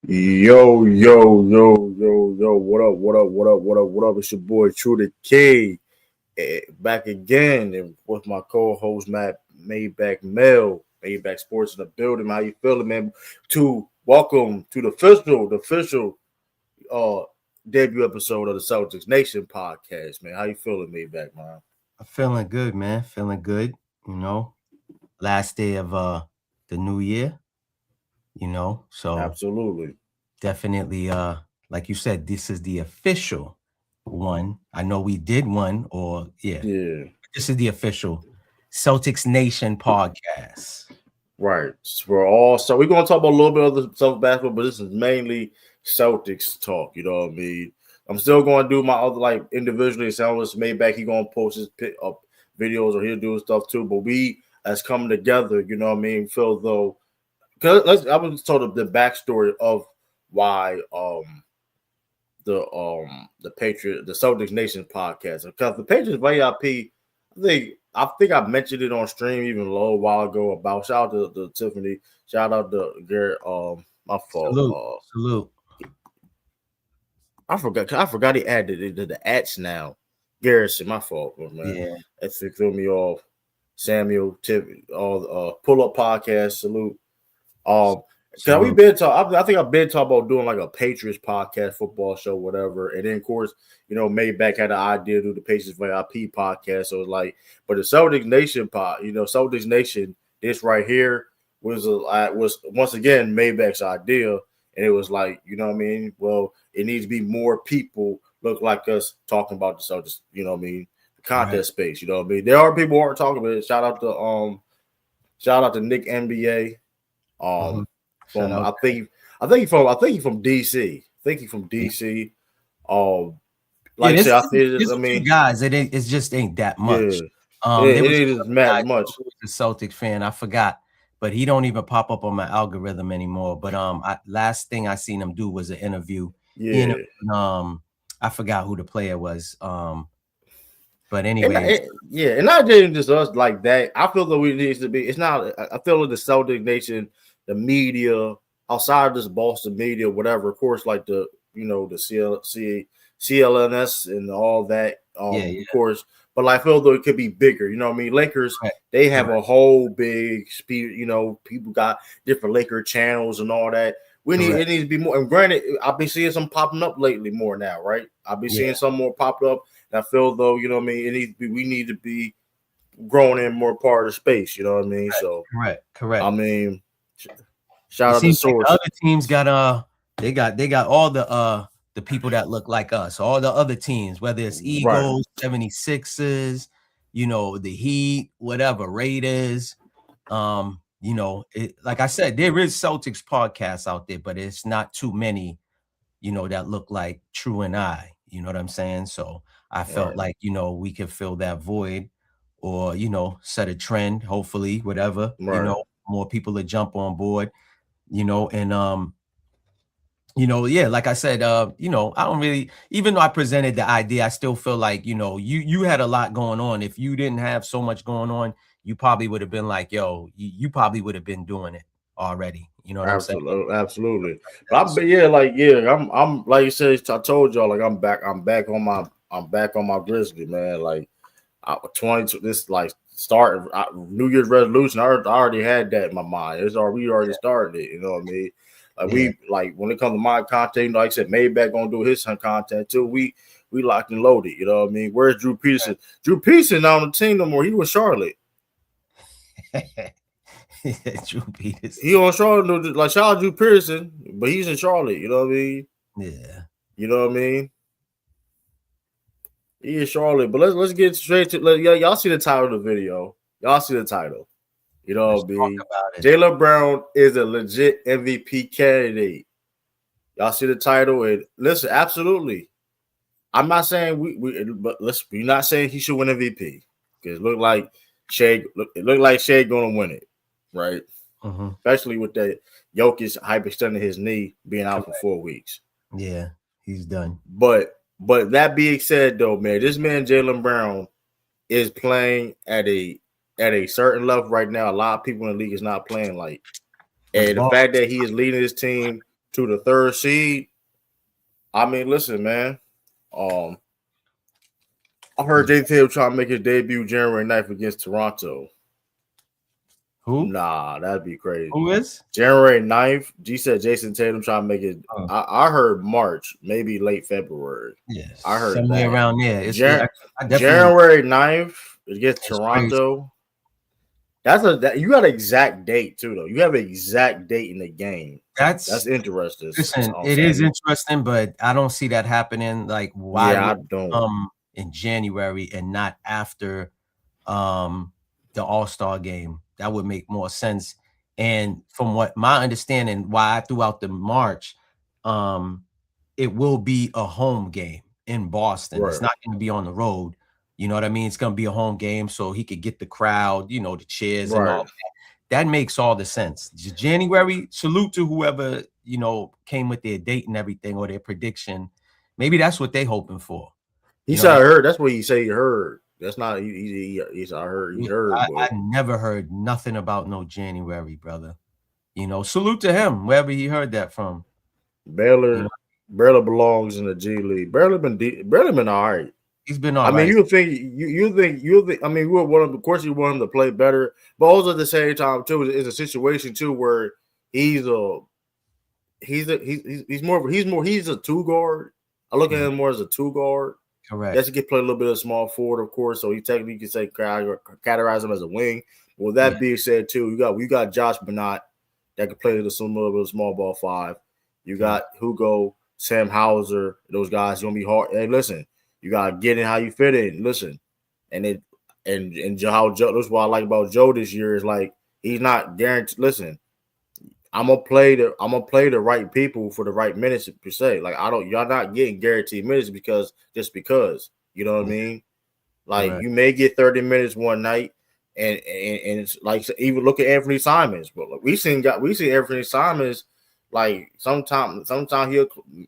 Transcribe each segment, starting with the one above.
Yo, yo, yo, yo, yo, what up, what up, what up, what up, what up? It's your boy True the K, back again and with my co-host Matt Maybach Maybach Sports in the building. How you feeling, man? Welcome to the official uh debut episode of the Celtics Nation podcast, man. How you feeling, Maybach, man? I'm feeling good, man. Feeling good. You know, last day of the new year. So Absolutely. definitely like you said, this is the official one. I know we did one, or yeah, Yeah. this is the official Celtics Nation podcast. Right. So we're gonna talk about a little bit of other stuff basketball, but this is mainly Celtics talk. You know what I mean? I'm still gonna do my other like individually. Soundless Maybach, he gonna post his up videos or he'll do stuff too. But we as coming together, you know what I mean? Feel though, because I was told the backstory of why the Celtics Nation podcast, because the Patriots VIP, I think I mentioned it on stream even a little while ago about shout out to Tiffany, shout out to Garrett. My fault. Salute, salute. I forgot he added the ads now. Garrison, my fault, man. Yeah, That threw me off. Samuel, Tiffany, all pull up podcast. Salute. Cause we salute. been talking. I think I've been talking about doing like a Patriots podcast, football show, whatever. And then of course, Maybach had the idea to do the Patriots VIP podcast. So it's like, but the Celtics Nation Celtics Nation, this right here was once again Maybach's idea, and it was like, you know what I mean. Well, it needs to be more people look like us talking about the Celtics. You know what I mean, the content space. You know what I mean. There are people who aren't talking about it. Shout out to Nick NBA. Mhm. Shout From out. I think he's from DC. I think he's from DC. Yeah, Like I said, there's a few guys. It just ain't that much. yeah, There it was is another guy mad much. who was a Celtics fan. I forgot, but he don't even pop up on my algorithm anymore. But last thing I seen him do was an interview. He Yeah, interviewed, I forgot who the player was. But and anyways, and not just us like that. I feel that we needs to be. It's not. I feel like the Celtic Nation, the media outside of this Boston media, whatever. Of course, like the CLNS and all that. yeah, Of course, but like, I feel though it could be bigger. You know what I mean? Lakers, correct, they have correct, a whole big speed. People got different Laker channels and all that. correct. It needs to be more. And granted, I've been seeing some popping up lately more now, right? I've been seeing Yeah, some more pop up. And I feel though, you know what I mean. We need to be growing in more part of the space. You know what I mean. So correct, I correct. mean, It shout out to seems like the Source. other teams got they got all the people that look like us, all the other teams, whether it's Right. Eagles, 76ers, the Heat, whatever, Raiders. Like I said, there is Celtics podcasts out there, but it's not too many, that look like True and I. You know what I'm saying? So I felt Right. like, we could fill that void or, set a trend, hopefully, whatever, Right. more people to jump on board, and yeah, like I said, I don't really, even though I presented the idea, I still feel like, you had a lot going on. If you didn't have so much going on, you probably would have been like, yo, you probably would have been doing it already. You know what I'm saying? Absolutely, absolutely. That. So, I'm like you said. I told y'all, like I'm back on my Grizzly, man. Like 20 this like start New Year's resolution. I already had that in my mind. We already started it. You know what I mean? Like yeah, when it comes to my content, like I said, Maybach gonna do his content too. We locked and loaded. You know what I mean? Where's Drew Peterson? Drew Peterson not on the team no more. He was Charlotte. Drew Peters. He on Charlotte, like shout out Drew Pearson, but he's in Charlotte. You know what I mean? Yeah. You know what I mean? He is Charlotte, but let's get straight to y'all see the title of the video. Y'all see the title. You know Let's what I talk mean? about it. Jaylen Brown is a legit MVP candidate. Y'all see the title, and listen, absolutely. I'm not saying we're not saying he should win MVP because it looked like Shea gonna win it, right? Mm-hmm. Especially with that Jokic hyperextending his knee being out Correct. for 4 weeks. Yeah, he's done. But that being said, though, man, this man Jaylen Brown is playing at a certain level right now. A lot of people in the league is not playing like, and the fact that he is leading his team to the 3rd seed. I mean, listen, man. I heard Tatum trying to make his debut January 9th against Toronto. Who? Nah, that'd be crazy. Who is? January 9th. G said Jason Tatum trying to make it. I heard March, maybe late February. Yes. I heard somewhere that. around there. It's January 9th against Toronto. Crazy. You got an exact date too, though. You have an exact date in the game. That's interesting. Listen, it is interesting, but I don't see that happening. Like, why I don't in January and not after the All-Star game? That would make more sense. And from what my understanding, why I threw out the March, it will be a home game in Boston. Right. It's not going to be on the road. You know what I mean? It's going to be a home game, so he could get the crowd, you know, the cheers and all that. That makes all the sense. January, salute to whoever, you know, came with their date and everything or their prediction. Maybe that's what they're hoping for. He said, I heard. That's what he said he heard. That's not, he I heard. He heard. I never heard nothing about no January, brother. You know, salute to him, wherever he heard that from. Baylor belongs in the G League. Baylor been all right. He's been all right. I mean, you think. I mean, we want him. Of course, you want him to play better, but also at the same time, too, it's a situation too where he's a 2 guard. I look at him more as a 2 guard. Correct. Yes, he can play a little bit of small forward, of course. So he technically you can say categorize him as a wing. With that being said, too, you got Josh Bernat that can play a little bit of small ball 5. You got Hugo, Sam Hauser, those guys gonna be hard. Hey, listen. You gotta get in how you fit in. Listen, and how Joe. That's what I like about Joe this year is like he's not guaranteed. Listen, I'm gonna play the right people for the right minutes per se. Like y'all not getting guaranteed minutes because you know what I mean. Like you may get 30 minutes one night, and it's like even look at Anthony Simons. But we seen Anthony Simons. Like sometimes a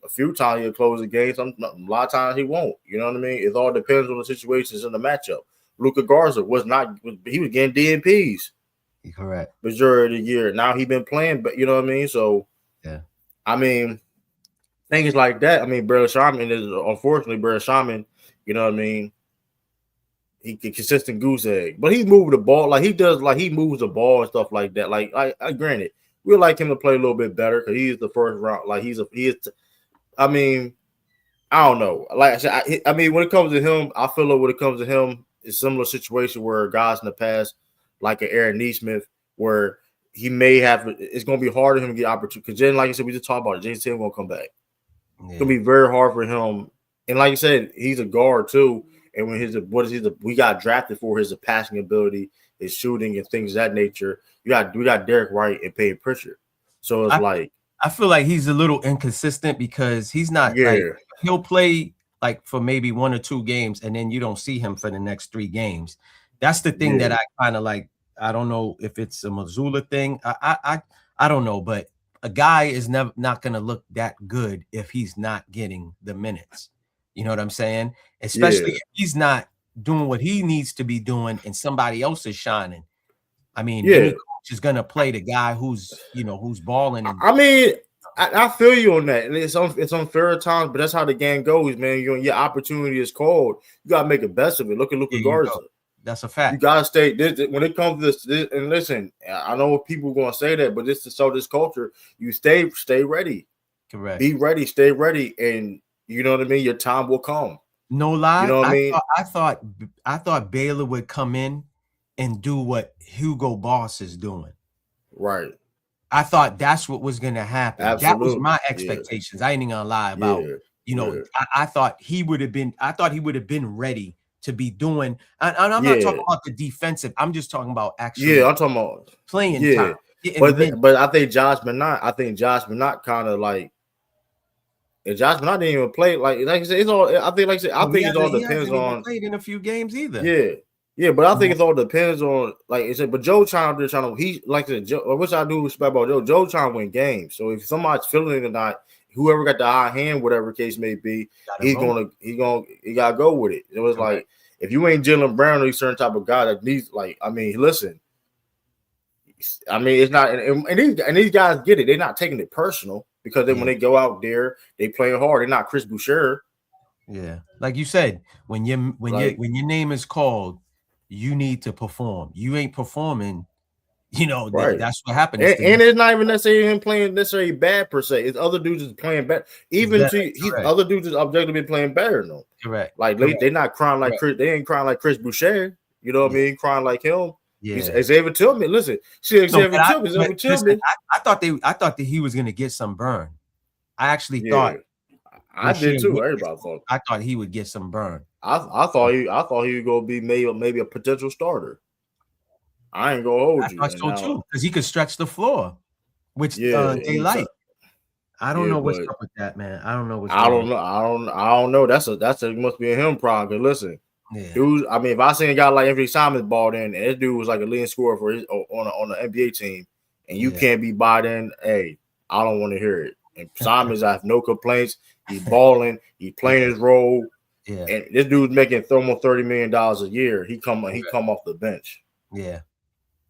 few times he'll close the game. A lot of times he won't. You know what I mean? It all depends on the situations in the matchup. Luka Garza was getting DNPs. Correct. Majority of the year. Now he's been playing, but you know what I mean? So yeah. I mean, things like that. I mean, Brad Sharman is unfortunately Brad Sharman, you know what I mean? He can consistent goose egg. But he moves the ball like he does, like he moves the ball and stuff like that. Like I granted. We'd like him to play a little bit better because he's the first round. Like he is. I mean, I don't know. Like I said, I mean, when it comes to him, I feel like when it comes to him, it's a similar situation where guys in the past, like an Aaron Nesmith, where he may have. It's going to be hard for him to get opportunity. Because then, like I said, we just talked about it. Jason Tatum going to come back. Yeah. It's going to be very hard for him. And like I said, he's a guard too. And when we got drafted for his passing ability, his shooting and things of that nature. We got Derek White and Payton Pritchard. So it's I feel like he's a little inconsistent because he's not like he'll play like for maybe 1 or 2 games and then you don't see him for the next 3 games. That's the thing that I kind of like. I don't know if it's a Missoula thing. I don't know, but a guy is not going to look that good if he's not getting the minutes. You know what I'm saying? Especially if he's not doing what he needs to be doing and somebody else is shining. I mean, any coach is gonna play the guy who's balling. I mean, I feel you on that, and it's unfair at times, but that's how the game goes, man. Your opportunity is called. You gotta make the best of it. Look at Luka Garza. That's a fact. You gotta stay. When it comes to this, and listen, I know people are gonna say that, but this culture. You stay ready. Correct. Be ready. Stay ready, and you know what I mean. Your time will come. No lie. You know what I mean? I thought Baylor would come in and do what Hugo Boss is doing. Right. I thought that's what was going to happen. Absolutely. That was my expectations. I ain't even gonna lie about. I thought he would have been. I thought he would have been ready to be doing. And I'm not talking about the defensive. I'm just talking about actually. I'm talking about playing time. But I think Josh Bernat kind of like. And Josh Bernat didn't even play like I said. It's all. I think it all depends on. Played in a few games either. Yeah, but I think it all depends on, like I said. But Joe trying to he like I said, Joe, which I do respect about Joe. Joe trying to win games. So if somebody's feeling it or not, whoever got the high hand, whatever case may be, he gotta go with it. It was like if you ain't Jaylen Brown or a certain type of guy that needs, like, I mean, listen, I mean, it's not, and these guys get it. They're not taking it personal. because then when they go out there, they playing hard. They're not Chris Boucher. Yeah, like you said, when your name is called, you need to perform. You ain't performing, right. That's what happened. And it's not even necessarily him playing necessarily bad per se. It's other dudes is playing better. Even other dudes is objectively playing better than him. Correct. Like they're not crying like Chris. They ain't crying like Chris Boucher. You know what I mean? Crying like him. Yeah. Xavier Tillman. Listen, Xavier Tillman. I thought that he was gonna get some burn. I actually thought. I did too. Everybody thought. I thought he would get some burn. I thought he was gonna be maybe a potential starter. I ain't gonna hold you. I thought so too, because he could stretch the floor, which they like. I don't know what's up with that, man. I don't know what's. I don't know. That's must be a him problem. Cause listen, dude. I mean, if I seen a guy like Anthony Simons balled in, and this dude was like a leading scorer for his on the NBA team, and you can't be bought in, hey, I don't want to hear it. And Simons, I have no complaints. He's balling. He's playing his role. Yeah. And this dude's making almost $30 million a year. He come off the bench. Yeah.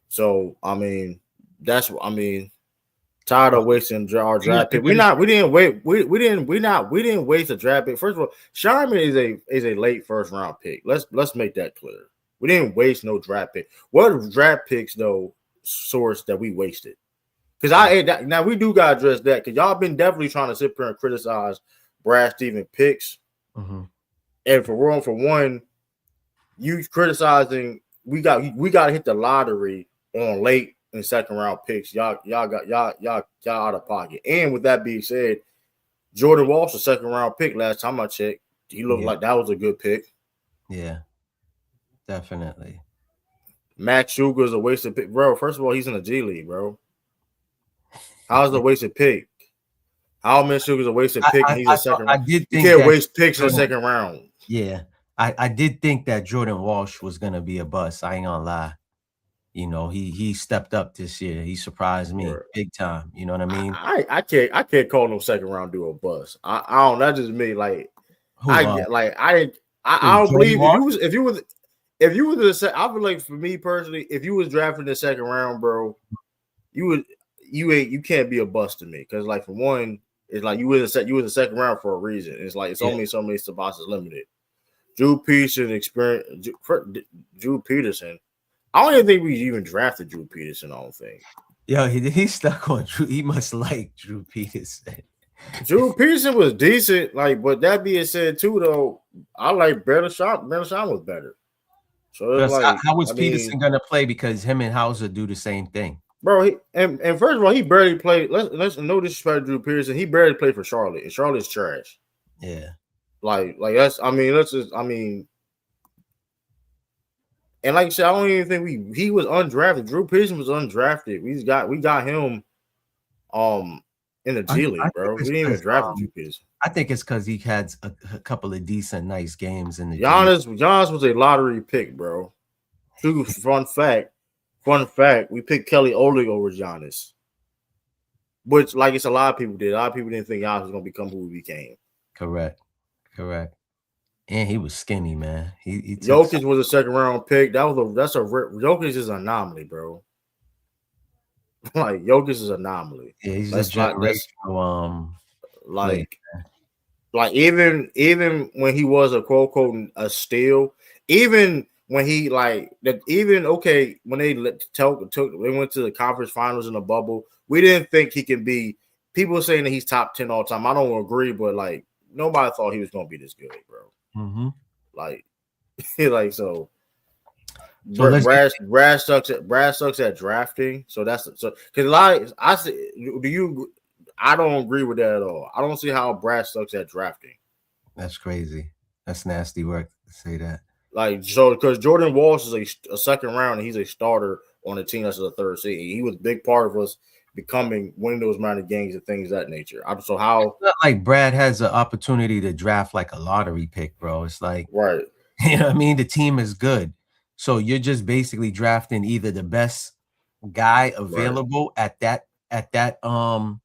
So I mean, tired of wasting our draft pick. We didn't waste a draft pick. First of all, Sharman is a late first round pick. Let's make that clear. We didn't waste no draft pick. What draft picks though source that we wasted? Because now we do gotta address that because y'all been definitely trying to sit here and criticize Brad Stevens picks. Mm-hmm. And for one, you criticizing we got to hit the lottery on late and second round picks. Y'all out of pocket. And with that being said, Jordan Walsh a second round pick last time I checked. He looked like that was a good pick. Yeah, definitely. Max Sugar's a wasted pick, bro. First of all, he's in the G League, bro. How's a wasted pick? How many Sugar's a wasted pick? And he's a second round. You can't waste picks in the second round. Yeah, I did think that Jordan Walsh was gonna be a bust. I ain't gonna lie. He stepped up this year. He surprised me big time. You know what I mean? I can't call no second round dude a bust. I don't. That's just me. Like I don't believe if you was I feel like for me personally, if you was drafted in the second round, bro, you can't be a bust to me because like for one, it's like you was a second round for a reason. It's like it's only so many spots is limited. Drew Peterson. I don't even think we even drafted Drew Peterson. I don't think. Yo, he's stuck on Drew. He must like Drew Peterson. Drew Peterson was decent, but that being said, too, though, I like Bertrand. Bertrand was better. So how was Peterson gonna play? Because him and Hauser do the same thing, bro. And first of all, he barely played. Let's no disrespect to Drew Peterson. He barely played for Charlotte, and Charlotte's trash. Yeah, that's. And like I said, I don't even think he was undrafted. Drew Pearson was undrafted. We got him in the G League, bro. We didn't even draft Drew Pearson. I think it's because he had a couple of decent, nice games in the Giannis was a lottery pick, bro. Fun fact, we picked Kelly Olynyk over Giannis. Which, like it's a lot of people did. A lot of people didn't think Giannis was gonna become who he became. Correct. And he was skinny, man. Jokic was a second round pick. Jokic is an anomaly, bro. Like Jokic is an anomaly. Yeah, he's just generational. Like even when he was a quote unquote a steal, even when he when they they went to the conference finals in the bubble, we didn't think he can be. People are saying that he's top 10 all time. I don't agree, but nobody thought he was gonna be this good, bro. Mm-hmm. Brad sucks at drafting. So because I don't agree with that at all. I don't see how Brad sucks at drafting. That's crazy. That's nasty work to say that. Because Jordan Walsh is a second round and he's a starter on a team that's a third seed. He was a big part of us winning those amount of games and things of that nature. So how it's not like Brad has an opportunity to draft like a lottery pick, bro. It's like right. You know what I mean? The team is good. So you're just basically drafting either the best guy available at that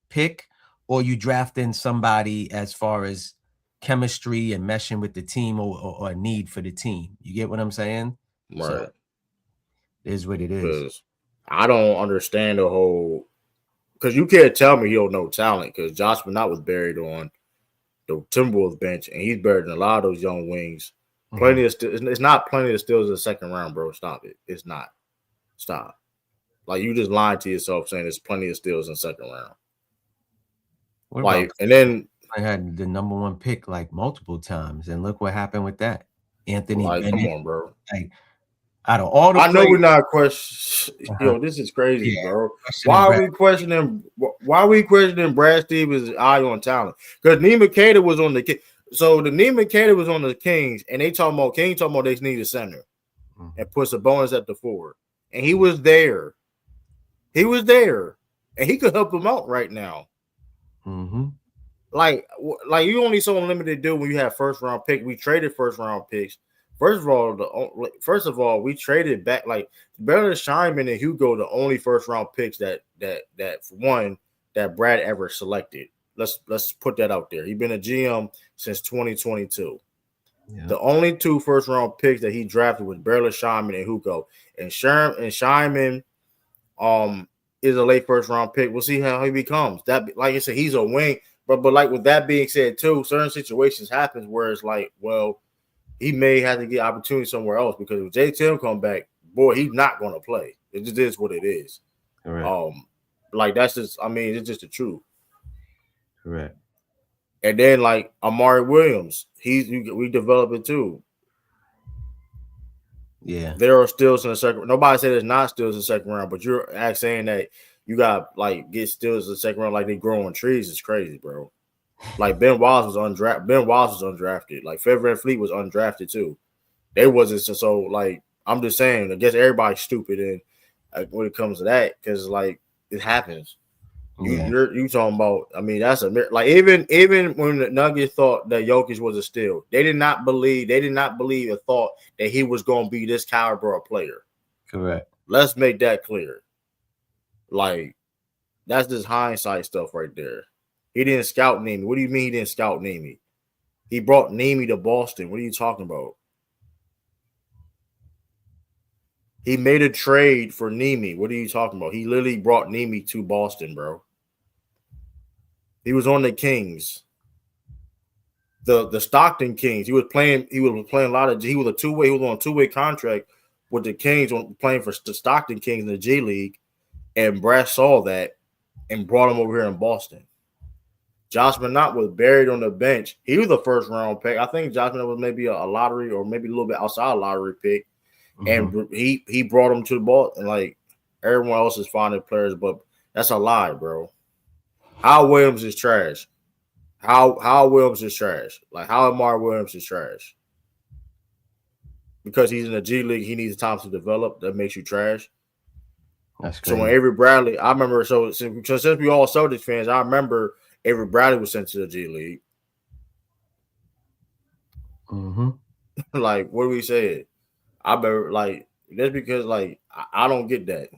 pick, or you drafting somebody as far as chemistry and meshing with the team or a need for the team. You get what I'm saying? Right. So, it is what it is. I don't understand the whole because you can't tell me he don't know talent because Josh Minott was buried on the Timberwolves bench, and he's buried in a lot of those young wings. Plenty of it's not plenty of steals in the second round, bro. Stop it. It's not. Stop. Like you just lied to yourself saying there's plenty of steals in the second round. Like, and then I had the number 1 pick like multiple times, and look what happened with that. Anthony like, Bennett. come on, bro. Like, out of all the I know we're not questioning. Yo, this is crazy, bro. Why are we questioning? Why are we questioning Brad Stevens' eye on talent? Because Neiman Cater was on the so the Neiman Cater was on the Kings, and they talking about they need a center and put a bonus at the 4, and he was there. He was there, and he could help them out right now. Like you only so limited deal when you have first round pick. We traded first round picks. First of all, we traded back like Bernard Scheinman and Hugo, the only first round picks that Brad ever selected. Let's put that out there. He's been a GM since 2022. Yeah. The only 2 first round picks that he drafted was Bernard Scheinman and Hugo. And Scheinman is a late first round pick. We'll see how he becomes. That, like I said, he's a wing. But like with that being said, too, certain situations happens where it's like, well, he may have to get opportunity somewhere else because if JTM come back, boy, he's not going to play. It just is what it is. Correct. Like that's just, I mean, it's just the truth. Correct. And then like Amari Williams, we develop it too. Yeah, there are steals in the second. Nobody said there's not steals in the second round, but you're actually saying that you got like get steals in the second round like they grow on trees is crazy, bro. Like Ben Wallace was undrafted. Like Fred VanVleet was undrafted too. They wasn't so like I'm just saying. I guess everybody's stupid and when it comes to that because like it happens. You talking about? I mean, that's like even when the Nuggets thought that Jokic was a steal, they did not believe or thought that he was going to be this caliber of player. Correct. Let's make that clear. Like that's just hindsight stuff right there. He didn't scout Nemi. What do you mean he didn't scout Nemi? He brought Nemi to Boston. What are you talking about? He made a trade for Nemi. What are you talking about? He literally brought Nemi to Boston, bro. He was on the Kings. The Stockton Kings. He was playing a lot of he was on a two-way contract with the Kings playing for the Stockton Kings in the G League. And Brad saw that and brought him over here in Boston. Josh Minott was buried on the bench. He was a first round pick. I think Josh Minott was maybe a lottery or maybe a little bit outside a lottery pick. And he brought him to the ball, and like everyone else is finding players, but that's a lie, bro. Hal Williams is trash. Hal Williams is trash. Like how Amari Williams is trash. Because he's in the G League, he needs time to develop. That makes you trash. That's crazy. So when Avery Bradley, I remember. So since we all Celtics fans, I remember Avery Bradley was sent to the G League. Like what do we say? I better like that's because like I don't get that.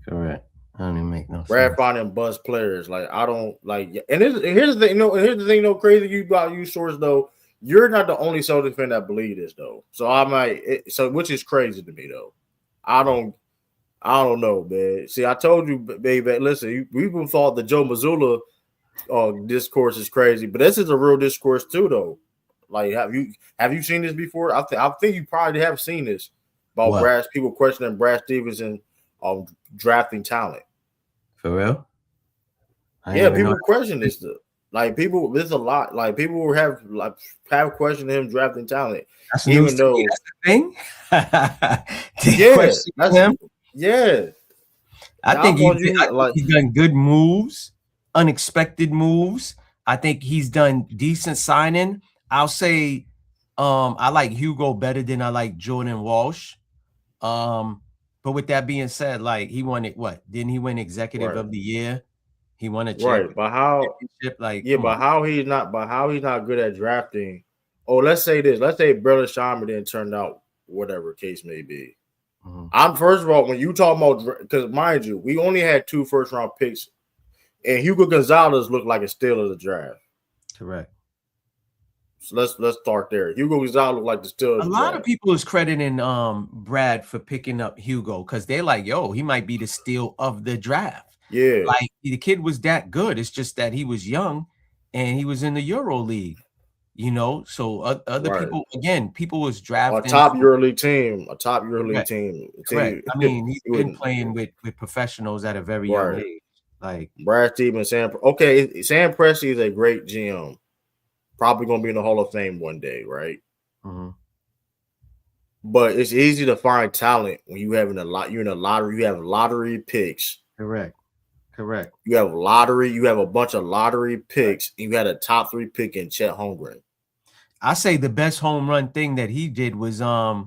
Correct. I don't even make no Brad sense. finding buzz players like I don't like. And here's the thing. Here's the thing. Crazy you about you source though. You're not the only Celtics fan that believe this though. So I might. Which is crazy to me though. I don't know, man. See, I told you, baby. Listen, we even thought the Joe Mazzulla discourse is crazy, but this is a real discourse too, though. Like, have you seen this before? I think you probably have seen this about people questioning Brad Stevens and drafting talent. For real? Yeah, people question this stuff. Like people, there's a lot. Like people have questioned him drafting talent, that's even though that's the thing. Yeah. I think he's done good moves, unexpected moves. I think he's done decent signing. I'll say I like Hugo better than I like Jordan Walsh. But with that being said, like he won it. What didn't he win Executive of the Year? He won a championship. But how? Like but how he's not good at drafting? Oh, let's say this. Let's say Bernard Scheinman didn't turn out whatever case may be. I'm first of all when you talk about because mind you, we only had 2 first round picks, and Hugo Gonzalez looked like a steal of the draft. Correct. So let's start there. Hugo Gonzalez looked like the A Steelers lot of draft. people is crediting Brad for picking up Hugo because they're like, yo, he might be the steal of the draft. Yeah, Like the kid was that good. It's just that he was young and he was in the Euro League, you know. So other right. people, again, people was A drafting top from EuroLeague team. A top EuroLeague correct, team. correct. Team. I mean, he's He been wouldn't. playing with professionals at a very young Right. age. Like, Brad Stevens, Sam. Okay, Sam Presti is a great GM. Probably going to be in the Hall of Fame one day, right? mhm. But it's easy to find talent when you having a lot. You're in a lottery. You have lottery picks. Correct. You have lottery. You have a bunch of lottery picks. Right. And you had a top 3 pick in Chet Holmgren. I say the best home run thing that he did was I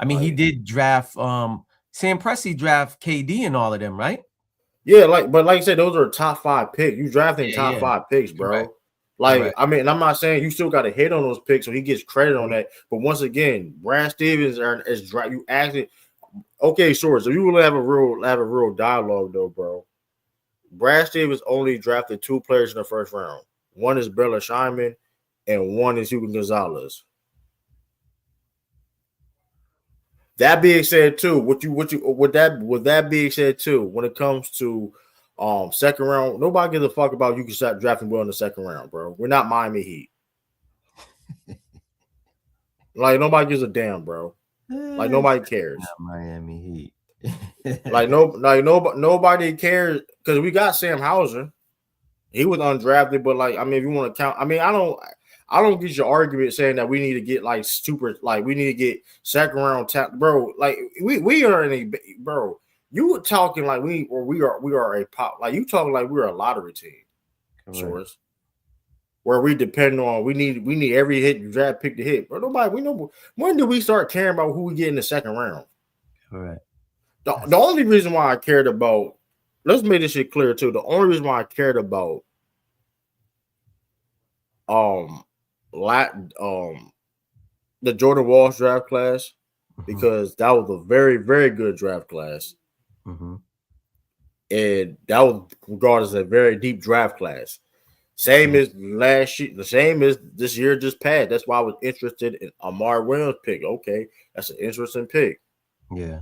mean, he Like, did draft Sam Presti draft KD and all of them, right? yeah, but like I said, those are top 5 picks. You drafting top Yeah. 5 picks, Correct. bro. Like, Correct. I mean, and I'm not saying you still got to hit on those picks, so he gets credit on Mhm. that. But once again, Brad Stevens is you actually okay, sure. So you will have a real dialogue though, bro. Brad Stevens only drafted 2 players in the first round. One is Bella Scheinman, and one is Hugo Gonzalez. That being said, too, with that being said too, when it comes to second round, nobody gives a fuck about you can start drafting well in the second round, bro. We're not Miami Heat. Like nobody gives a damn, bro. Like nobody cares. Not Miami Heat. Nobody cares because we got Sam Hauser. He was undrafted, but like I mean, if you want to count, I mean, I don't get your argument saying that we need to get like super, like we need to get second round bro. Like we are in a bro. You were talking like we are a pop, like you talking like we're a lottery team, source where we depend on we need every hit draft pick to hit. But nobody we know when do we start caring about who we get in the second round? Correct. The only reason why I cared about, let's make this shit clear too. The only reason why I cared about the Jordan Walsh draft class because that was a very, very good draft class. Mm-hmm. And that was regarded as a very deep draft class. Same as last year, the same as this year just passed. That's why I was interested in Amar Williams pick. Okay, that's an interesting pick. Yeah.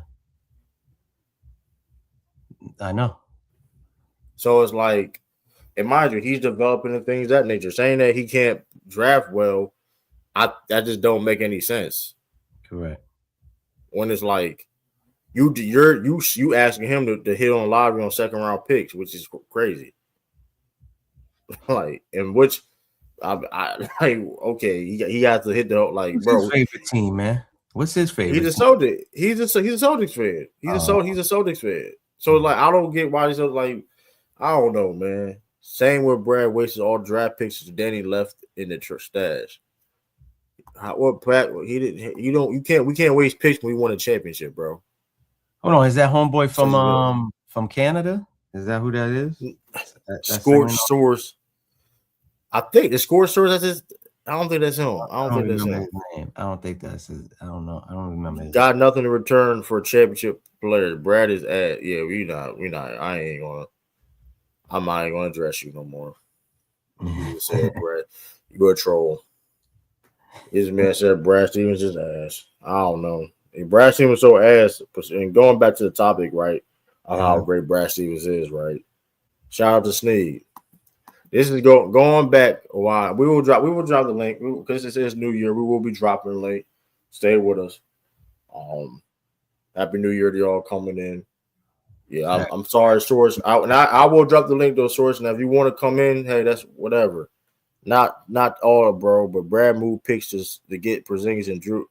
I know. So it's like, and mind you, he's developing and things of that nature. Saying that he can't draft well, that just don't make any sense. Correct. When it's like you asking him to hit on lottery on second round picks, which is crazy. Like, and which I like, okay, he has to hit the like, who's bro. His favorite team, man. What's his favorite? He's a Celtics. He's a Celtics fan. He's a Celtics fan. So like, I don't get why he's like, I don't know, man. Same with Brad wasted all draft picks. Danny left in the stash. What Pratt? He didn't. We can't waste picks when we won a championship, bro. Hold on, is that homeboy from Canada? Is that who that is? Score source. I think the score source. That's his. I don't think that's him. I don't think that's him. His name. I don't think that's his. I don't know. I don't remember. Got nothing to return for a championship player. Brad is at. Yeah, we not. I'm not even gonna address you no more. You said Brad. You're a troll. This man said Brad Stevens is ass. I don't know. And Brad Stevens so ass. And going back to the topic, right? Of how great Brad Stevens is, right? Shout out to Sneed. This is going back a while. We will drop the link because this is New Year. We will be dropping the link. Stay with us. Happy New Year to y'all coming in. Yeah, I'm sorry, source. I will drop the link to a source. Now, if you want to come in, hey, that's whatever. Not all, bro, but Brad moved picks to get Porzingis and Drew.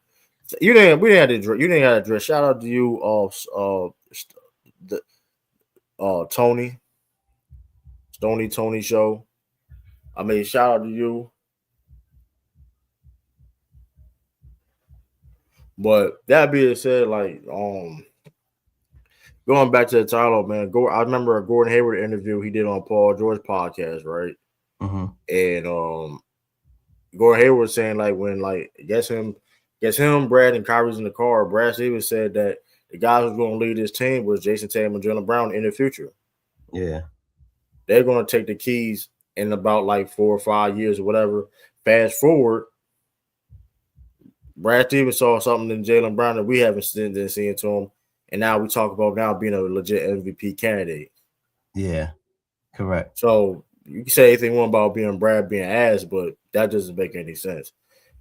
We didn't have to address. Shout out to you, Tony, Stony Tony show. I mean, shout out to you. But that being said, like, going back to the title, man. I remember a Gordon Hayward interview he did on Paul George podcast, right? Mm-hmm. And Gordon Hayward was saying like when like guess him, Brad and Kyrie's in the car. Brad Stevens said that the guys who's going to lead this team was Jason Tatum and Jaylen Brown in the future. Yeah, they're going to take the keys in about like 4 or 5 years or whatever. Fast forward, Brad Stevens saw something in Jaylen Brown that we haven't seen to him, and now we talk about now being a legit MVP candidate. Yeah, correct. So you can say anything about being Brad being ass, but that doesn't make any sense.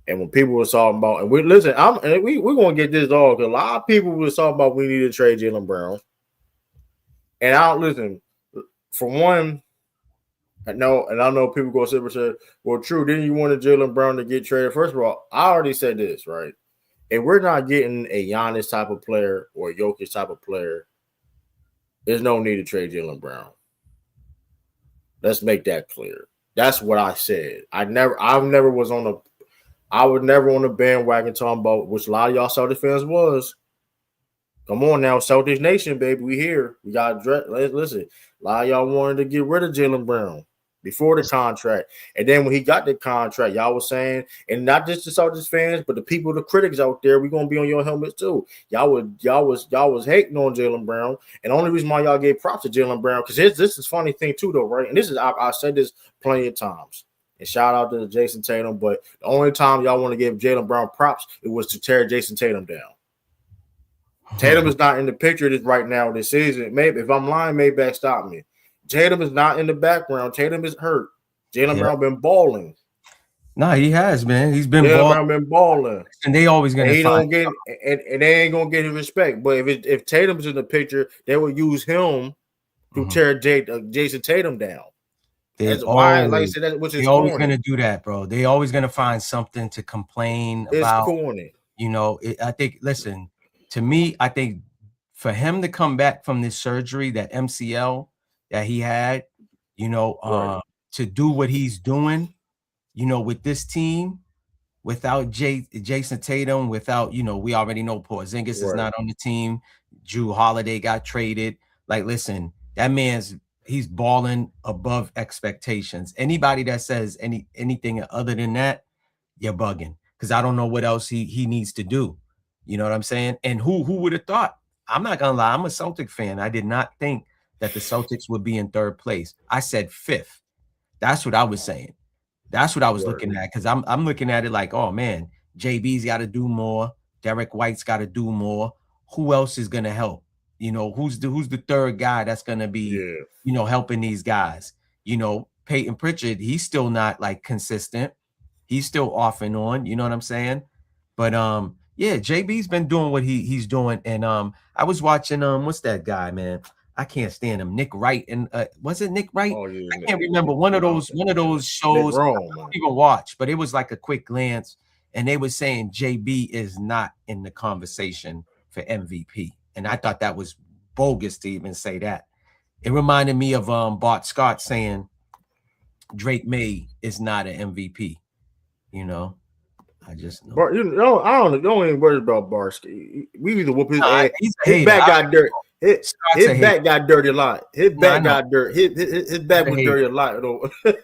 And when people were talking about, and we're gonna get this all because a lot of people were talking about we need to trade Jaylen Brown. And I don't listen. For one, I know people go sit and say, well, true, didn't you want Jaylen Brown to get traded? First of all, I already said this, right? If we're not getting a Giannis type of player or a Jokic type of player, there's no need to trade Jaylen Brown. Let's make that clear. That's what I said. I was never on the bandwagon talking about, which a lot of y'all Celtics fans was. Come on now, Celtics Nation, baby. We here. We got listen. A lot of y'all wanted to get rid of Jaylen Brown before the contract. And then when he got the contract, y'all was saying, and not just the Celtics fans, but the people, the critics out there, we're gonna be on your helmets too. Y'all was hating on Jaylen Brown. And the only reason why y'all gave props to Jaylen Brown, because this is funny thing too, though, right? And this is I said this plenty of times. And shout out to Jayson Tatum, but the only time y'all want to give Jaylen Brown props, it was to tear Jayson Tatum down. Tatum is not in the picture right now this season. Maybe if I'm lying, Maybach stop me. Tatum is not in the background. Tatum is hurt. Jaylen Brown been balling. No, he has, man. He's been balling. And they always gonna and they ain't gonna get his respect. But if Tatum's in the picture, they will use him to tear Jayson Tatum down. That's why, like I said, that's which is they always gonna do that, bro. They always gonna find something to complain about. It's corny. You know, I think. Listen, to me, I think for him to come back from this surgery, that MCL that he had, you know, to do what he's doing, you know, with this team, without Jayson Tatum, without, you know, we already know Porzingis is not on the team. Jrue Holiday got traded. Like, listen, that he's balling above expectations. Anybody that says anything other than that, you're bugging, because I don't know what else he needs to do. You know what I'm saying? And who would have thought? I'm not gonna lie, I'm a Celtic fan. I did not think that the Celtics would be in third place. I said fifth. That's what I was saying. That's what I was looking at, because I'm looking at it like, oh man, JB's got to do more. Derek White's got to do more. Who else is gonna help? You know, who's the third guy that's gonna be, you know, helping these guys? You know, Peyton Pritchard, he's still not like consistent. He's still off and on. You know what I'm saying? But yeah, JB's been doing what he's doing. And I was watching what's that guy, man? I can't stand him. Nick Wright, and was it Nick Wright? Oh, yeah, I can't remember. One of those shows I don't even watch, but it was like a quick glance, and they were saying JB is not in the conversation for MVP. And I thought that was bogus to even say that. It reminded me of Bart Scott saying Drake May is not an MVP. You know, I just know. I don't even worry about Barsky. We either whoop his ass. His back got dirty. His back got dirty a lot. His back got dirty. His back was dirty a lot.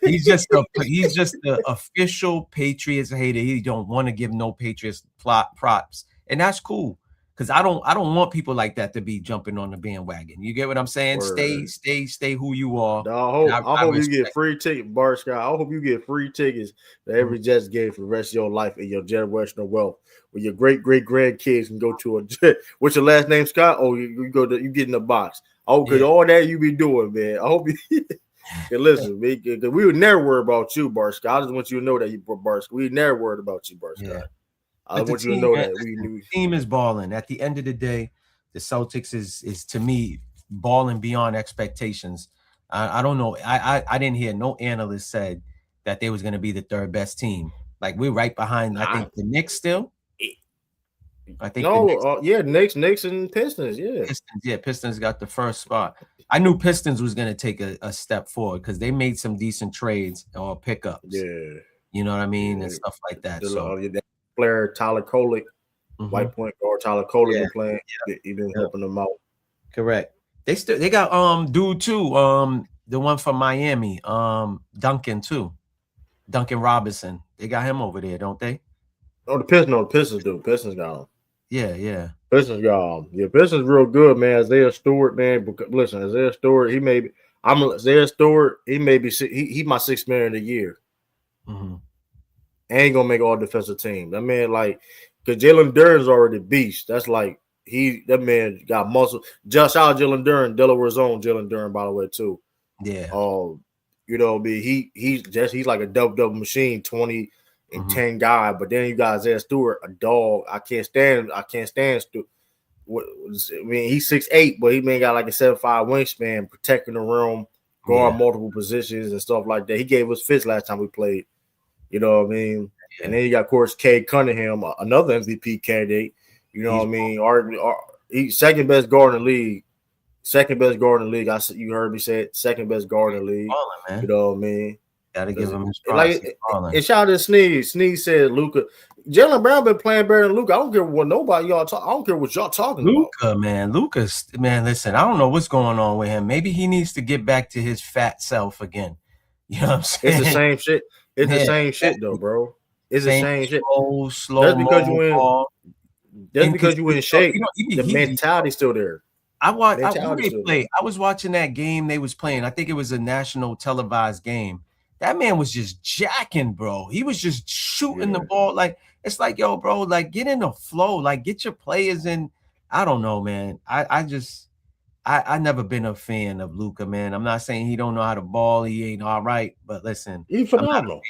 He's just the official Patriots hater. He don't want to give no Patriots props, and that's cool. Because I don't want people like that to be jumping on the bandwagon. You get what I'm saying? Word. Stay who you are. No, I hope you get free tickets, Bart Scott. I hope you get free tickets to every Jets game for the rest of your life and your generational wealth. Where your great grandkids can go to a. What's your last name, Scott? Oh, you get in the box. Oh, because all that you be doing, man. I hope you. Listen, we would never worry about you, Bart Scott. I just want you to know that Bart Scott. We never worried about you, Bart Scott. Yeah. I want you to know that the team is balling. At the end of the day, the Celtics is to me balling beyond expectations. I don't know. I didn't hear no analyst said that they was going to be the third best team. Like, we're right behind. I think the Knicks still. I think Knicks and Pistons. Pistons got the first spot. I knew Pistons was going to take a step forward because they made some decent trades or pickups. Yeah, you know what I mean, and stuff like that. Player Tyler Kolek, white point guard Tyler Kolek been playing. He been helping them out. Correct. They got dude too. The one from Miami, Duncan too. Duncan Robinson. They got him over there, don't they? Oh, the Pistons do. Pistons got him. Yeah. Pistons got him. Yeah, Pistons real good, man. Isaiah Stewart, man. Listen, Isaiah Stewart, he may be he my $6 million a year. Ain't gonna make all defensive team. That man, like, because Jalen Duren's already a beast. That's like that man got muscle. Just out Jalen Duren, Delaware's own Jalen Duren, by the way, too. Yeah. You know, he's like a double machine, 20 and 10 guy. But then you got Isaiah Stewart, a dog. I can't stand Stewart. I mean, he's 6'8", but he man got like a 7'5" wingspan, protecting the rim, guard multiple positions and stuff like that. He gave us fits last time we played. You know what I mean? Yeah. And then you got, of course, Cade Cunningham, another MVP candidate. You know what I mean? He's second best guard in the league. Second best guard in the league. You heard me say it. Second best guard in the league. Man. You know what I mean? Gotta give him his props. And shout out to Sneeze. Sneeze said Luka. Jaylen Brown been playing better than Luka. I don't care what nobody y'all talk. I don't care what y'all talking about. Luka's man. Listen, I don't know what's going on with him. Maybe he needs to get back to his fat self again. You know what I'm saying? It's the same shit. It's the same shit though, bro. It's the same shit. Slow. Just because you in. Just because you in shape, the mentality's still there. I was watching that game they was playing. I think it was a national televised game. That man was just jacking, bro. He was just shooting the ball. Like, it's like, yo, bro, like, get in the flow. Like, get your players in. I don't know, man. I never been a fan of Luka, man. I'm not saying he don't know how to ball. He ain't all right. But listen, he's phenomenal.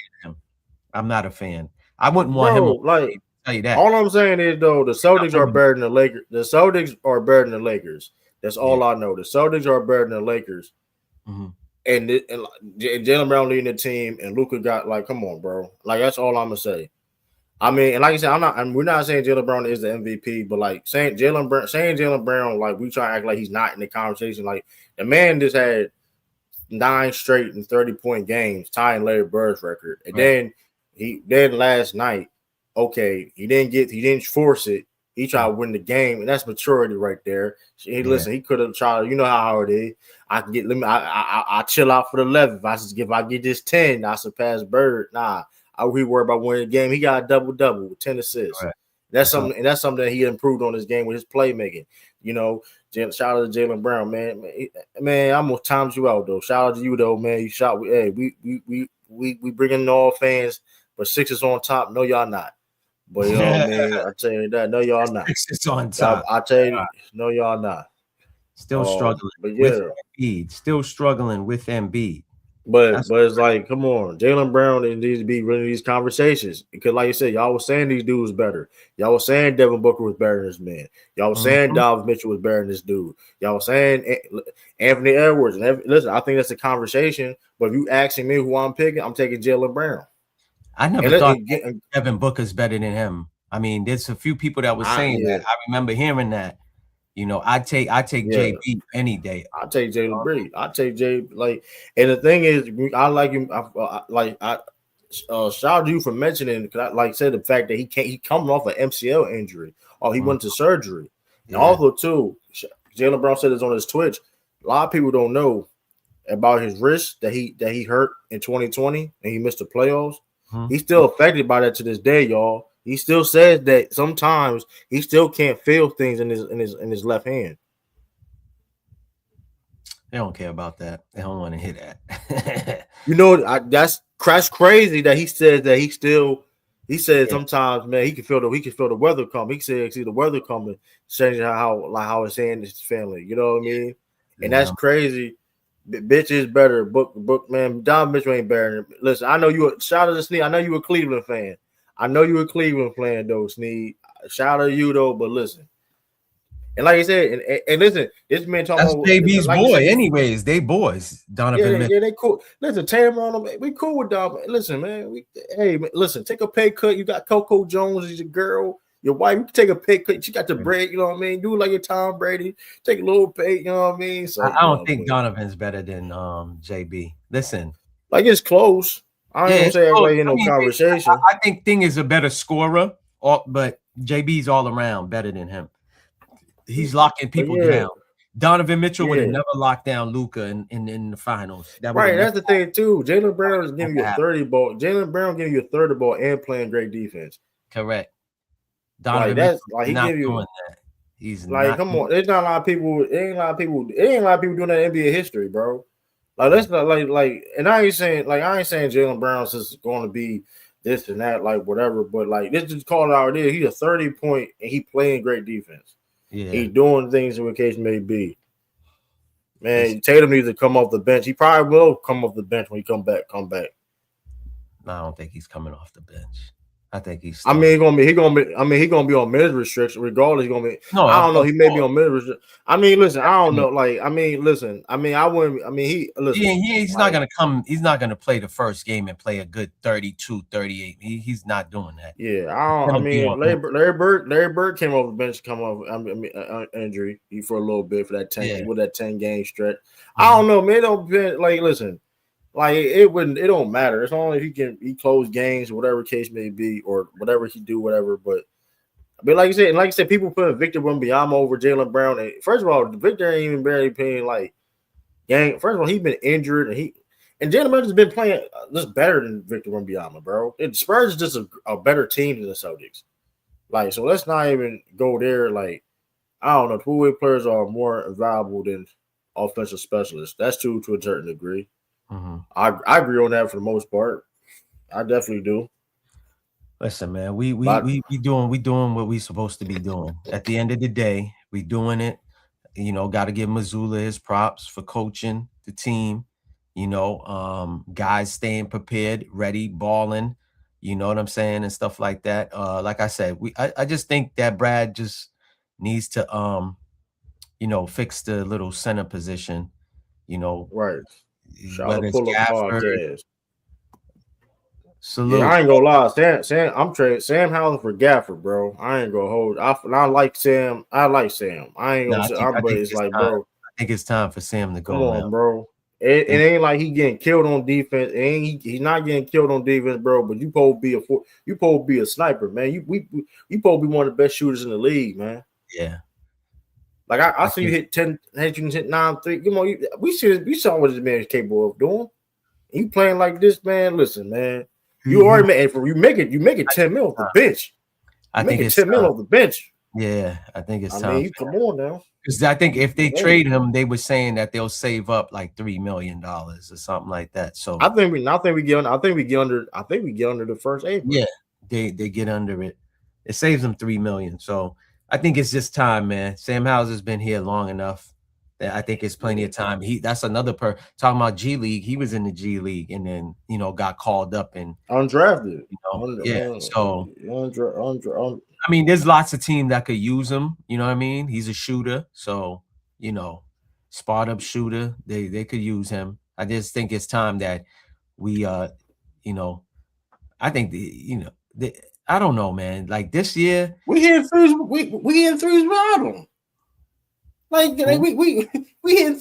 I'm not a fan. I wouldn't want him. Like, tell you that. All I'm saying is, though, the Celtics are better than the Lakers. The Celtics are better than the Lakers. That's all I know. The Celtics are better than the Lakers. And Jaylen Brown leading the team, and Luka got, like, come on, bro. Like, that's all I'm gonna say. I mean, and like I said, we're not saying Jaylen Brown is the MVP, but like saying Jaylen Brown, like, we try to act like he's not in the conversation. Like, the man just had 9 straight and 30-point games, tying Larry Bird's record. And then last night, he didn't force it. He tried to win the game, and that's maturity right there. Listen, he could have tried. You know how it is. I chill out for the 11. If I get this 10, I surpass Bird. Nah, we worry about winning the game. He got a double with 10 assists. Right. That's something that he improved on his game with his playmaking. You know, shout out to Jaylen Brown, man. Man, I almost timed you out though. Shout out to you though, man. You shot. Hey, we bringing in all fans, but Sixers on top. No, y'all not. But you know what I mean? I tell you that. No, y'all not. It's on top. I tell you, no, y'all not. Still struggling with Embiid. Still struggling with Embiid. But it's like, come on, Jaylen Brown needs to be running these conversations because, like you said, y'all was saying these dudes better. Y'all was saying Devin Booker was better than this man. Y'all was saying Donovan Mitchell was better than this dude. Y'all was saying Anthony Edwards. And listen, I think that's a conversation. But if you asking me who I'm picking, I'm taking Jaylen Brown. I never thought Devin Booker's better than him. I mean, there's a few people that were saying that. I remember hearing that. You know, I take JB any day. I take Jalen Brady. I take Jay. Like, and the thing is, I like him. Shout out to you for mentioning, because like I said, the fact that he coming off an MCL injury, or he went to surgery. And also too, Jaylen Brown said this on his Twitch. A lot of people don't know about his wrist that he hurt in 2020 and he missed the playoffs. He's still affected by that to this day, y'all. He still says that sometimes he still can't feel things in his left hand. They don't care about that. They don't want to hear that. You know, that's crazy that he says that he said sometimes, man, he can feel the weather coming. He said see the weather coming, changing how it's saying his family. You know what I mean? And that's crazy. Bitch is better. Book man. Don Mitchell ain't better. Listen, I know you. Shout out to Sneed. I know you a Cleveland fan. I know you a Cleveland fan though, Sneed. Shout out to you though. But listen, and like I said, and listen, this man talking about JB's like boy. Anyways, they boys. Donovan. Yeah, they cool. Listen, Tatum on them. We cool with Donovan. Listen, man. Listen. Take a pay cut. You got Coco Jones as your girl. Your wife, you can take a pay cut. She got the break, you know what I mean? Do it like your Tom Brady. Take a little pay, you know what I mean? So I don't think Donovan's better than JB. Listen. Like, it's close. I don't say everybody in no conversation. I think Thing is a better scorer, but JB's all around better than him. He's locking people down. Donovan Mitchell would have never locked down Luka in the finals. That's the thing, too. Jaylen Brown is giving you a 30 ball. Jaylen Brown giving you a 30 ball and playing great defense. Correct. Donovan he not give you doing that. He's like, not come on. There's not a lot of people. It ain't a lot of people doing that in NBA history, bro. Like, that's not like, and I ain't saying Jaylen Brown's is going to be this and that, like whatever. But like this just call it out. It is. He's a 30-point and he playing great defense. Yeah, He doing things in what case may be. Man, listen, Tatum needs to come off the bench. He probably will come off the bench when he come back. I don't think he's coming off the bench. I think he's I still. mean, he gonna be on minutes restriction. Regardless, he's gonna be. No, I don't know. of He may be course. on minutes restriction. I mean, listen. I don't know. Like, I mean, listen. I mean, I wouldn't. I mean, listen. He's like, not gonna come. He's not gonna play the first game and play a good 32, 38. He's not doing that. Yeah, It's I gonna be mean, on. Larry Bird came off the bench, come off. Injury for a little bit for that 10-game stretch. I don't know, man. It don't depend. Like, listen. Like it don't matter. As long as he close games, whatever case may be, or whatever he do, whatever. But like you said, people putting Victor Wembanyama over Jaylen Brown. And first of all, Victor ain't even barely playing like game. First of all, he's been injured, and Jaylen Brown has been playing just better than Victor Wembanyama, bro. And Spurs is just a better team than the Celtics. Like, so let's not even go there. Like, I don't know, two-way players are more valuable than offensive specialists. That's true to a certain degree. Mm-hmm. I agree on that for the most part. I definitely do. Listen, man, we doing what we supposed to be doing. At the end of the day, we doing it. You know, got to give Mazzulla his props for coaching the team. You know, guys staying prepared, ready, balling. You know what I'm saying, and stuff like that. Like I said, I just think that Brad just needs to you know, fix the little center position. You know, Right. Shout out whether to it's Pull Up Gafford. Podcast. Salute. Yeah, I ain't gonna lie. I'm trading Sam Howell for Gafford, bro. I ain't gonna hold. I like Sam. I like Sam. I ain't gonna say. But it's like, bro. I think it's time for Sam to go. Come on, man. It ain't like he getting killed on defense. He's not getting killed on defense, bro. But you supposed to be a sniper, man. You supposed to be one of the best shooters in the league, man. Yeah. Like I see you hit 10, you can hit 9 3. Come on, we saw what this man is capable of doing. You playing like this, man. Listen, man. You already made you make it 10 mil off the bench. I think it's 10 mil off the bench. Yeah, I think it's time. I mean, come on now. Because I think if they trade him, they were saying that they'll save up like $3 million or something like that. So I think we get under the first April. Yeah, they get under it. It saves them $3 million. So I think it's just time, man. Sam Hauser's been here long enough. I think it's plenty of time. That's another talking about G League. He was in the G League and then got called up and undrafted. So I mean, there's lots of teams that could use him. You know what I mean? He's a shooter, so spot up shooter. They could use him. I just think it's time that we I think I don't know, man. Like this year, we hitting threes. We hitting threes without him. Like we hitting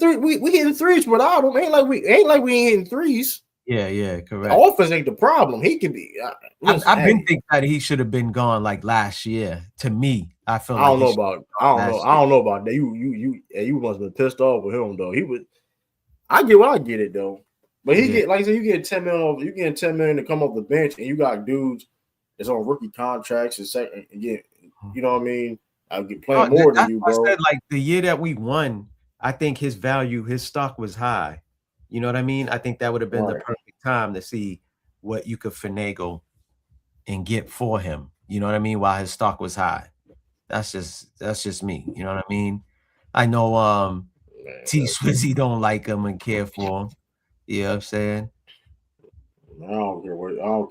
threes without him. Ain't like we ain't hitting threes. Yeah, correct. The offense ain't the problem. He could be. I've been thinking that he should have been gone like last year. To me, I feel. I don't know about that. You must have been pissed off with him though. He was. I get it though. But he get, like I said, you get 10 million. You get 10 million to come off the bench, and you got dudes that's on rookie contracts and second. You know what I mean? I get playing more than you, bro. I said, like the year that we won, I think his stock was high. You know what I mean? I think that would have been the perfect time to see what you could finagle and get for him. You know what I mean? While his stock was high. That's just me. You know what I mean? I know T Swizzy don't like him and care for him. You know what I'm saying? I don't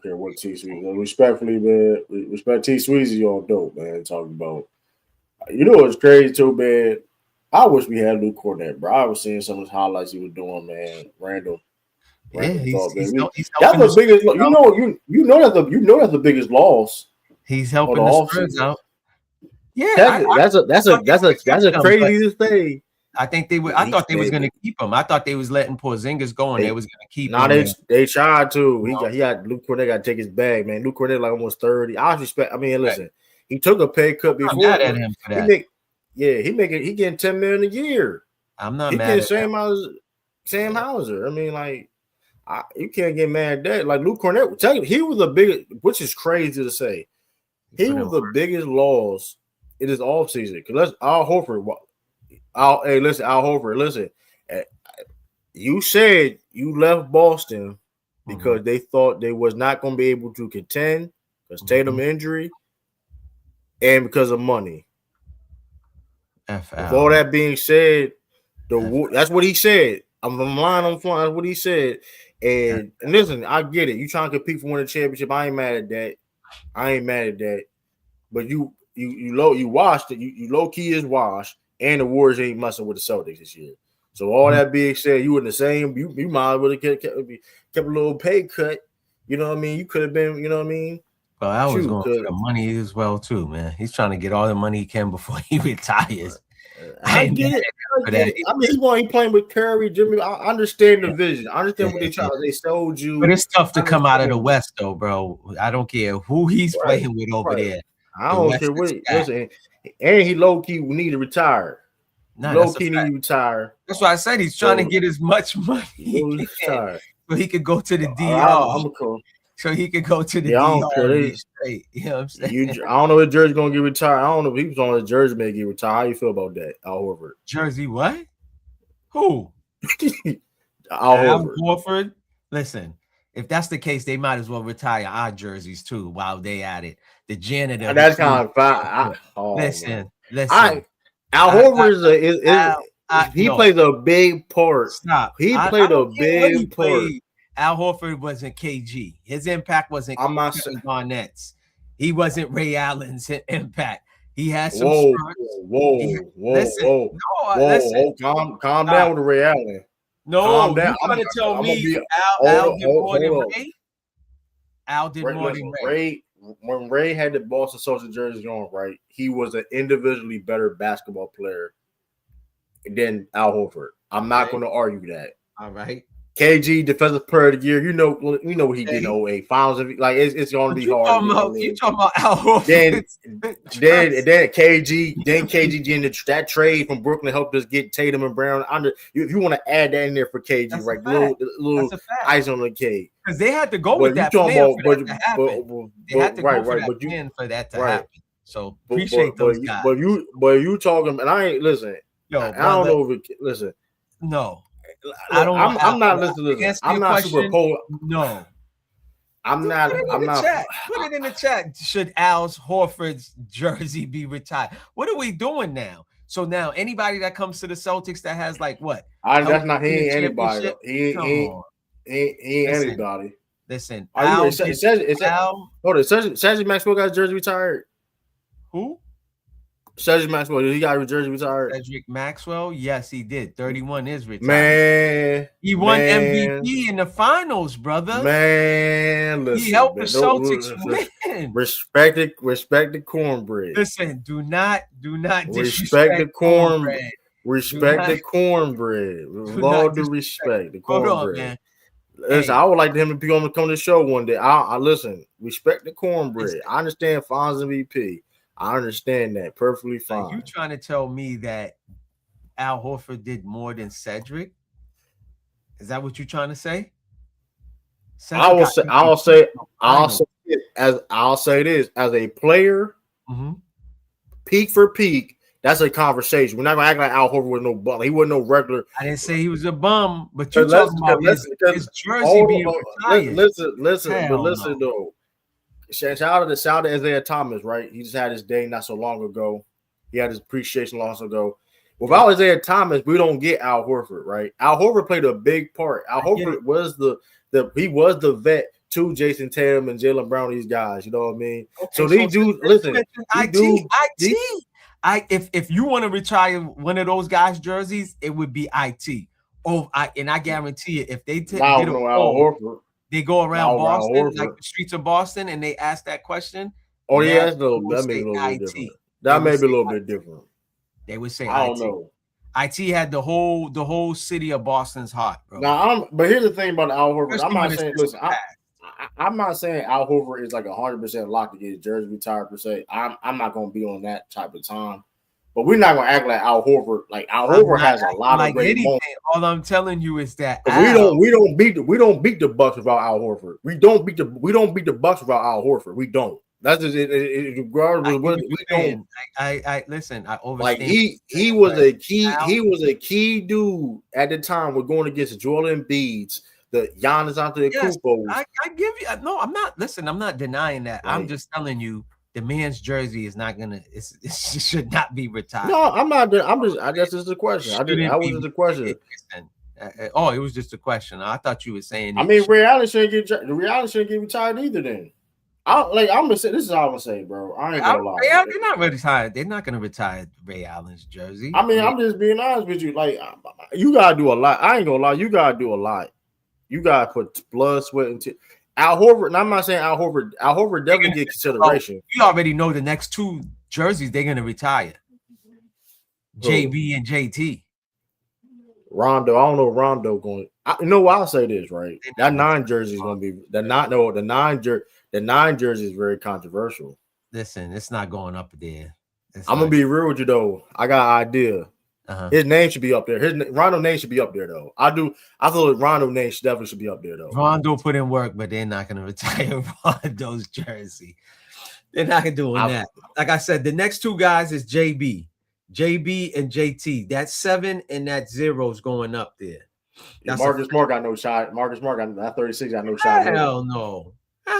care what T Sweezy. Respectfully, man. Respect T Sweezy on dope, man. Talking about. You know what's crazy too, man? I wish we had Luke Cornett, bro. I was seeing some of his highlights he was doing, man. Random he's that's the biggest. You know that's the biggest loss. He's helping the Spurs out. Yeah, that's a craziest thing. I think they would. I thought they was going to keep him. I thought they was letting Porzingis go, and they was going to keep him. Nah, they tried to. He got Luke Cornett got to take his bag, man. Luke Cornett like almost 30. I respect. I mean, listen. He took a pay cut before. I'm mad at him for that. He getting $10 million a year. I'm not mad at Sam Hauser. I mean, like, you can't get mad at that. Like Luke Cornett, tell you, he was the biggest, which is crazy to say. He was the biggest loss in his offseason. Because Al Horford. Al Horford. Listen, you said you left Boston because they thought they was not going to be able to contend because Tatum injury and because of money. With all that being said, that's what he said. I'm lying on front. That's what he said. And listen, I get it. You trying to compete for winning a championship. I ain't mad at that. But you washed it. You low key is washed, and the Warriors ain't messing with the Celtics this year. So all that being said, you in the same. You might have kept a little pay cut. You know what I mean? You could have been. You know what I mean? Well, I was going for the money as well too, man. He's trying to get all the money he can before he retires. I get it. I mean, he's playing with Curry, Jimmy. I understand the vision. I understand what they try. They sold you, but it's tough to come out of the West, though, bro. I don't care who he's playing with over there. I don't care what. Listen, and he low key need to retire. Low key need to retire. That's why I said he's trying to get as much money so he could go to the DR. So he could go to the DR straight. You know what I'm saying? I don't know if Jersey's gonna get retired. I don't know if he was on the Jersey may get retired. How you feel about that, Al Horford? Jersey what? Who? Al Horford. Listen, if that's the case, they might as well retire our jerseys too while they at it. The janitor. That's kind of fine. Listen. Al Horford plays a big part. Stop. He played a big part. Al Horford wasn't KG. His impact wasn't Garnett's. He wasn't Ray Allen's impact. He had some. Whoa! Calm down with Ray Allen. No, you're gonna tell me Al did more than Ray? Al did more than Ray. When Ray had the Boston Celtics jersey on, right, he was an individually better basketball player than Al Horford. I'm not going to argue that. All right. KG Defensive Player of the Year. You know what he did in 08. Finals, like it's going to be hard. You talking about Al Horford? Then KG getting that trade from Brooklyn helped us get Tatum and Brown. If you want to add that in there for KG, that's right? Little ice on the cake. Because they had to go with that plan for that to happen. They had to go for that plan for that to happen. So appreciate those guys. But you talking, and I ain't listen. I don't know if listen. No. I don't. I'm not listening. I'm not super cold. No, I'm not. Put it in the chat. Should Al Horford's jersey be retired? What are we doing now? So now anybody that comes to the Celtics that has like what? That's not. He ain't anybody. He ain't anybody. Listen, it says Maxwell got his jersey retired. Who? Cedric Maxwell, did he got his jersey retired? Cedric Maxwell, yes, he did. 31 is retired. Man, he won MVP in the finals, brother. Man, listen, he helped the Celtics win. Respect the cornbread. Listen, do not respect the cornbread. Respect the cornbread. With all due respect, the cornbread. Hold on, man. Listen, I would like him to be on the show one day. I listen. Respect the cornbread. I understand Finals MVP. I understand that perfectly fine. Are you trying to tell me that Al Horford did more than Cedric? Is that what you're trying to say? I'll say this as a player, peak for peak. That's a conversation. We're not gonna act like Al Horford was no bum. He wasn't no regular. I didn't say he was a bum, but you're talking about his jersey being retired. Listen though. Shout out to Isaiah Thomas, right? He just had his day not so long ago. He had his appreciation long ago. Without Isaiah Thomas, we don't get Al Horford, right? Al Horford played a big part. Al Horford was the vet to Jayson Tatum and Jaylen Brown, these guys. You know what I mean? Okay, so these dudes, listen. If you want to retire one of those guys' jerseys, it would be IT. And I guarantee you, if they did Al Horford. They go around Boston, like the streets of Boston, and they ask that question. Oh, yeah, that may be a little bit different. That may be a little bit different. They would say I don't know. IT had the whole city of Boston's heart, bro. But here's the thing about Al Horford. I'm not saying Al Horford is like 100% locked to get his jersey retired per se. I'm not going to be on that type of time. But we're not gonna act like Al Horford. Like Al Horford has a lot of great moments. All I'm telling you is that we don't beat the Bucks without Al Horford. We don't beat the Bucks without Al Horford. We don't. That's just it. Regardless of what we don't. I listen. I overstand. Like he was a key. He was a key dude at the time. We're going against Joel Embiid, the Giannis Yes, Antetokounmpos. I give you no. I'm not. Listen, I'm not denying that. I'm just telling you, the man's jersey is not gonna. It should not be retired. No, I'm not. I'm just. I guess it's a question. I was just a question. Oh, it was just a question. I thought you were saying. I mean, Ray Allen shouldn't get retired either. Then I'm gonna say this is all I'm gonna say, bro. I ain't gonna lie. They're not retired. They're not gonna retire Ray Allen's jersey. I mean, I'm just being honest with you. Like, you gotta do a lot. I ain't gonna lie. You gotta do a lot. You gotta put blood, sweat, and tears. Al Horford. And I'm not saying Al Horford. Al Horford definitely get consideration. You already know the next two jerseys they're gonna retire. JB and JT. Rondo. I don't know. Rondo going. You know what? I'll say this right. That 9 jersey is gonna be the 9 jersey is very controversial. Listen, it's not going up there. I'm gonna be real with you though. I got an idea. His name should be up there. Rondo name should be up there though. I thought Rondo name definitely should be up there though. Rondo put in work, but they're not gonna retire Rondo's jersey. They're not doing that. Like I said, the next two guys is JB and JT. That 7 and that 0 is going up there. Marcus Smart got no shot. Marcus Smart got that 36 got no shot. Hell no.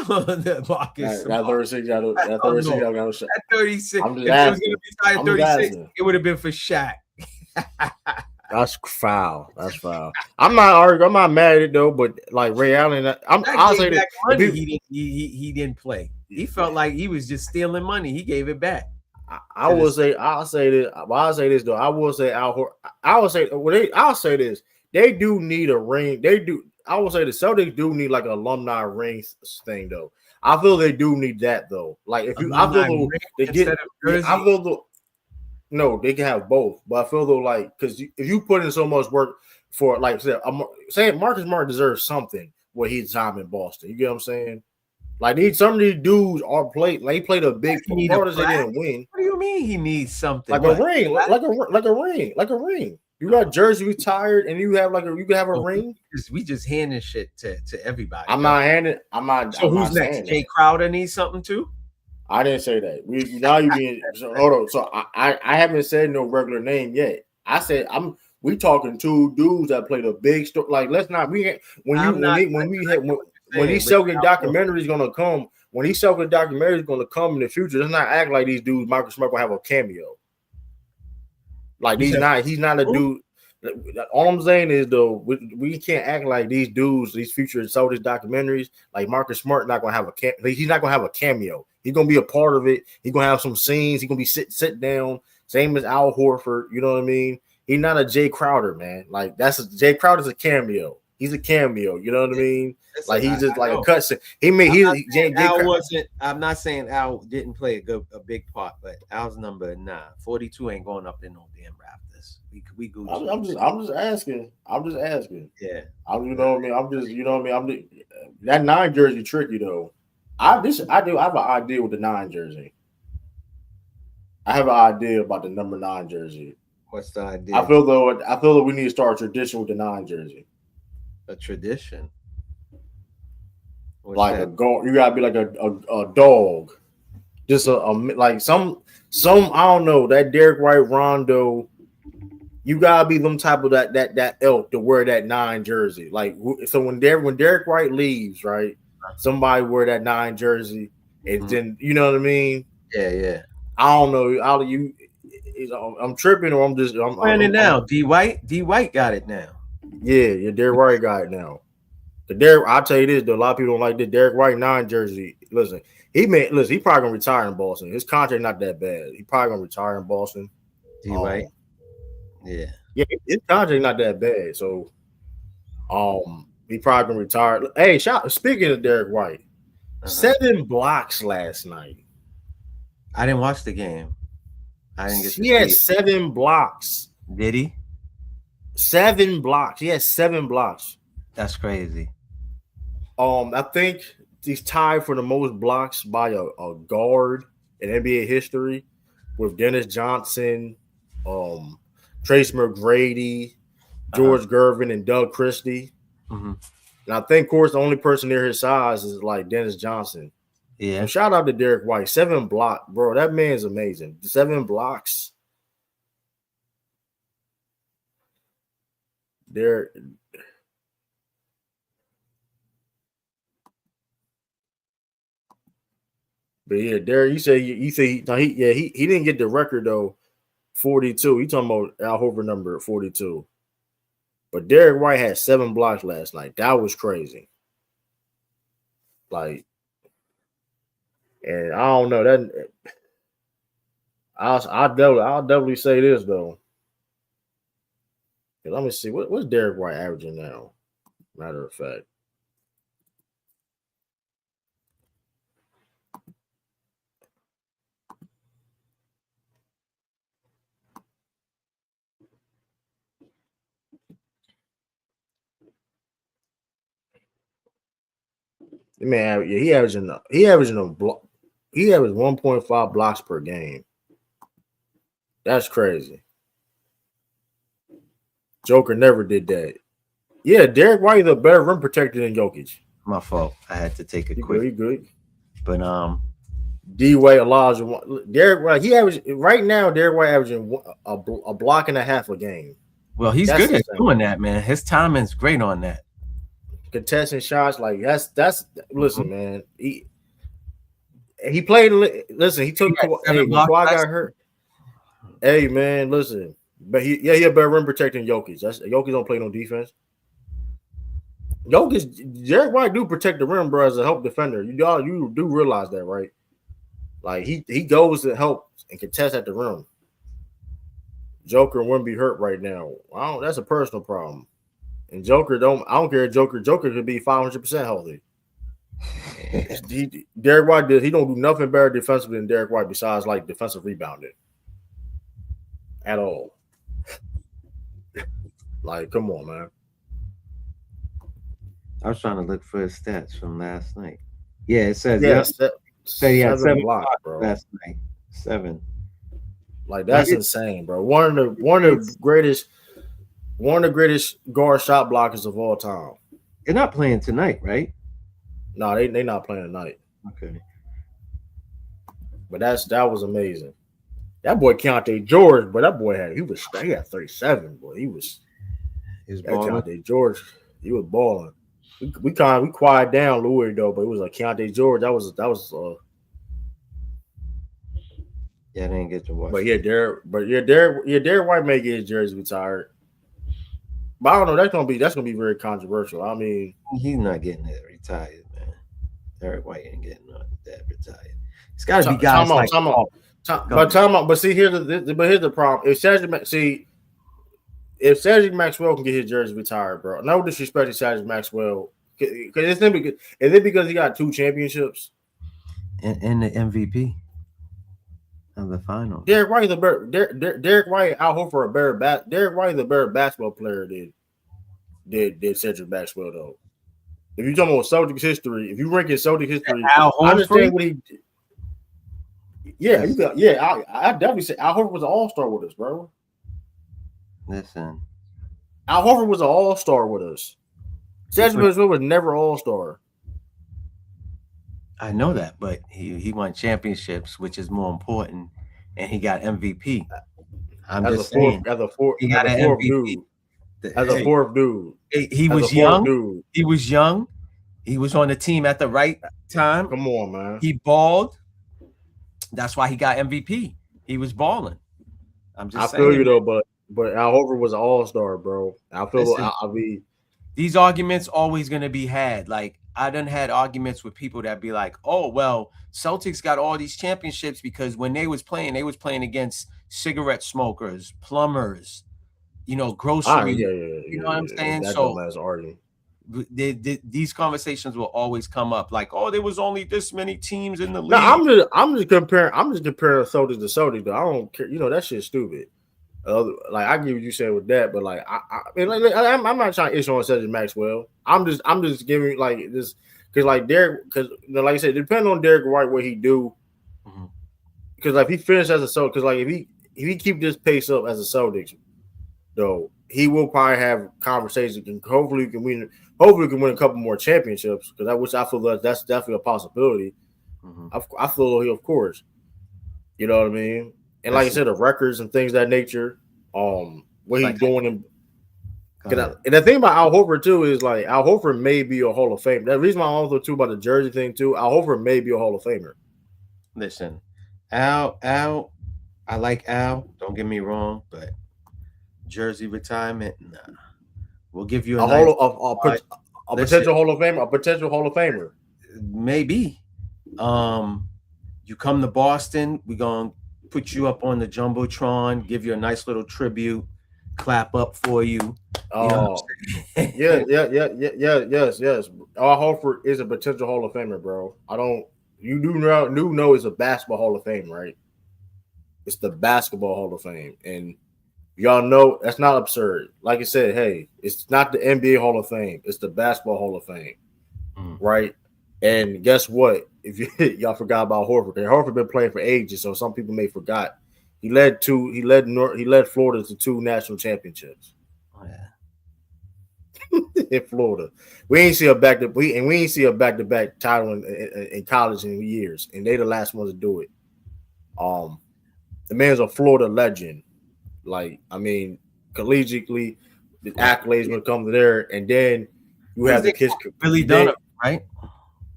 Marcus that 36 got no shot. That 36. I'm just asking. It would have been for Shaq. That's foul. That's foul. I'm not arguing. I'm not mad at it though. But like Ray Allen, I'll say that he didn't play. He felt like he was just stealing money. He gave it back. I'll say this though. I will say I'll say this. They do need a ring. They do. I will say the Celtics do need like an alumni ring thing though. I feel they do need that though. Like if you, no, they can have both. But I feel though like because if you put in so much work for like saying Marcus Smart deserves something where he's time in Boston. You get what I'm saying? Like some of these dudes are played. They played a big part. They didn't win. What do you mean he needs something? Like a ring, like a ring. You got jersey retired, and you have you can have a ring. We just handing shit to everybody. I'm not handing. So who's next? Jay Crowder needs something too. I didn't say that. Hold on. So I haven't said no regular name yet. I said we talking two dudes that played a big story. Like let's not when these Celtic documentaries gonna come. When these Celtic documentaries gonna come in the future, let's not act like these dudes. Marcus Smart gonna have a cameo. Like he's not a dude. All I'm saying is though, we can't act like these dudes, these future Celtics documentaries, like Marcus Smart not gonna have he's not gonna have a cameo. He's gonna be a part of it. He's gonna have some scenes. He's gonna be sit down. Same as Al Horford. You know what I mean? He's not a Jay Crowder, man. Like Jay Crowder's a cameo. He's a cameo. You know what I mean? Like he's just like a cutscene. I'm not saying Al didn't play a big part, but Al's number 42 ain't going up in no damn Raptors. We go. I'm just asking. Yeah. You know what I mean? That 9 jersey tricky though. I have an idea with the 9 jersey. I have an idea about the number 9 jersey. What's the idea? I feel though we need to start a tradition with the 9 jersey. A tradition. What's like that? a dog, you gotta be like a dog. Just like some I don't know, that Derek White, Rondo. You gotta be them type of that elk to wear that 9 jersey. Like so when Derek White leaves, right? Somebody wear that 9 jersey, and then you know what I mean. Yeah. I don't know. I'm tripping, or I'm wearing it now. D White got it now. Yeah, Derek White got it now. I'll tell you this though, a lot of people don't like the Derek White 9 jersey. Listen, he probably gonna retire in Boston. His contract not that bad. He probably gonna retire in Boston. D White. Yeah, his contract not that bad. So he probably gonna retire. Hey, speaking of Derek White, 7 blocks last night. I didn't watch the game. I didn't get. He had 7 blocks. Did he? 7 blocks. He had 7 blocks. That's crazy. I think he's tied for the most blocks by a guard in NBA history with Dennis Johnson, Trace McGrady, George Gervin, and Doug Christie. And I think, of course, the only person near his size is like Dennis Johnson. Yeah. So shout out to Derek White. 7 blocks, bro. That man's amazing. 7 blocks. But yeah, Derek, he didn't get the record though. 42. He talking about Al Horford number 42. But Derek White had 7 blocks last night. That was crazy. Like, and I don't know that. I'll definitely say this though. Let me see what's Derek White averaging now. Matter of fact, man, yeah, he averaged 1.5 blocks per game. That's crazy. Joker never did that. Yeah, Derek White is a better rim protector than Jokic. My fault. I had to take a You quick. good. But D-Way, Elijah, Derek White. He averaged right now. Derek White averaging a block and a half a game. Well, he's good at doing that, man. His timing's great on that. Contesting shots, like that's. Listen, man. He played. Listen, he took. Hey, Kawhi got hurt. Hey, man, listen. But he a better rim protecting Jokic. Jokic don't play no defense. Derek White do protect the rim, bro, as a help defender. You do realize that, right? Like he goes to help and contest at the rim. Joker wouldn't be hurt right now. That's a personal problem. And Joker I don't care. Joker could be 500% healthy. Derek White he don't do nothing better defensively than Derek White besides like defensive rebounding. At all. Like, come on, man. I was trying to look for his stats from last night. Yeah, it says he had 7 blocks, bro. Last night. 7. Like that's insane, bro. One of the greatest guard shot blockers of all time. They're not playing tonight, right? No, they not playing tonight. Okay. But that was amazing. That boy Keontae George, but that boy he had 37, boy. He was Keontae George. He was balling. We quiet down Louis though, but it was like Keontae George. That was yeah, I didn't get to watch. But Derek White may get his jersey retired. But I don't know. That's gonna be very controversial. I mean, he's not getting that retired, man. Derek White ain't getting that retired. It's got to be guys But see, here's the problem. If Cedric Maxwell can get his jersey retired, bro. No disrespect to Cedric Maxwell, because is it because he got 2 championships and the MVP of the final? Derek White is a better Derek White out Horford a better Derek White is a better basketball player than Cedric Maxwell though. If you're talking about Celtics history, if you rank in Celtics history, I understand what he did. Yeah, I definitely say Al Horford was an all-star with us, bro. Listen, Al Horford was an all-star with us. Cedric Maxwell was never all-star. I know that, but he won championships, which is more important, and he got MVP. As a fourth dude. He was young. He was young. He was on the team at the right time. Come on, man. He balled. That's why he got MVP. He was balling. I feel you though, but Al Horford was an all-star, bro. These arguments always gonna be had. Like I done had arguments with people that be like, "Oh, well, Celtics got all these championships because when they was playing against cigarette smokers, plumbers, grocery. You know what I'm saying? So these conversations will always come up. Like, oh, there was only this many teams in the league. No, I'm just comparing Celtics to Celtics. Though I don't care. That shit's stupid. Like I get what you said with that, but like I'm not trying to issue on Cedric Maxwell. I'm just giving like this because like Derek, because like I said, depending on Derek White what he do, because like if he finished as a Celtics, because like if he keep this pace up as a Celtics, though he will probably have conversations and hopefully can win a couple more championships because I feel that's definitely a possibility. I feel of course, you know what I mean. And like I said, the records and things of that nature, what he's doing. And the thing about Al Horford too is like Al Horford may be a Hall of Famer. The reason why I also too about the jersey thing too, Al Horford may be a Hall of Famer. Listen, Al, I like Al. Don't get me wrong, but jersey retirement, nah. We'll give you a nice. A potential Hall of Famer, a potential Hall of Famer. Maybe. You come to Boston, we're gonna put you up on the jumbotron, give you a nice little tribute, clap up for you. Oh, yes. Al Horford is a potential Hall of Famer, bro. You do know it's a basketball Hall of Fame, right? It's the basketball Hall of Fame, and y'all know that's not absurd. Like I said, hey, it's not the NBA Hall of Fame. It's the Basketball Hall of Fame, right? And guess what? If y'all forgot about Horford, and Horford been playing for ages, so some people may forgot. He led Florida to 2 national championships. Oh, yeah. In Florida, we ain't see a back to back title in college in years, and they the last ones to do it. The man's a Florida legend. Like, I mean, collegiately, the accolades will come to there, and then you have the kids. Billy Donovan, right?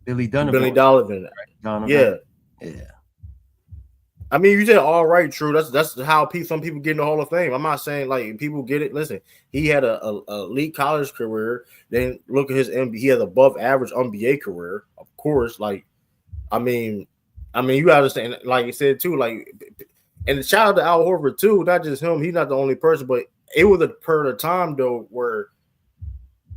Billy Donovan. Yeah. I mean, you said all right, true. That's how some people get in the Hall of Fame. I'm not saying like people get it. Listen, he had a elite college career. Then look at his NBA. He has above average NBA career, of course. Like, I mean, you understand. Like you said too. Like, and shout out to Al Horford too. Not just him. He's not the only person, but it was a period of time though where.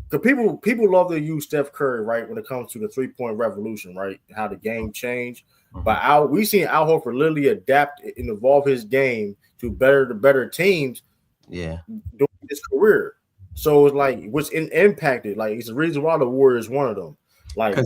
Because people love to use Steph Curry, right, when it comes to the 3-point revolution, right, how the game changed. But we seen Al Horford literally adapt and evolve his game to better teams. Yeah, during his career. So it's like what's impacted. Like it's the reason why the Warriors one of them. Like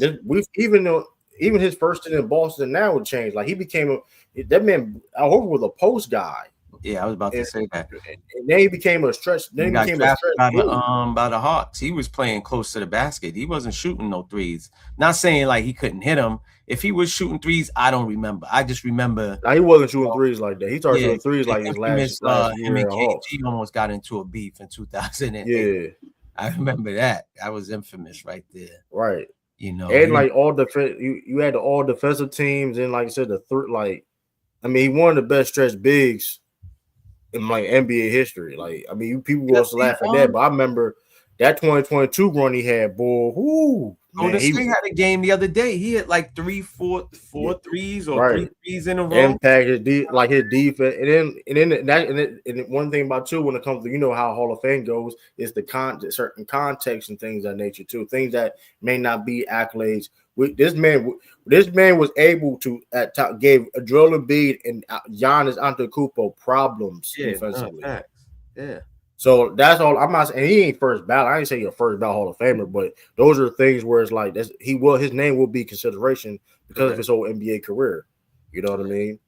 even his first stint in Boston now would change. Like he became that man. Al Horford was a post guy. Yeah, I was about to say that. And then he became a stretch. Then he became a stretch by the Hawks. He was playing close to the basket. He wasn't shooting no threes. Not saying like he couldn't hit them. If he was shooting threes, I don't remember. I just remember he wasn't shooting threes like that. He started shooting threes like his last year. Him and KG almost got into a beef in 2008. Yeah, I remember that. That was infamous right there. Right. You know, and like all defense, you had all defensive teams, and like I said, he one of the best stretch bigs in like NBA history. Like, I mean, people will laugh at that, but I remember that 2022 run he had, boy. Whoo, Golden State had a game the other day. He had like 3 threes or 3 threes in a row. Impact his defense, and one thing about too when it comes to how Hall of Fame goes is the certain context and things of that nature too. Things that may not be accolades. This man was able to gave Joel Embiid and Giannis Antetokounmpo problems defensively. Yeah. So that's all. I'm not saying he ain't first ballot. I ain't saying you're first ballot Hall of Famer, but those are things where it's like his name will be consideration because of his whole NBA career. You know what I mean?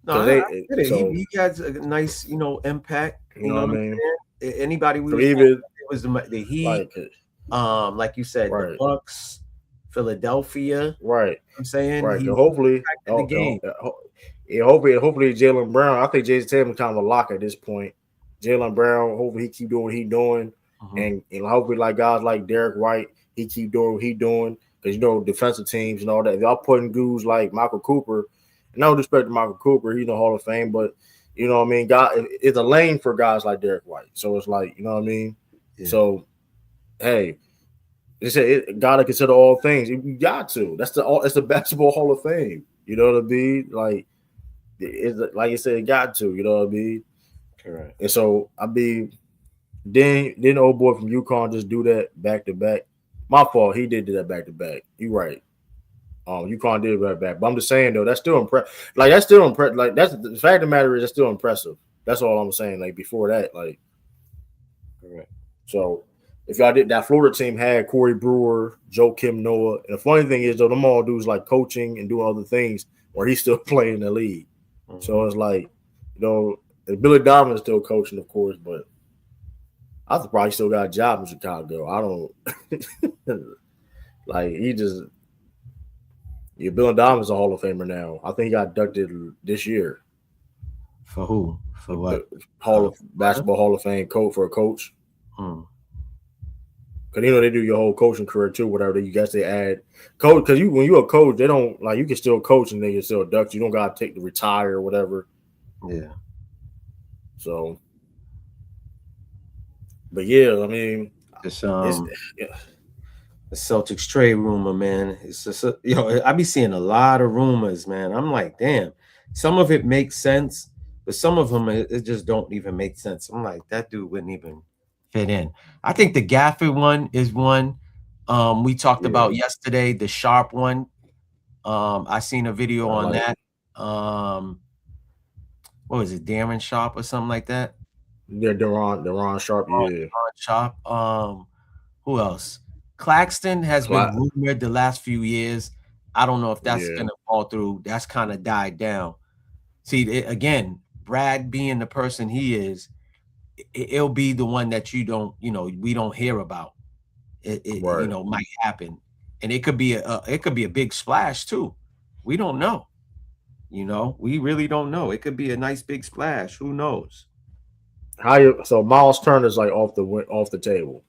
No, he has a nice, impact. You know what I mean? Anybody it was the Heat, like you said, the Bucks, Philadelphia. Right. I'm saying hopefully the game. Hopefully Jaylen Brown. I think Jason Tatum is kind of a lock at this point. Jaylen Brown, hopefully he keep doing what he's doing, and hopefully like guys like Derek White, he keep doing what he's doing because defensive teams and all that. If y'all putting dudes like Michael Cooper, no disrespect to Michael Cooper, he's in the Hall of Fame, but you know what I mean. God, it's a lane for guys like Derek White, so it's like you know what I mean. Yeah. So, hey, they say gotta consider all things. You got to. It's the Basketball Hall of Fame. You know what I mean? Like, it's like you said, it got to. You know what I mean? Correct. And so then the old boy from UConn just do that back to back. My fault. He did do that back to back. You right. UConn did right back. But I'm just saying though, that's still impressive. Like that's still impressive. Like that's the fact of the matter is that's still impressive. That's all I'm saying. Like before that, like correct. So if y'all did that Florida team had Corey Brewer, Joe Kim Noah. And the funny thing is though, them all dudes like coaching and doing other things where he's still playing in the league. So it's like, Billy Donovan is still coaching, of course, but I probably still got a job in Chicago. I don't like he just Billy Donovan's a Hall of Famer now. I think he got inducted this year. For who? For what? Basketball Hall of Fame coach for a coach. Because Because they do your whole coaching career too, whatever. You guys they add coach because when you're a coach, they don't you can still coach and then you're still a duck. You don't gotta take the retire or whatever. Yeah. So, but yeah, I mean, it's the Celtics trade rumor, man. It's just I be seeing a lot of rumors, man. I'm like, damn. Some of it makes sense, but some of them it just don't even make sense. I'm like, that dude wouldn't even fit in. I think the Gafford one is one we talked about yesterday, the Sharp one. I seen a video on that. What was it, Darren Sharp or something like that? Yeah, Deron Sharp, Deron Sharp. Who else? Claxton has been rumored the last few years. I don't know if that's gonna fall through. That's kind of died down. See, again, Brad being the person he is, it'll be the one that we don't hear about. It might happen, and it could be a big splash too. We don't know. We really don't know. It could be a nice big splash. Who knows? So Miles Turner's like off the table.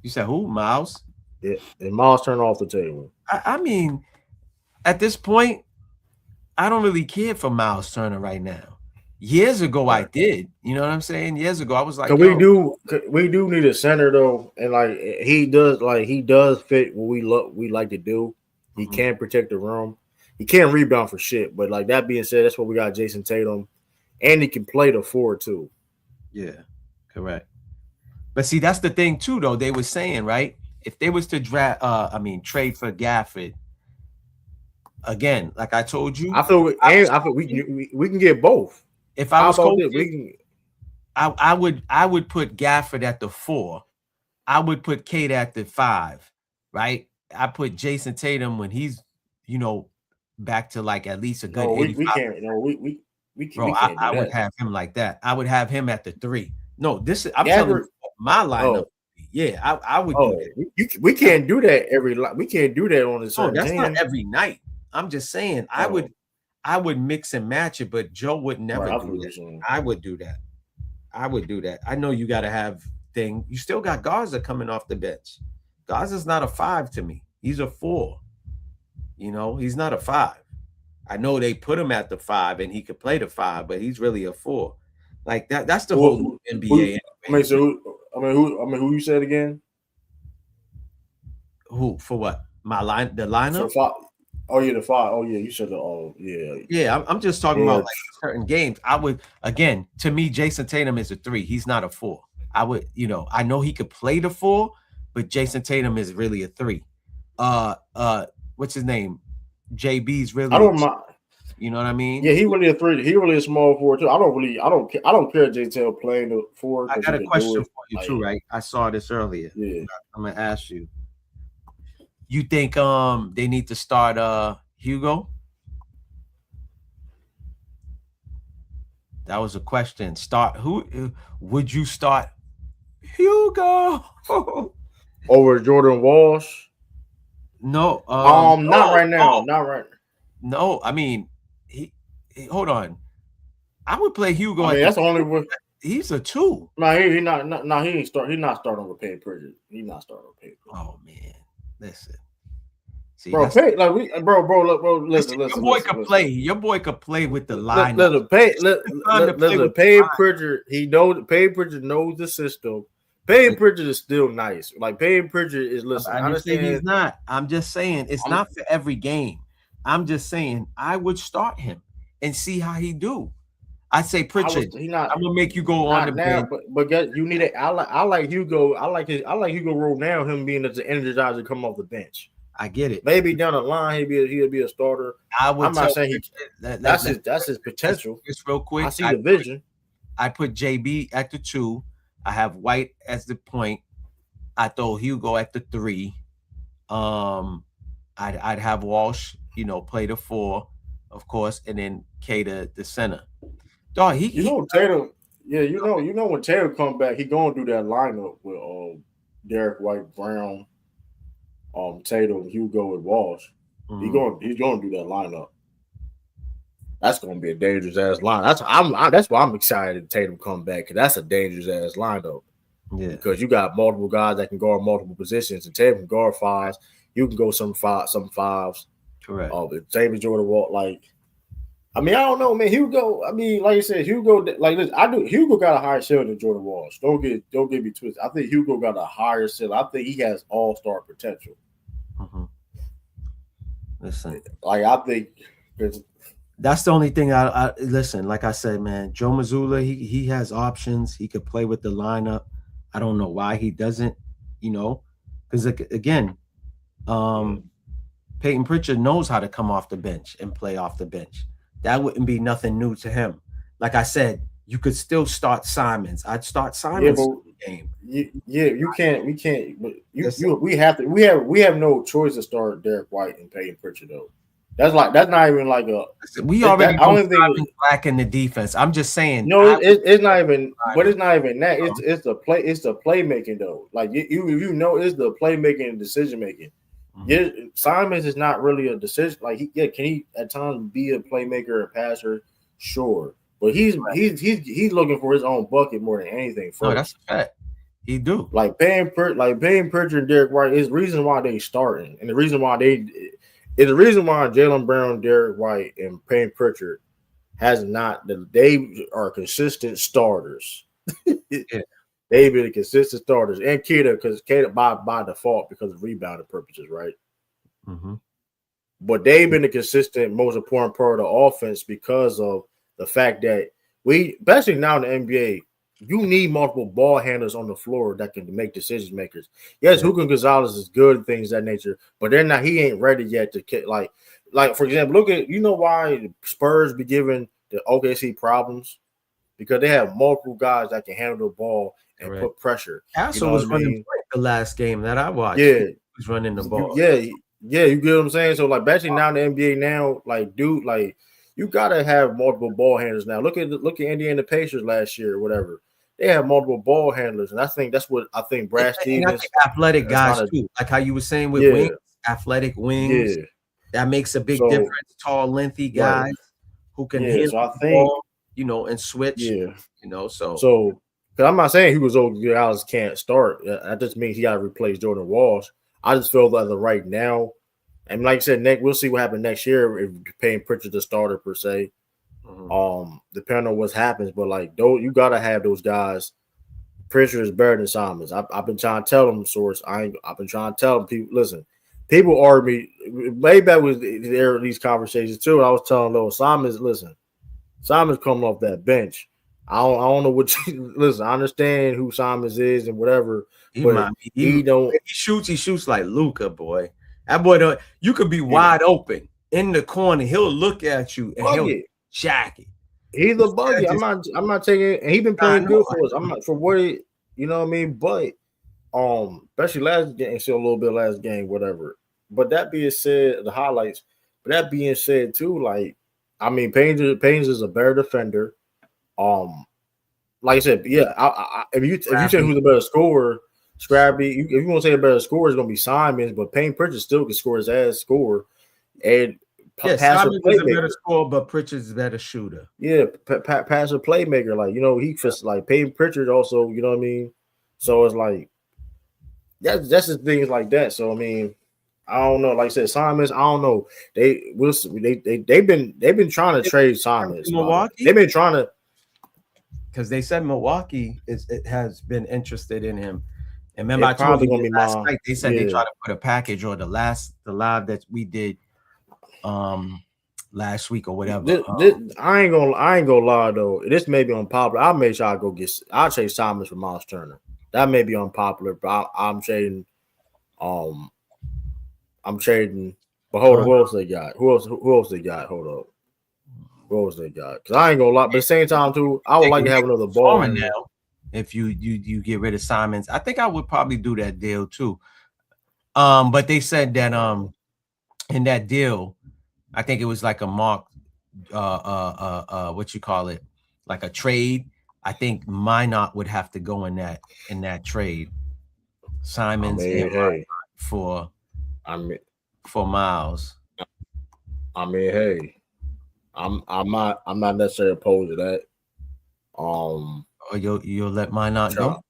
You said who? Miles? Yeah, and Miles Turner off the table. I mean, at this point, I don't really care for Miles Turner right now. Years ago, I did. You know what I'm saying? Years ago, I was like, we do need a center though, and he does fit what we like to do. He can protect the rim. He can't rebound for shit. But that being said, that's what we got Jayson Tatum, and he can play the 4 too. Yeah, correct. But see, that's the thing too, though. They were saying, right, if they was to trade for Gafford, again, like I told you, I feel we can get both. If I was coaching, I would put Gafford at the 4. I would put Kate at the 5, right? I put Jayson Tatum when he's, back to at least a good 85. We can't. We can't. I would have him like that. I would have him at the 3. No, I'm telling you my lineup. Yeah, I would do that. We can't do that we can't do that on a certain that's team. not every night. I'm just saying I would mix and match it, but Joe would never do that. I would do that. I know you got to have thing. You still got Garza coming off the bench. Garza's not a 5 to me. He's a 4. He's not a 5. I know they put him at the 5 and he could play the 5, but he's really a 4. Like that. That's the whole NBA. Who you said again? Who for what? The lineup. The 5. Oh yeah, you said the Yeah, I'm just talking about certain games. I would to me, Jayson Tatum is a 3. He's not a 4. I would, I know he could play the 4, but Jayson Tatum is really a 3. What's his name? JB's really. I don't mind. You know what I mean? Yeah, he really a 3. He really a small 4 too. I don't care Jay Taylor playing the 4. I got a question for you too, right? I saw this earlier. Yeah. I'm gonna ask you. You think they need to start Hugo? That was a question. Who would you start Hugo over Jordan Walsh? No, not right now. Not right. No, I mean, he hold on. I would play Hugo. That's the only one. He's a 2. No, he not. No, he ain't start. He's not starting with Payne Pritchard. He's not starting with Payne Pritchard. Oh man, listen. See, bro, listen. Your boy could play. Your boy could play with the line. Listen, Payne Pritchard. Payne Pritchard knows the system. Payne Pritchard is still nice. Payne Pritchard is listening. I understand he's not. I'm just saying it's not for every game. I'm just saying I would start him and see how he do. I say Pritchard. I'm gonna make you go on the bench. But you need it. I like Hugo. I like Hugo role now. Him being as the energizer come off the bench. I get it. Maybe down the line he'll be a starter. I'm not saying that's his potential. Just real quick. I see the vision. I put JB at the 2. I have White as the point. I throw Hugo at the 3. I'd have Walsh, play the 4, of course, and then K the center. Dog, Tatum. Yeah, when Tatum come back, he gonna do that lineup with Derek White, Brown, Tatum, Hugo, and Walsh. He's gonna do that lineup. That's gonna be a dangerous ass line. That's why I'm excited Tatum come back, because that's a dangerous ass lineup. Yeah, because you got multiple guys that can guard multiple positions, and Tatum can guard fives. You can go some fives. Correct. But David Jordan Wall, like, I mean, I don't know, man. Hugo, I mean, like you said, Hugo, like this, Hugo got a higher ceiling than Jordan Walsh. Don't get me twisted. I think Hugo got a higher ceiling. I think he has all-star potential. Mm-hmm. Listen, like I think that's the only thing. I listen. Like I said, man, Joe Mazzulla, he has options. He could play with the lineup. I don't know why he doesn't. You know, because again, Peyton Pritchard knows how to come off the bench and play off the bench. That wouldn't be nothing new to him. Like I said, you could still start Simons. I'd start Simons in the game. You can't. We can't. We have no choice to start Derek White and Peyton Pritchard though. That's not even like a. We already back in the defense. I'm just saying. No, it's not even. But it's not even that. It's the play. It's the playmaking though. Like you know, it's the playmaking and decision making. Yeah, Simons is not really a decision. Like can he at times be a playmaker and passer? Sure, but he's looking for his own bucket more than anything. No, that's a fact. He do. Like Payne Pritchard and Derek White is the reason why they starting, and the reason why Jaylen Brown, Derek White, and Payne Pritchard they are consistent starters. Yeah. They've been consistent starters, and Keita, because Keita by default because of rebounding purposes, right? Mm-hmm. But they've been the consistent, most important part of the offense because of the fact that especially now in the NBA, you need multiple ball handlers on the floor that can make decision makers. Yes, Hugo Gonzalez is good and things of that nature, but they're not. He ain't ready yet to like for example, look at why Spurs be giving the OKC problems because they have multiple guys that can handle the ball and put pressure. Castle was running the last game that I watched. Yeah, he was running the ball. Yeah, you get what I'm saying. So like, especially now in the NBA now, like, dude, like you gotta have multiple ball handlers now. Look at Indiana Pacers last year or whatever. They have multiple ball handlers, and I think that's what Brad Stevens. Athletic guys too, like how you were saying with wings, athletic wings. Yeah. That makes a big difference. Tall, lengthy guys who can hit the ball, and switch. Yeah, So because I'm not saying Hugo Gonzalez can't start. That just means he got to replace Jordan Walsh. I just feel that right now, and like I said, we'll see what happens next year if Payne Pritchard the starter per se. Mm-hmm. Depending on what happens, but like you gotta have those guys. Pritchard is better than Simons. I've been trying to tell them, source. I've been trying to tell them. People, listen. People argue me. Maybach was there in these conversations too. I was telling those Simons, listen. Simons coming off that bench. I don't know what. Listen, I understand who Simons is and whatever. He don't. He shoots like Luka, boy. That boy don't. You could be wide open in the corner. He'll look at you and he'll jack it. He's a buggy. I'm not taking it. And he's been playing good for us. I'm not for what he, you know what I mean. But especially last game, still a little bit last game, whatever. But that being said, the highlights. But that being said too, like I mean, Payne is a better defender. Like I said, yeah. If you say who's the better scorer, Scrappy. If you want to say a better scorer, it's gonna be Simons. But Payne Pritchard still can score his ass score, and Simons is a better scorer, but Pritchard's a better shooter. Yeah, passer playmaker. Like he fits like Payne Pritchard also. You know what I mean? So it's like that's just things like that. So I mean, I don't know. Like I said, Simons. I don't know. They've been trying to trade Simons. Milwaukee. They've been trying to because they said Milwaukee has been interested in him. And remember, I told you last night they said they tried to put a package or the live that we did last week or whatever. I ain't gonna lie though. This may be unpopular. I'll make sure I'll trade Simons for Miles Turner. That may be unpopular, but I'm trading. I'm trading. But hold on, who else they got? Who else they got? Hold up. Who else they got? Because I ain't gonna lie. But at the same time too, I would like to have another ball now. If you get rid of Simons, I think I would probably do that deal too. But they said that in that deal, I think it was like a mock what you call it, like a trade. I think Minot would have to go in that trade. Simons for Miles. I mean, hey, I'm not necessarily opposed to that. Or you'll let Minot go?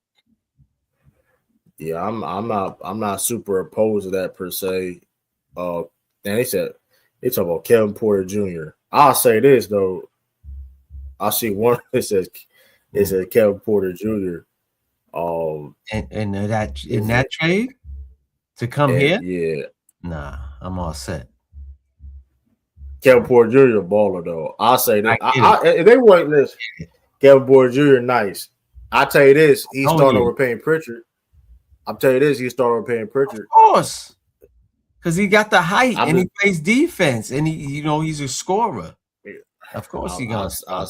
Yeah, I'm not super opposed to that per se. And they talk about Kevin Porter Jr. I'll say this though. I see one it says Kevin Porter Jr. And that trade to come here? Yeah. Nah, I'm all set. Kevin Porter Jr. baller though. I'll say that. If they want this, Kevin Porter Jr. nice. I tell you this, he's starting over Payne Pritchard. I'll tell you this, he's starting over Payne Pritchard. Of course. Because he got the height and he plays defense and he's a scorer. Of course he got. A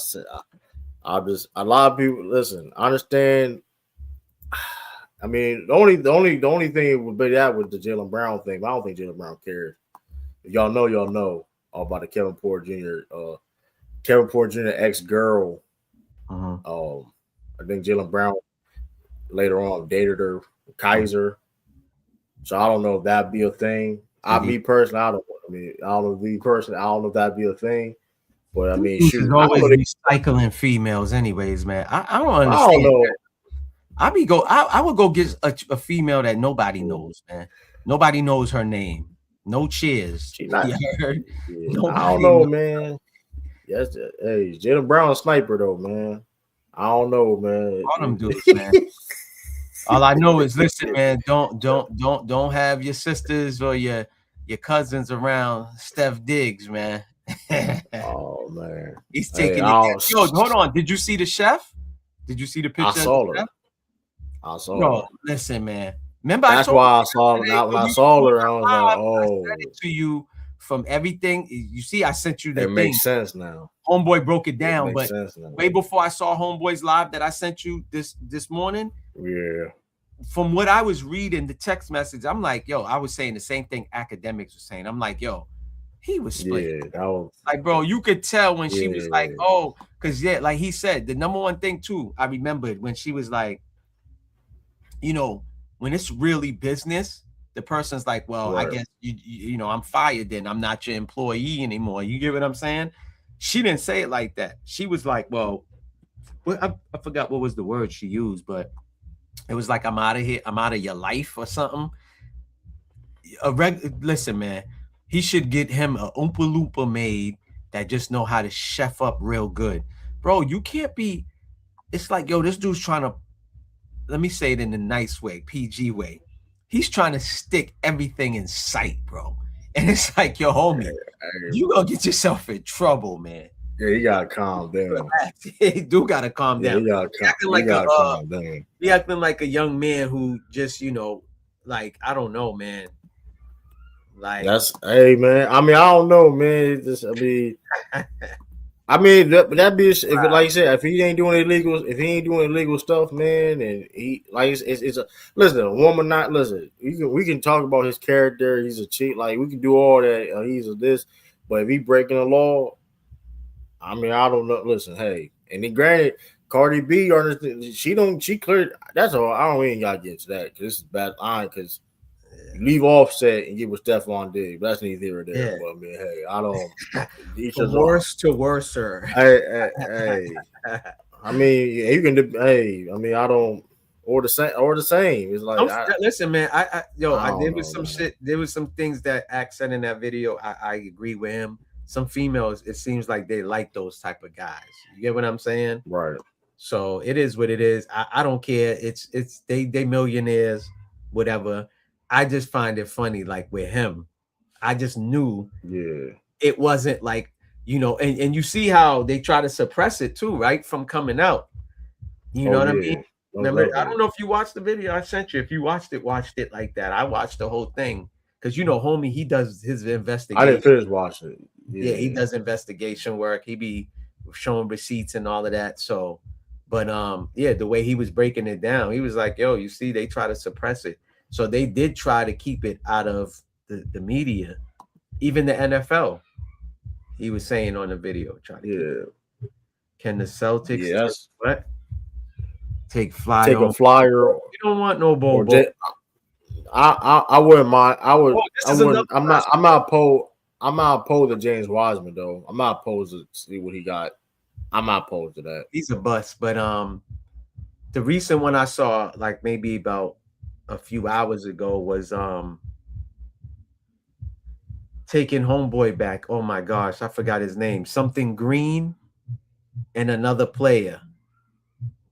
lot of people listen. I understand. I mean, the only thing would be that with the Jaylen Brown thing. I don't think Jaylen Brown cares. If y'all know about the Kevin Porter Jr. Kevin Porter Jr. ex-girl. I think Jaylen Brown later on dated her, Kaiser. So I don't know if that'd be a thing. Me personally, I don't know if that'd be a thing. But I mean, shoot, always recycling females, anyways, man. I don't understand. I don't know. I would go get a female that nobody knows, man. Nobody knows her name. No cheers. I don't know, man. Yes, hey, Jaylen Brown a sniper though, man. I don't know, man. All them dudes, man. All I know is, listen, man. Don't have your sisters or your cousins around Steph Diggs, man. Oh man, he's taking it. Yo, hold on. Did you see the chef? Did you see the picture? I saw her. Listen, man. Remember, that's why I saw her. When I saw her, I was like, "Oh." I said it to you from everything. You see, I sent you that. It makes sense now. Homeboy broke it down, but way before I saw Homeboy's live that I sent you this morning. Yeah. From what I was reading, the text message, I'm like, yo, I was saying the same thing academics were saying. I'm like, yo, he was split. Yeah, that was like, bro, you could tell when she was like, oh, because like he said, the number one thing too, I remembered when she was like, when it's really business, the person's like, well, I guess you I'm fired then. I'm not your employee anymore. You get what I'm saying? She didn't say it like that. She was like, well, I forgot what was the word she used, but it was like, I'm out of here. I'm out of your life or something. Listen, man, he should get him a Oompa Loompa maid that just know how to chef up real good. Bro, you can't be, it's like, yo, this dude's trying to, let me say it in a nice way, PG way. He's trying to stick everything in sight, bro. And it's like, yo, homie, you gonna get yourself in trouble, man. Yeah, you gotta calm down. You do gotta calm down. You gotta calm down. He acting like a young man who just, like, I don't know, man. Like, hey, man. I mean, I don't know, man. That be like you said, if he ain't doing illegal stuff, man, and he like it's a listen, a woman not listen. We can talk about his character. He's a cheat. Like we can do all that. He's a this, but if he breaking the law, I mean, I don't know. Listen, hey, and then granted, Cardi B, she cleared. That's all. I don't even gotta get into that because this is bad line because. Leave Offset and get with Stephon Diggs. That's neither here or there. Yeah. But I mean, hey, I don't. From worse to worser. Hey. I mean, you can. Hey, I mean, I don't. Or the same. It's like, listen, man. I did with some shit. There was some things that Ack said in that video. I agree with him. Some females, it seems like they like those type of guys. You get what I'm saying? Right. So it is what it is. I don't care. It's they millionaires, whatever. I just find it funny, like with him, I just knew it wasn't like, and you see how they try to suppress it too, right? From coming out. You know what I mean? Remember, I don't know if you watched the video I sent you. If you watched it like that. I watched the whole thing because homie, he does his investigation. I didn't finish watching it. Yeah, he does investigation work. He be showing receipts and all of that. So, but the way he was breaking it down, he was like, yo, you see, they try to suppress it. So they did try to keep it out of the media, even the NFL. He was saying on the video, try to keep it. Can the Celtics take a flyer? You don't want no Bobo. I wouldn't mind. I'm not opposed to James Wiseman though. I'm not opposed to see what he got. I'm not opposed to that. He's a bust, but the recent one I saw, like maybe about a few hours ago was taking homeboy back. Oh my gosh, I forgot his name. Something Green and another player.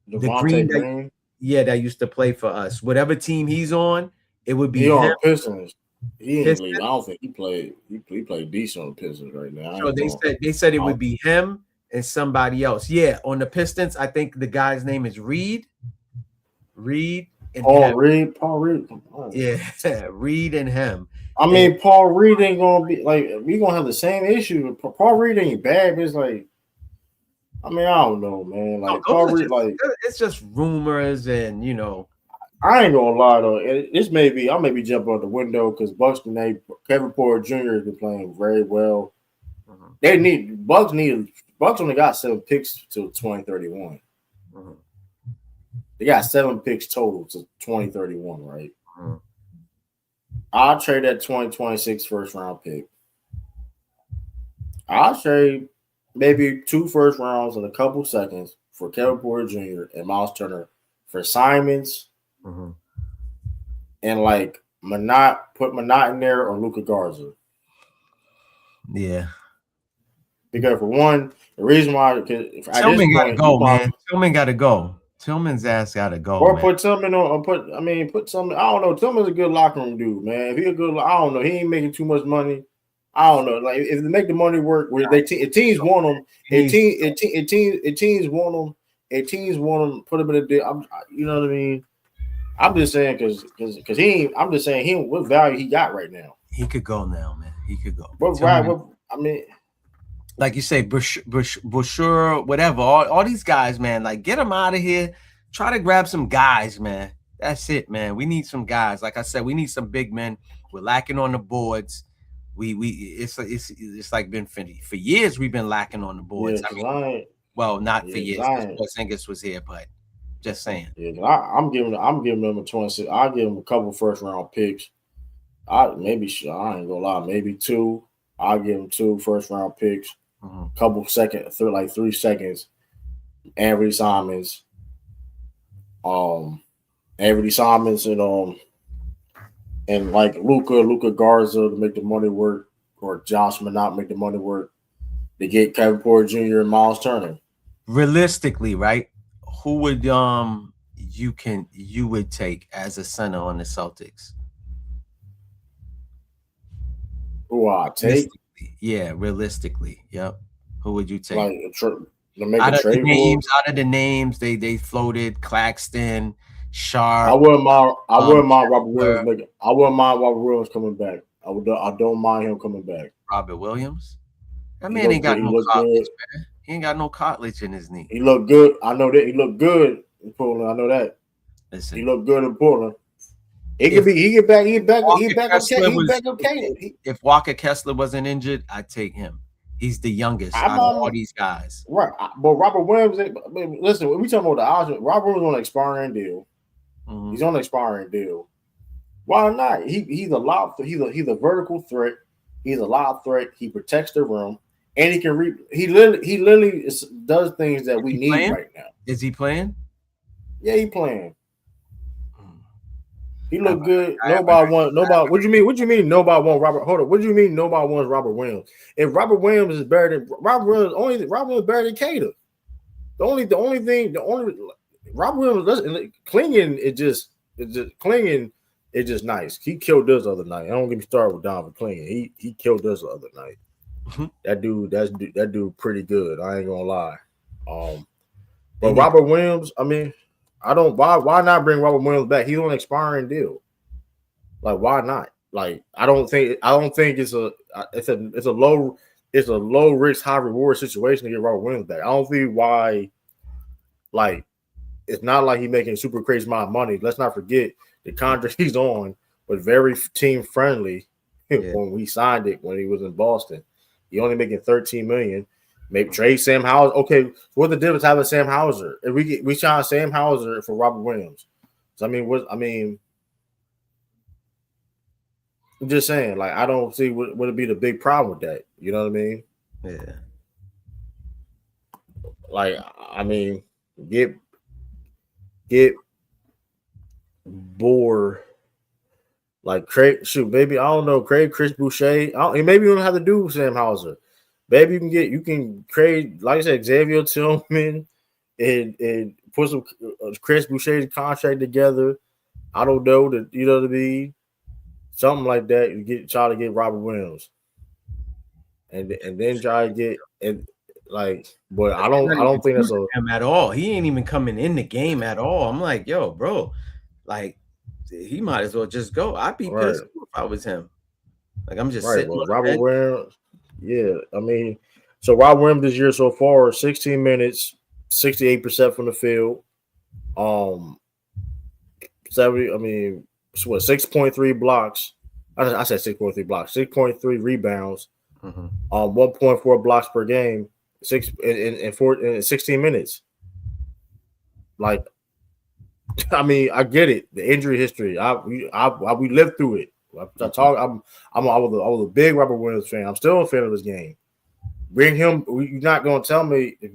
The Green, that used to play for us. Whatever team he's on, it would be him. On Pistons. He ain't leave. I don't think he played. He played decent on the Pistons right now. So they said it would be him and somebody else. Yeah, on the Pistons, I think the guy's name is Reed. And Paul Reed. Yeah, Reed and him. I mean, Paul Reed ain't gonna be like we gonna have the same issue. Paul Reed ain't bad, but it's like, I mean, I don't know, man. Like Paul Reed, like it's just rumors, and I ain't gonna lie though. I may be jumping out the window because Kevin Porter Jr. has been playing very well. Bucks only got 7 picks till 2031. They got 7 picks total to 2031, right? I'll trade that 2026 first round pick. I'll trade maybe 2 first rounds and a couple seconds for Kevin Porter Jr. and Miles Turner for Simons. And like put Minot in there or Luka Garza. Yeah. Because for one, the reason why Tillman gotta go, man. Tillman gotta go. Tillman's ass gotta go. Or put Tillman on. Put Tillman. I don't know. Tillman's a good locker room dude, man. If he a good, I don't know. He ain't making too much money. I don't know. Like if they make the money work, where teams want him, teams want him, and teams want him. Put him in a deal. You know what I mean? I'm just saying because I'm just saying what value he got right now. He could go now, man. He could go. I mean, like you say, Boucher, whatever. All these guys, man. Like get them out of here. Try to grab some guys, man. That's it, man. We need some guys. Like I said, we need some big men. We're lacking on the boards. It's like been for years. We've been lacking on the boards. Yeah, well, not for years. Porzingis was here, but. Just saying. Yeah, I'm giving them a 26. I'll give them a couple first round picks. I ain't gonna lie, maybe 2. I'll give them 2 first round picks. Couple seconds, 3 seconds. Anthony Simons, and like Luka Garza to make the money work, or Josh Minot make the money work to get Kevin Porter Jr. and Miles Turner. Realistically, right? Who would you would take as a center on the Celtics? Who I take? Yeah, realistically. Yep. Who would you take? Like out of the names they floated, Claxton, Sharp. I wouldn't mind Robert Williams. I wouldn't mind Robert Williams coming back. I don't mind him coming back. Robert Williams? That man ain't got no cartilage, man. He ain't got no cartilage in his knee. He looked good. I know that he looked good in Portland. I know that. Listen, he looked good in Portland. He get back. He back okay. If Walker Kessler wasn't injured, I'd take him. He's the youngest out of all these guys. Right. But Robert Williams, listen, when we talking about the odds, Robert Williams on an expiring deal. He's on an expiring deal. Why not? He's a vertical threat. He's a lob threat. He protects the rim. And he can he literally does things that we need right now. Is he playing? Yeah, he playing. He look good. Nobody. What do you mean? Nobody want Robert? Hold up. What do you mean? Nobody wants Robert Williams? If Robert Williams is better than Robert Williams better than Cater. Robert Williams clinging. It's just nice. He killed us the other night. I don't get me started with Donovan Clingan. He killed us the other night. That dude pretty good. I ain't gonna lie. But Robert Williams, I mean, I don't. Why not bring Robert Williams back? He's on an expiring deal. Like, why not? Like, I don't think it's a low risk, high reward situation to get Robert Williams back. I don't see why. Like, it's not like he's making super crazy amount of money. Let's not forget the contract he's on was very team friendly when we signed it when he was in Boston. He only making $13 million. Maybe trade Sam Hauser. Okay, what's the difference having Sam Hauser? If we sign Sam Hauser for Robert Williams. So I'm just saying, like, I don't see what would be the big problem with that. You know what I mean? Yeah. Like, I mean, get Bohr. Like Craig, maybe I don't know, Chris Boucher. Maybe you don't have to do Sam Hauser. Maybe you can create, like I said, Xavier Tillman and put some Chris Boucher's contract together. I don't know that, you know what I mean? Something like that. You try to get Robert Williams, and then try to get But I don't think that's him at all. He ain't even coming in the game at all. I'm like, yo, bro, like he might as well just go. I'd be pissed if I was him. Like I'm just sitting. Well, Robert Williams, yeah. I mean, so Robert Williams this year so far, 16 minutes, 68% from the field. 6.3 blocks. I said 6.3 blocks, 6.3 rebounds, 1.4 blocks per game, in 16 minutes. Like, I mean, I get it. The injury history. We lived through it. I was a big Robert Williams fan. I'm still a fan of this game. Bring him. You're not going to tell me if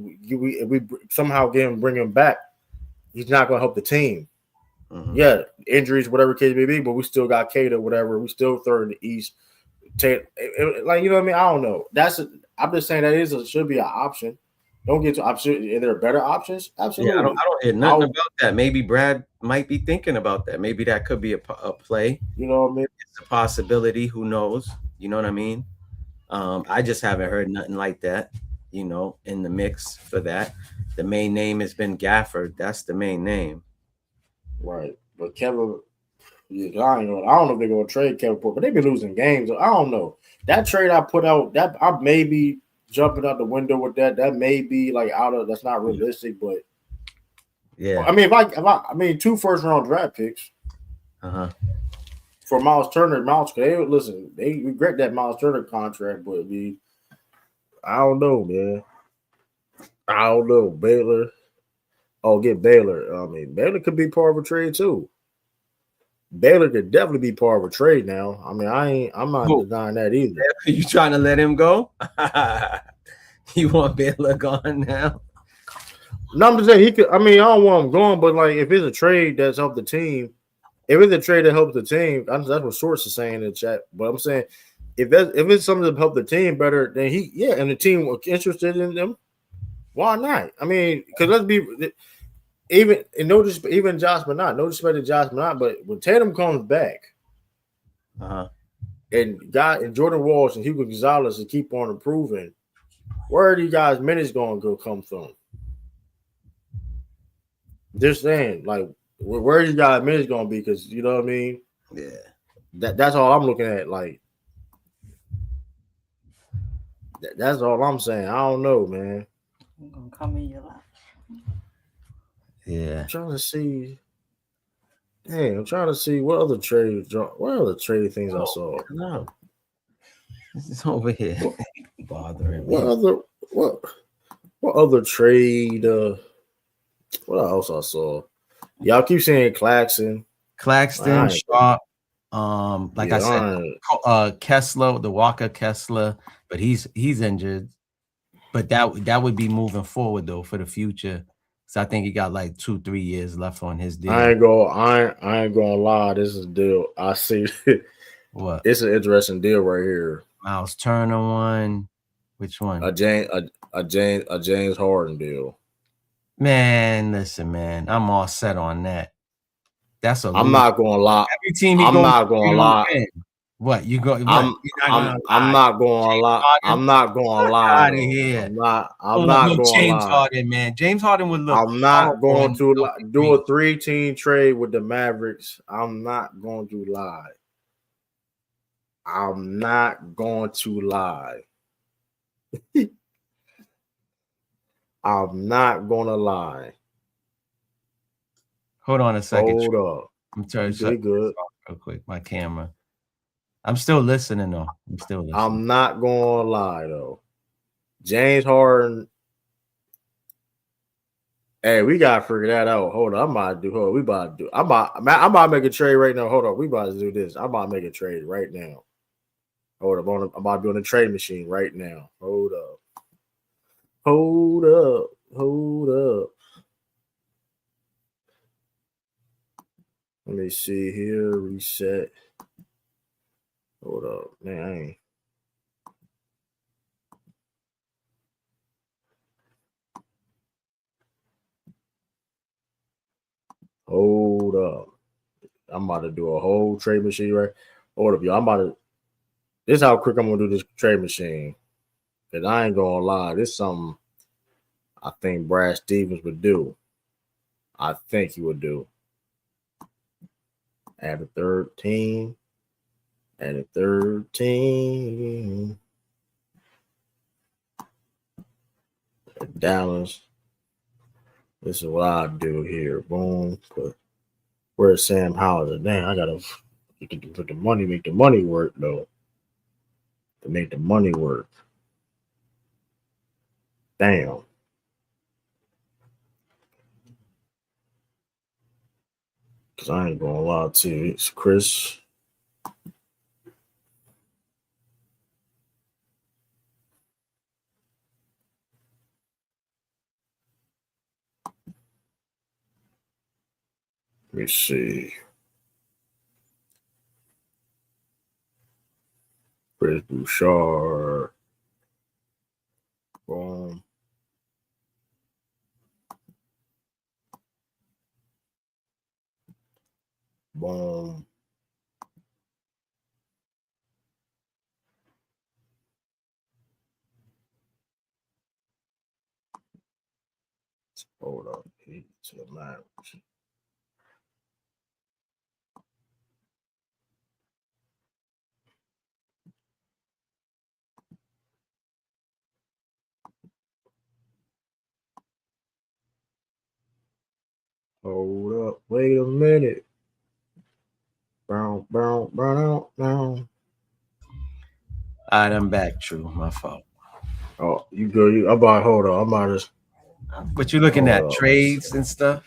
we somehow bring him back, he's not going to help the team. Yeah, injuries, whatever case may be, but we still got Kata, whatever. We still third in the East. Like, you know what I mean? I don't know. I'm just saying that should be an option. Don't get to option. Are there better options? Absolutely. Yeah, I don't hear nothing about that. Maybe Brad might be thinking about that. Maybe that could be a play. You know what I mean? It's a possibility. Who knows? You know what I mean? I just haven't heard nothing like that, in the mix for that. The main name has been Gafford. That's the main name. Right. But Kevin, I don't know if they're going to trade Kevin Porter, but they've been losing games. I don't know. That trade I put out, that I may be jumping out the window with that. That may be that's not realistic, but yeah. I mean, if 2 first-round draft picks. For Miles Turner. They regret that Miles Turner contract, but I don't know, man. I don't know. Baylor. Oh, get Baylor. I mean, Baylor could be part of a trade too. Baylor could definitely be part of a trade now. I mean, I'm not denying that either. You trying to let him go? You want Baylor gone now? No, I'm just saying he could. I mean, I don't want him going, but if it's a trade that's helped the team, if it's a trade that helps the team, that's what Source is saying in the chat. But I'm saying if it's something to help the team better, then and the team was interested in them, why not? I mean, because let's be even Josh Minott, no disrespect to Josh Minott, but when Tatum comes back, and Jordan Walsh and Hugo Gonzalez to keep on improving, where are these guys' minutes going to come from? Just saying, where are these guys' minutes going to be? Because you know what I mean. Yeah, that's all I'm looking at. That's all I'm saying. I don't know, man. I'm gonna come in your life. Yeah. I'm trying to see. Hey, I'm trying to see what other trade things I saw. No. It's over here. Bothering me. What other trade? What else I saw? Y'all keep saying Claxton, Sharp. I said, Kessler, the Walker Kessler, but he's injured. But that would be moving forward though for the future. So I think he got 2-3 years left on his deal. I ain't gonna lie. This is a deal. I see. What? It's an interesting deal right here. Miles Turner one. Which one? A James Harden deal. Man, listen, man. I'm all set on that. I'm not gonna lie. Every team I'm not gonna lie. What you go? I'm not gonna lie. I'm not gonna lie. Out of here. I'm not gonna James lie. Harden, man. James Harden would look. I'm not going to do a 3-team trade with the Mavericks. I'm not going to lie. I'm not going to lie. I'm not gonna lie. Hold on a second. Hold up. I'm trying to good real quick. My camera. I'm still listening though. I'm not gonna lie though. James Harden. Hey, we gotta figure that out. Hold on. I'm about to make a trade right now. Hold on. We about to do this. I'm about to make a trade right now. Hold up. I'm about to be on the trade machine right now. Hold up. Let me see here. Reset. Hold up, man. Hold up. I'm about to do a whole trade machine, right? Hold up, y'all. This is how quick I'm gonna do this trade machine. Cause I ain't gonna lie, this is something I think Brad Stevens would do. I think he would do. Add a third team. Dallas. This is what I do here. Boom. Where's Sam Hauser? Dang, I gotta put the money, make the money work though. To make the money work. Damn. Cause I ain't gonna lie to you. It's Chris. Let me see. Chris Bouchard. Boom. Boom. Hold up. Heat to the max. Hold up. Wait a minute. Brown out now. All right, I'm back. True, my fault. Oh, you go. I'm about. Hold on. I'm about to. But you're looking at trades and stuff.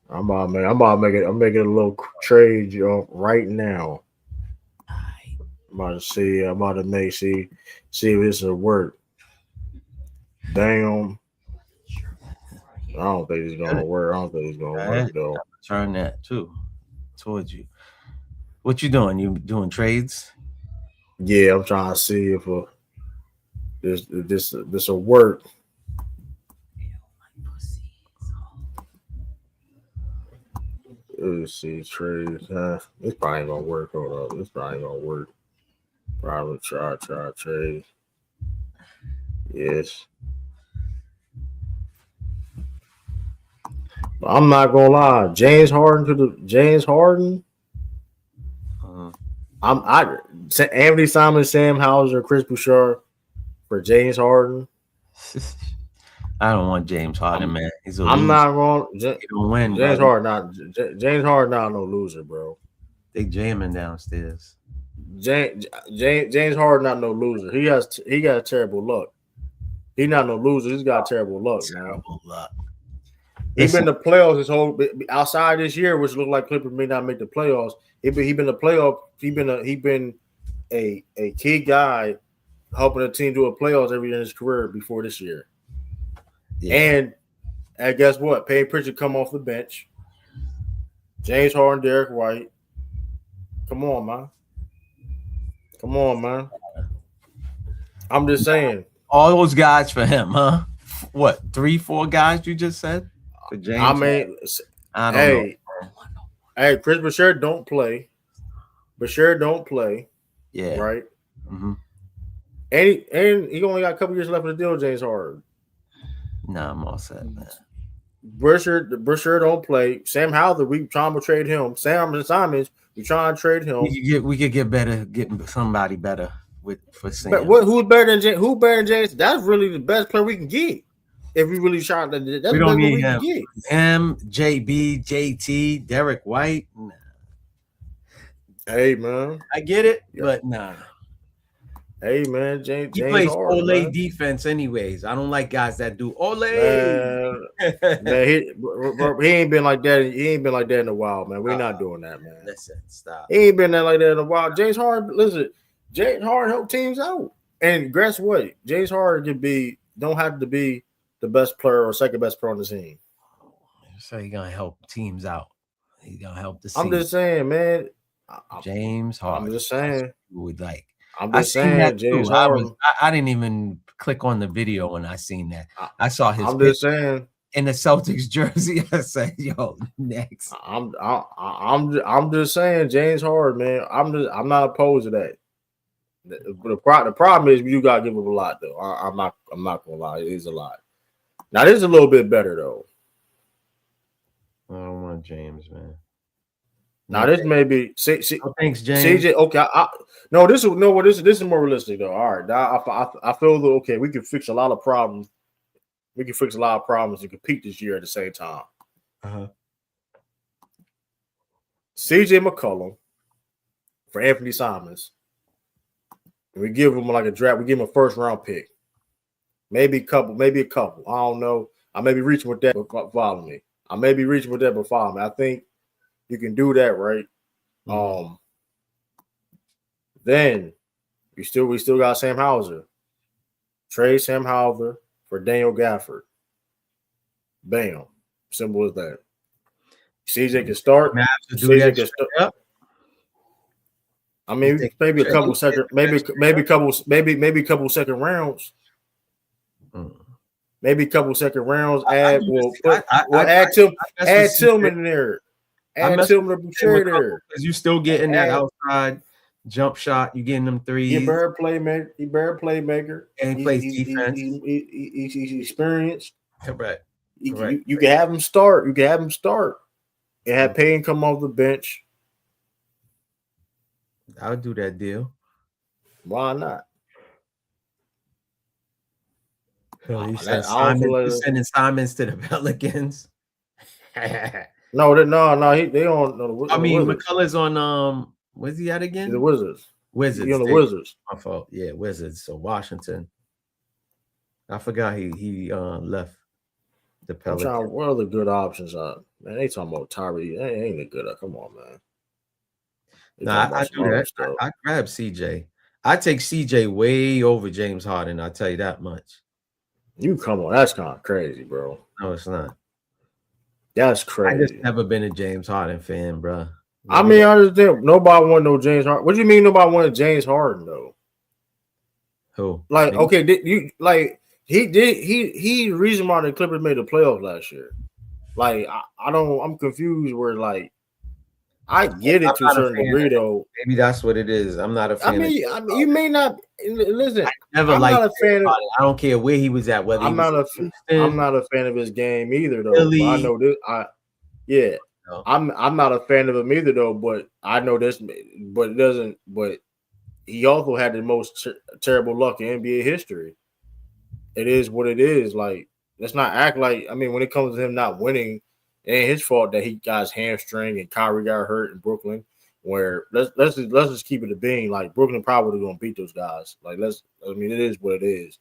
I'm about to make it. I'm making a little trade, right now. I'm about to see. I'm about to make see if this will work. Damn. I don't think it's gonna work. Work though. Turn that too towards you. What you doing? You doing trades? Yeah, I'm trying to see if this will work. Let's see trades. This probably ain't gonna work. Hold up. This probably ain't gonna work. Probably try trade. Yes. But I'm not gonna lie. James Harden. Anthony Simon, Sam Hauser, Chris Bouchard for James Harden. I don't want James Harden, man. He's a loser. I'm not wrong. He don't win. James Harden not no loser, bro. They jamming downstairs. James Harden not no loser. He got terrible luck. He not no loser. He's got terrible luck. Terrible luck. He's been in the playoffs his whole outside this year, which looked like Clippers may not make the playoffs. He been the playoff. He been a key guy helping a team do a playoffs every year in his career before this year. Yeah. And guess what? Payne Pritchard come off the bench. James Harden, Derek White. Come on, man. I'm just saying. All those guys for him, huh? What, 3-4 guys you just said? For James? I mean, I don't know. Hey, Chris Bouchard don't play. Yeah. Right? Mm-hmm. And he only got a couple years left of the deal, James Harden. Nah, I'm all set, man. Bouchard don't play. Sam Hauser, we trying to trade him. Sam Simons, we trying to trade him. We could get somebody better for Sam. But who's better than James? That's really the best player we can get. If we really try to, that's we don't need him. Him, JB, JT, Derek White. Nah. Hey man, I get it, but nah. Hey man, James plays Harden, Ole defense anyways. I don't like guys that do Ole. Man, he ain't been like that. He ain't been like that in a while, man. We're not doing that, man. Listen, stop. He ain't been like that in a while. James Harden help teams out. And guess what? James Harden don't have to be the best player or second best player on the team. So he's gonna help teams out. He's gonna help the. I'm just saying, man. James Harden. I'm just saying. Would like. I'm just saying, James Harden. I didn't even click on the video when I seen that. I saw his. I'm just saying. In the Celtics jersey, I said, "Yo, next." I'm just saying, James Harden, man. I'm not opposed to that. The problem is you gotta give him a lot, though. I'm not gonna lie, it is a lot. Now this is a little bit better though. I don't want James, man. Now this may be thanks, James. CJ. Okay, this is more realistic though. All right, now I feel okay. We can fix a lot of problems. We can fix a lot of problems and compete this year at the same time. CJ McCollum for Anthony Simons. And we give him like a draft. We give him a first round pick. Maybe a couple. I don't know. I may be reaching with that, but follow me. I think you can do that, right? Then we still got Sam Hauser. Trade Sam Hauser for Daniel Gafford. Bam. Simple as that. CJ can start. CJ can start. I mean, maybe a couple second, maybe a couple second rounds. Maybe a couple second rounds. Add Tillman in there. Add Tillman to share there. Because you still getting that outside jump shot. You getting them threes. He better playmaker. And he plays defense. He's experienced. Right. You can have him start. And have Payne come off the bench. I would do that deal. Why not? You sending Simons to the Pelicans. No. They don't. No, I mean, McCullough's on. Where's he at again? The Wizards. Wizards. He on the Wizards. My fault. Yeah, Wizards. So Washington. I forgot he left the Pelicans. What other good options are? Man, they talking about Tyree. Ain't a good. Come on, man. Nah, I do that. I grab CJ. I take CJ way over James Harden. I'll tell you that much. You come on, that's kind of crazy, bro. No, it's not. That's crazy. I just never been a James Harden fan, bro. I mean, I understand nobody wanted no James Harden. What do you mean nobody wanted James Harden though? Who? Like, okay, he the reason why the Clippers made the playoffs last year. Like, I'm confused where like. I get it to a certain degree, though. Maybe that's what it is. I'm not a fan. I mean, you may not listen. I'm not a fan of. I don't care where he was at. Whether I'm not a fan of his game either, though. I know this. No. I'm not a fan of him either, though. But I know this. But it doesn't. But he also had the most terrible luck in NBA history. It is what it is. Like, let's not act like. I mean, when it comes to him not winning. It ain't his fault that he got his hamstring and Kyrie got hurt in Brooklyn. Where let's just keep it a being. Like Brooklyn probably gonna beat those guys. Like it is what it is.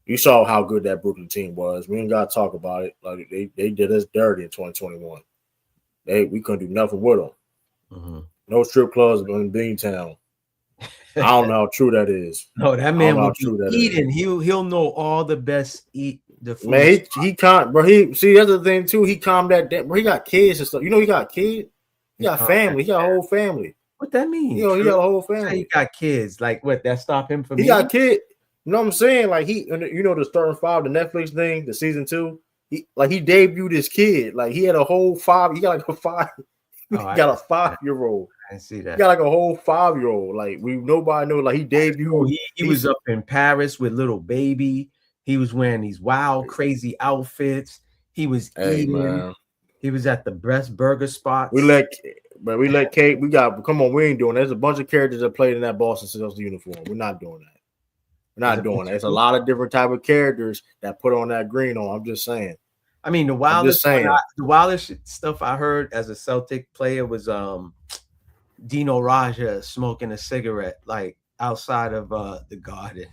You saw how good that Brooklyn team was. We ain't gotta talk about it. Like they did us dirty in 2021. We couldn't do nothing with them. Mm-hmm. No strip clubs in Beantown. I don't know how true that is. No, that man will be eating. He'll know all the best the food. Man, he can't, bro. That's the thing too. He calmed that down. Bro, he got kids and stuff. You know, he got kids. He got family. He got a whole family. What that mean? You know, he got a whole family. He got kids. Like what? That stop him from? He got kids. You know what I'm saying? Like the starting five, the Netflix thing, the season 2. He debuted his kid. Like he had a whole 5. He got like a 5. He got a 5-year-old. I see that. He got like a whole 5-year-old. Like nobody knows. Like he debuted. He was up in Paris with little baby. He was wearing these wild, crazy outfits. He was eating. Man. He was at the best burger spots. We let Kate. Come on. We ain't doing that. There's a bunch of characters that played in that Boston Celtics uniform. We're not doing that. We're not doing that. It's a lot of different type of characters that put on that green on. I'm just saying. I mean, the wildest stuff I heard as a Celtic player was Dino Raja smoking a cigarette like outside of the Garden.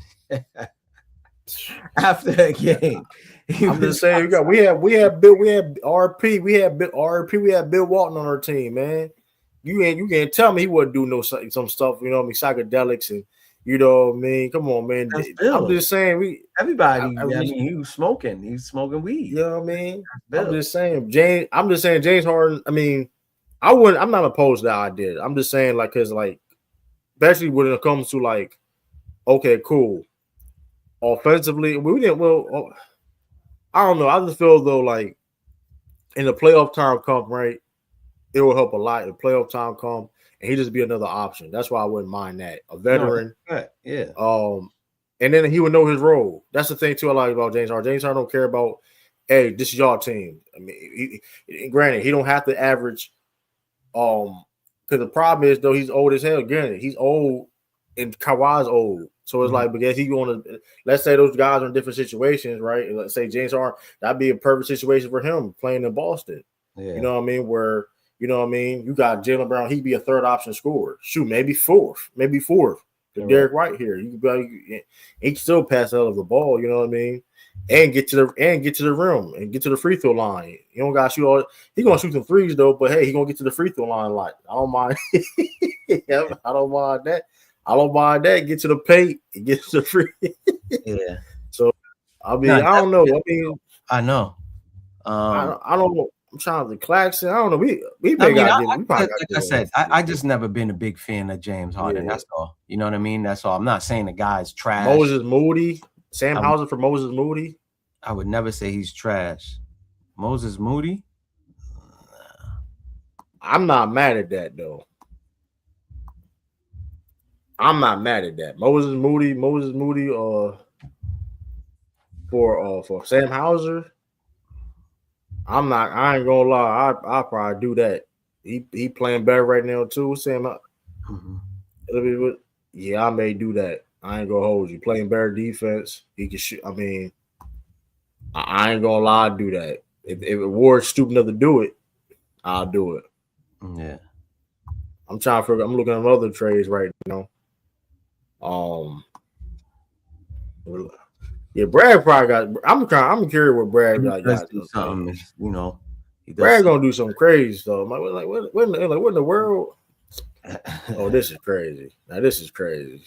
After a game, I'm just saying we had RP, we had Bill Walton on our team, man. You can't tell me he wouldn't do some stuff, you know what I mean, psychedelics and you know what I mean. Come on, man. I'm just saying he was smoking. He was smoking weed. You know what I mean? I'm just saying James Harden. I mean, I'm not opposed to that idea. I'm just saying, like, because, like, especially when it comes to, like, okay, cool. Offensively, we didn't. Well, I don't know. I just feel though, like, in the playoff time come, right, it will help a lot. If playoff time come, and he just be another option. That's why I wouldn't mind that. A veteran, right. Yeah. And then he would know his role. That's the thing too I like about James Harden. James Harden don't care about, hey, this is your team. I mean, granted, he don't have to average. Because the problem is though, he's old as hell. Granted, he's old, and Kawhi's old. So it's like, because he going to, let's say those guys are in different situations, right? Let's say James Harden, that'd be a perfect situation for him playing in Boston. Yeah. You know what I mean? Where, you know what I mean? You got Jaylen Brown, he'd be a third option scorer. Shoot, maybe fourth. The Derek White here, he can still pass out of the ball. You know what I mean? And get to the rim and get to the free throw line. You don't got to shoot all. He gonna shoot some threes though, but hey, he gonna get to the free throw line. Like, I don't mind. I don't mind that. Get to the paint and get to the free. Yeah. So I mean, I don't know. I know. I don't know. I'm trying to Claxton. I don't know. Like I said, I just never been a big fan of James Harden. Yeah. That's all. You know what I mean? That's all. I'm not saying the guy's trash. Moses Moody, Sam Hauser for Moses Moody. I would never say he's trash. Moses Moody. I'm not mad at that though. I'm not mad at that. Moses Moody, for Sam Hauser. I ain't gonna lie. I'll probably do that. He playing better right now too. Sam, yeah, I may do that. I ain't gonna hold you. Playing better defense. He can shoot. I mean, I ain't gonna lie. I'd do that. If Ward's stupid enough to do it, I'll do it. Yeah. I'm trying to figure. I'm looking at other trades right now. Yeah, Brad probably got. I'm curious what Brad got. Something, you know. Brad gonna do some crazy stuff. What in the world? Oh, this is crazy. Now this is crazy.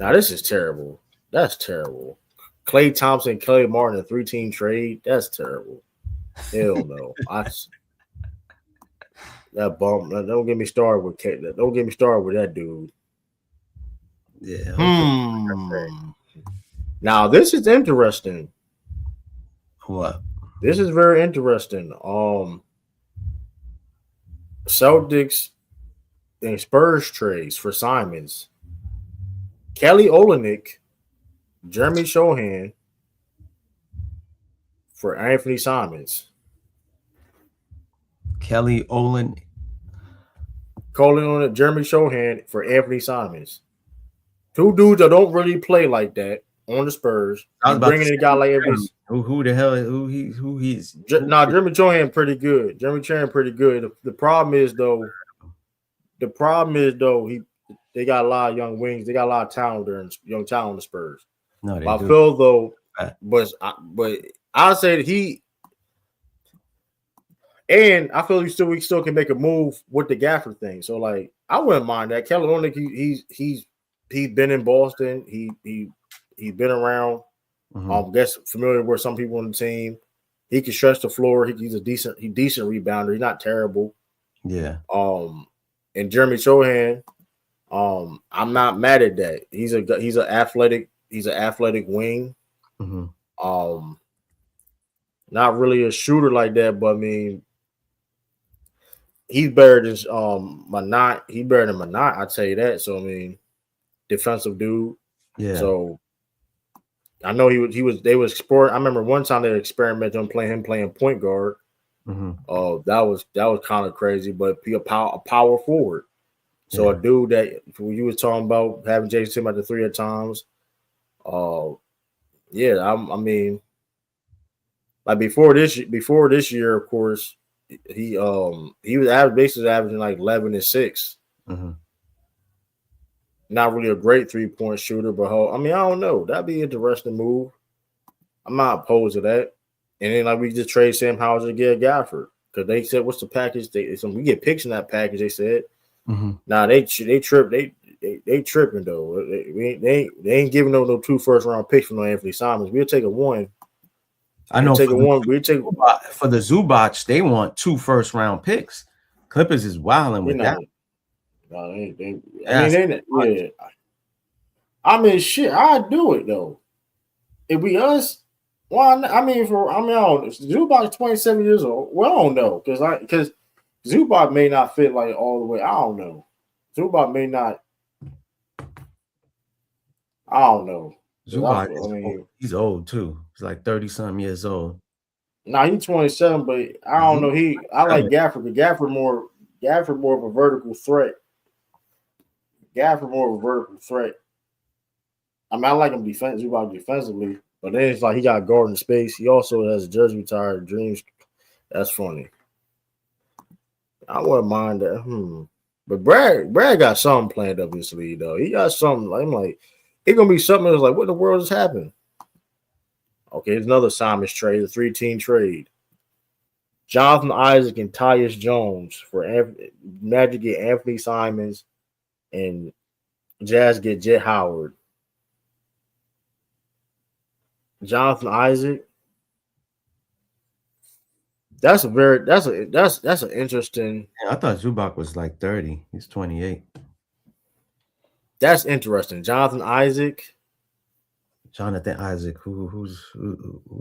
Now this is terrible. That's terrible. Klay Thompson, Clay Martin, a 3-team trade. That's terrible. Hell no. That bump. Don't get me started with K. Don't get me started with that dude. Yeah. Now this is interesting. What? This is very interesting. Celtics and Spurs trades for Simons. Kelly Olynyk, Jeremy Sohan for Anthony Simons. Kelly Olynyk, Jeremy Sohan for Anthony Simons. Two dudes that don't really play like that on the Spurs. Bringing in a guy like Anthony. Who the hell? Who he's? Jeremy Sohan pretty good. The problem is though, they got a lot of young wings. They got a lot of talent there, young talent on the Spurs. No, they I feel though, but I'll say that I feel we still can make a move with the Gafford thing. So like, I wouldn't mind that. Kelly Olynyk, he's been in Boston. He's been around. Guess familiar with some people on the team. He can stretch the floor. He's a decent rebounder. He's not terrible. Yeah. And Jeremy Sohan, I'm not mad at that. He's an athletic wing. Not really a shooter like that, but I mean, he's better than Manat. He's better than Manat, I'd tell you that. So I mean, defensive dude. Yeah. So I know they was exploring. I remember one time they experimented on playing point guard. That was kind of crazy, but be a power forward. So a dude that you was talking about having Jason at the 3 at times. I mean, like before this year, of course, he was basically averaging like 11 and 6. Not really a great 3-point shooter, but I mean, I don't know. That'd be an interesting move. I'm not opposed to that. And then like we just trade Sam Hauser to get Gafford because they said, "What's the package?" We get picks in that package. They said, "Nah, they tripping though. They ain't giving no 2 first-round picks for no Anthony Simons. We'll take a 1. I know take a 1. We'll take for the Zubac. They want 2 first-round picks. Clippers is wilding with that. Yeah. I mean, shit, I'd do it though. If we us, why? I don't know. Zubac 27 years old. Well, I don't know because Zubac may not fit like all the way. I don't know. Zubac may not. I don't know. Zubac, he's old too. He's like 30-something years old. Nah, he's 27, but I don't know. I like Gafford. Gafford more of a vertical threat. I mean, I like him Zubac defensively, but then it's like he got guard in space. He also has a jersey retired dreams. That's funny. I wouldn't mind that. But Brad got something planned up his sleeve though. He got something. I'm like, it's gonna be something that's like, what in the world has happened? Okay, it's another Simons trade, a 3-team trade. Jonathan Isaac and Tyus Jones for Magic get Anthony Simons and Jazz get Jet Howard. Jonathan Isaac. That's an interesting. Yeah, I thought Zubac was like 30. He's 28. That's interesting. Jonathan Isaac. What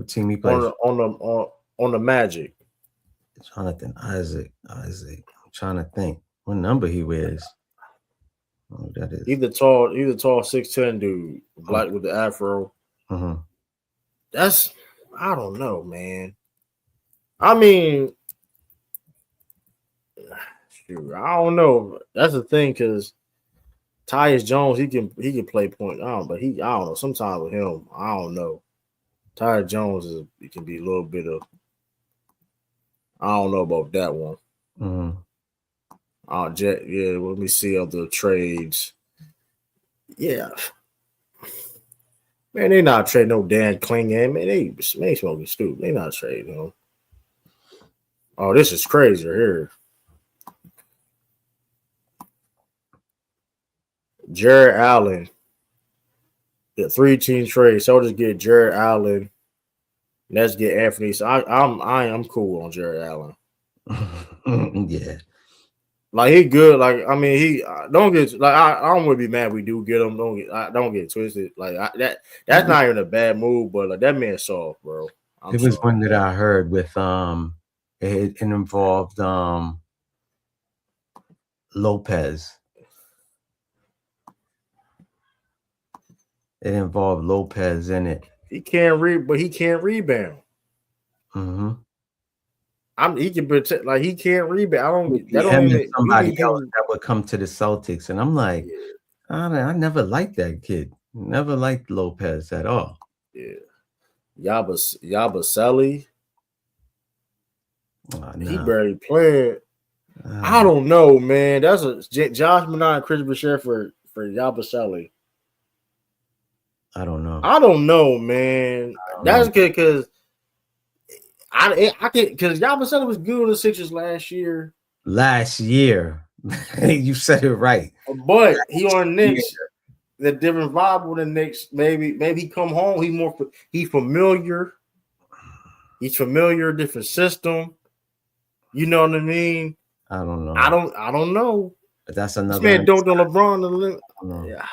team he plays on the Magic? Jonathan Isaac. I'm trying to think what number he wears. Oh, that is either tall 6'10" dude, black with the afro. That's I don't know, man. I mean, shoot, I don't know. That's the thing because Tyus Jones, he can play point. I don't know. Sometimes with him, I don't know. Tyus Jones it can be a little bit of. I don't know about that one. Let me see other trades. Yeah. Man, they not trading no Dan Klingham. Man, they smoking stupid. They not trading him. Oh, this is crazy here. Jared Allen. The 3-team trade. So I'll just get Jared Allen. Let's get Anthony. So I'm cool on Jared Allen. Yeah. Like he good. Like I mean, he don't get like I don't want to be mad we do get him. Don't get twisted. Like that's not even a bad move, but like that man's soft, bro. It was one that I heard with it involved Lopez. It involved Lopez in it. He can't read, but he can't rebound. He can protect, like he can't rebound. Somebody else that would come to the Celtics, and I'm like, I never liked that kid. Never liked Lopez at all. Yeah, Yabusele. He barely played. I don't know, man. That's a Josh Minot and Chris Boucher for Yabusele. I don't know, man. That's good because I can because Yabusele was good on the Sixers last year. You said it right. But he on the Knicks. The different vibe with the Knicks. Maybe he come home. He's familiar. He's familiar, different system. You know what I mean? I don't know. I don't know. But that's another. This man don't know LeBron. Yeah.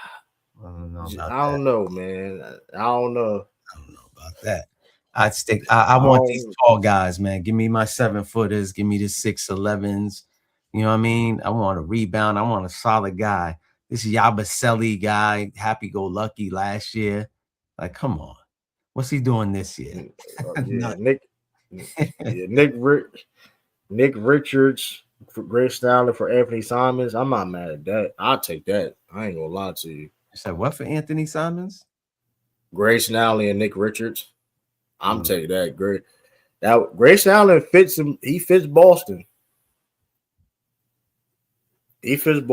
I don't know. I don't know, man. I don't know about that. I want these tall guys, man. Give me my 7-footers. Give me the 6'11s. You know what I mean? I want a rebound. I want a solid guy. This Yabusele guy, happy-go-lucky last year. Like, come on. What's he doing this year? Nick Richards, for Grace Snowden for Anthony Simons. I'm not mad at that. I'll take that. I ain't gonna lie to you. You said what for Anthony Simons? Grace Snowden and Nick Richards. I'm taking that. Great. Now Grace Snowden fits him. He fits Boston. He can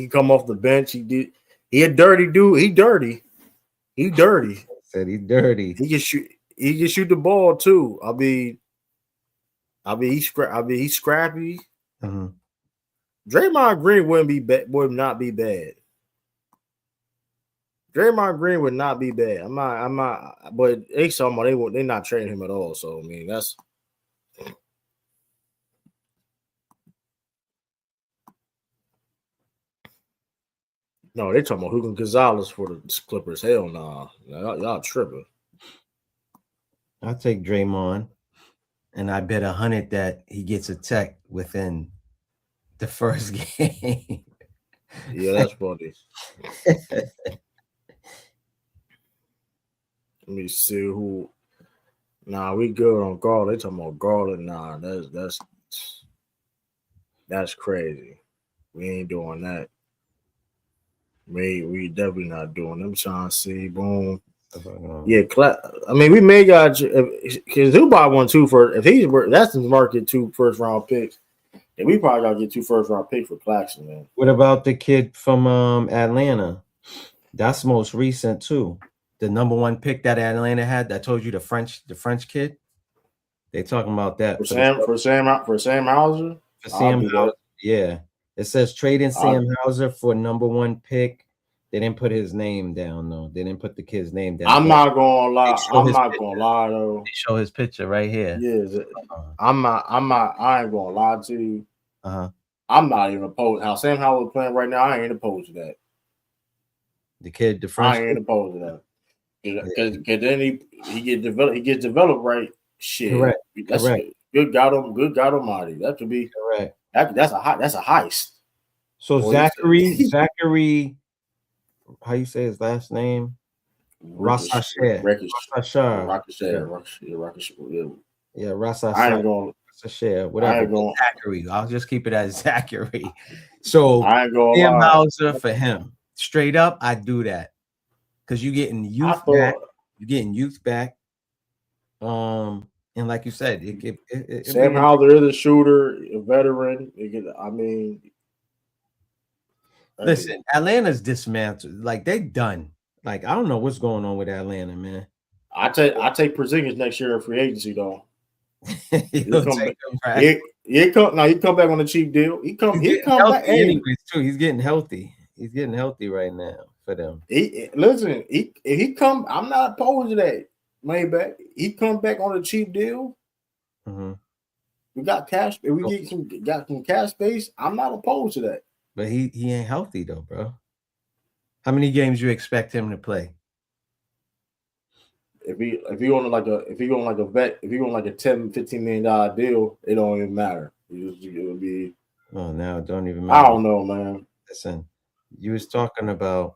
come off the bench. He a dirty dude. He dirty. Said he dirty. He can shoot the ball too. He's scrappy. Draymond Green would not be bad. Draymond Green would not be bad. I'm not. But they're not trading him at all. So I mean, No, they talking about Hugo Gonzalez for the Clippers. Hell nah. Y'all tripping. I'll take Draymond, and I bet 100 that he gets a tech within the first game. Yeah, that's funny. Let me see who. Nah, we good on Garland. They talking about Garland. Nah, that's crazy. We ain't doing that. We definitely not doing them. Trying to see, boom. Yeah, I mean, we may got because Zubac won 2 first. If he's that's the market 2 first round picks, then we probably gotta get 2 first round picks for Claxton, man. What about the kid from Atlanta? That's most recent too. The number 1 pick that Atlanta had. That told you the French kid. They talking about that for Sam Hauser. For Sam Hauser, yeah. It says trading Sam Hauser for number 1 pick. They didn't put his name down though. They didn't put the kid's name down. I'm not gonna lie. I'm not gonna lie though. They show his picture right here. Yeah, I ain't gonna lie to you. I'm not even opposed. How Sam Howell playing right now, I ain't opposed to that. The kid, the French. I ain't opposed to that. Because then he gets developed right. Shit, correct. That's correct. Good God Almighty. That could be correct. That's a heist. So Zachary, how you say his last name? Rassasher. Yeah, Rassasher. I ain't going to share whatever. Zachary. I'll just keep it as Zachary. So I ain't going Sam Hauser for him. Straight up, I do that because you're getting youth back. You're getting youth back. And like you said, Sam Hauser is a shooter, a veteran. Listen, Atlanta's dismantled. Like they done. Like I don't know what's going on with Atlanta, man. I take Porzingis next year in free agency though. He come back on a cheap deal. He come back anyways too. He's getting healthy. He's getting healthy right now for them. If he come, I'm not opposed to that. Maybach, he come back on a cheap deal. Mm-hmm. We got cash. If we got some cash space, I'm not opposed to that. But he ain't healthy though, bro. How many games you expect him to play? If he on like a $10-15 million deal, it don't even matter. It'll be. Oh, now it don't even matter. I don't know, man. Listen, you was talking about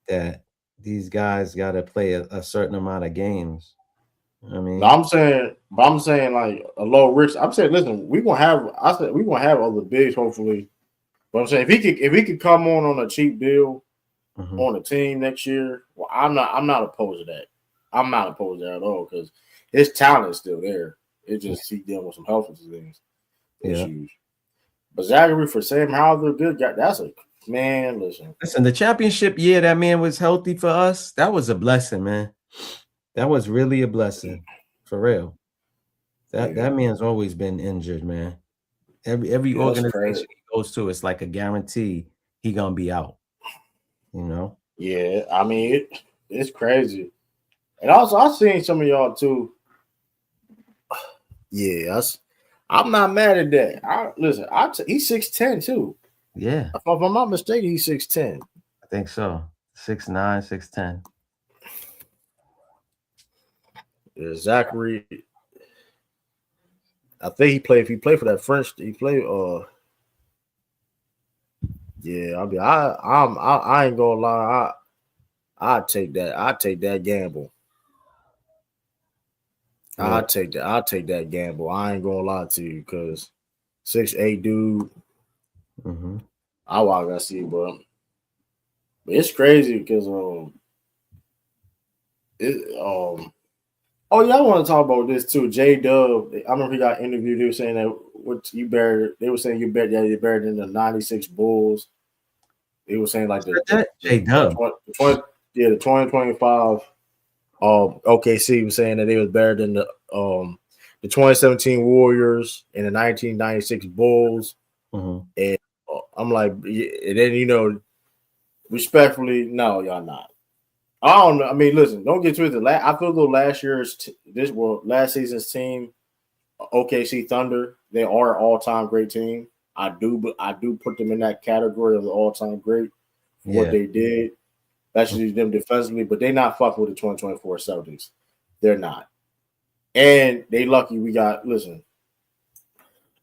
that these guys got to play a certain amount of games. I mean, I'm saying like a low risk. I'm saying, listen, we're gonna have other bigs hopefully. But I'm saying if he could come on a cheap deal on the team next year, well, I'm not opposed to that. I'm not opposed to that at all because his talent is still there. It just he dealing with some health issues. Yeah. But Zachary for Sam Hauser, good guy. That's a man. Listen, the championship year that man was healthy for us. That was a blessing, man. That was really a blessing, for real. That man's always been injured, man. Every organization he goes to, it's like a guarantee he gonna be out. You know? Yeah, I mean it's crazy. And also I've seen some of y'all too. Yeah, I'm not mad at that. He's 6'10" too. Yeah. If I'm not mistaken, he's 6'10". I think so. 6'9", 6'10". Yeah, Zachary. I think he played. If he played for that French, he played. Yeah. I mean, I ain't gonna lie. I take that. I take that gamble. Yeah. I take that gamble. I ain't gonna lie to you because 6'8" dude. I gotta see, but it's crazy because Oh yeah, I want to talk about this too. J-Dub, I remember he got interviewed. They were saying that They were saying you're better than the '96 Bulls. They were saying like the J-Dub, the 2025 OKC was saying that they was better than the 2017 Warriors and the 1996 Bulls. And I'm like, and then respectfully, no, y'all not. I don't know. I mean, listen, don't get twisted. I feel though last season's team, OKC Thunder, they are an all-time great team. I do put them in that category of the all-time great for what they did, especially them defensively. But they're not fucking with the 2024 Celtics. They're not. And they lucky we got, listen,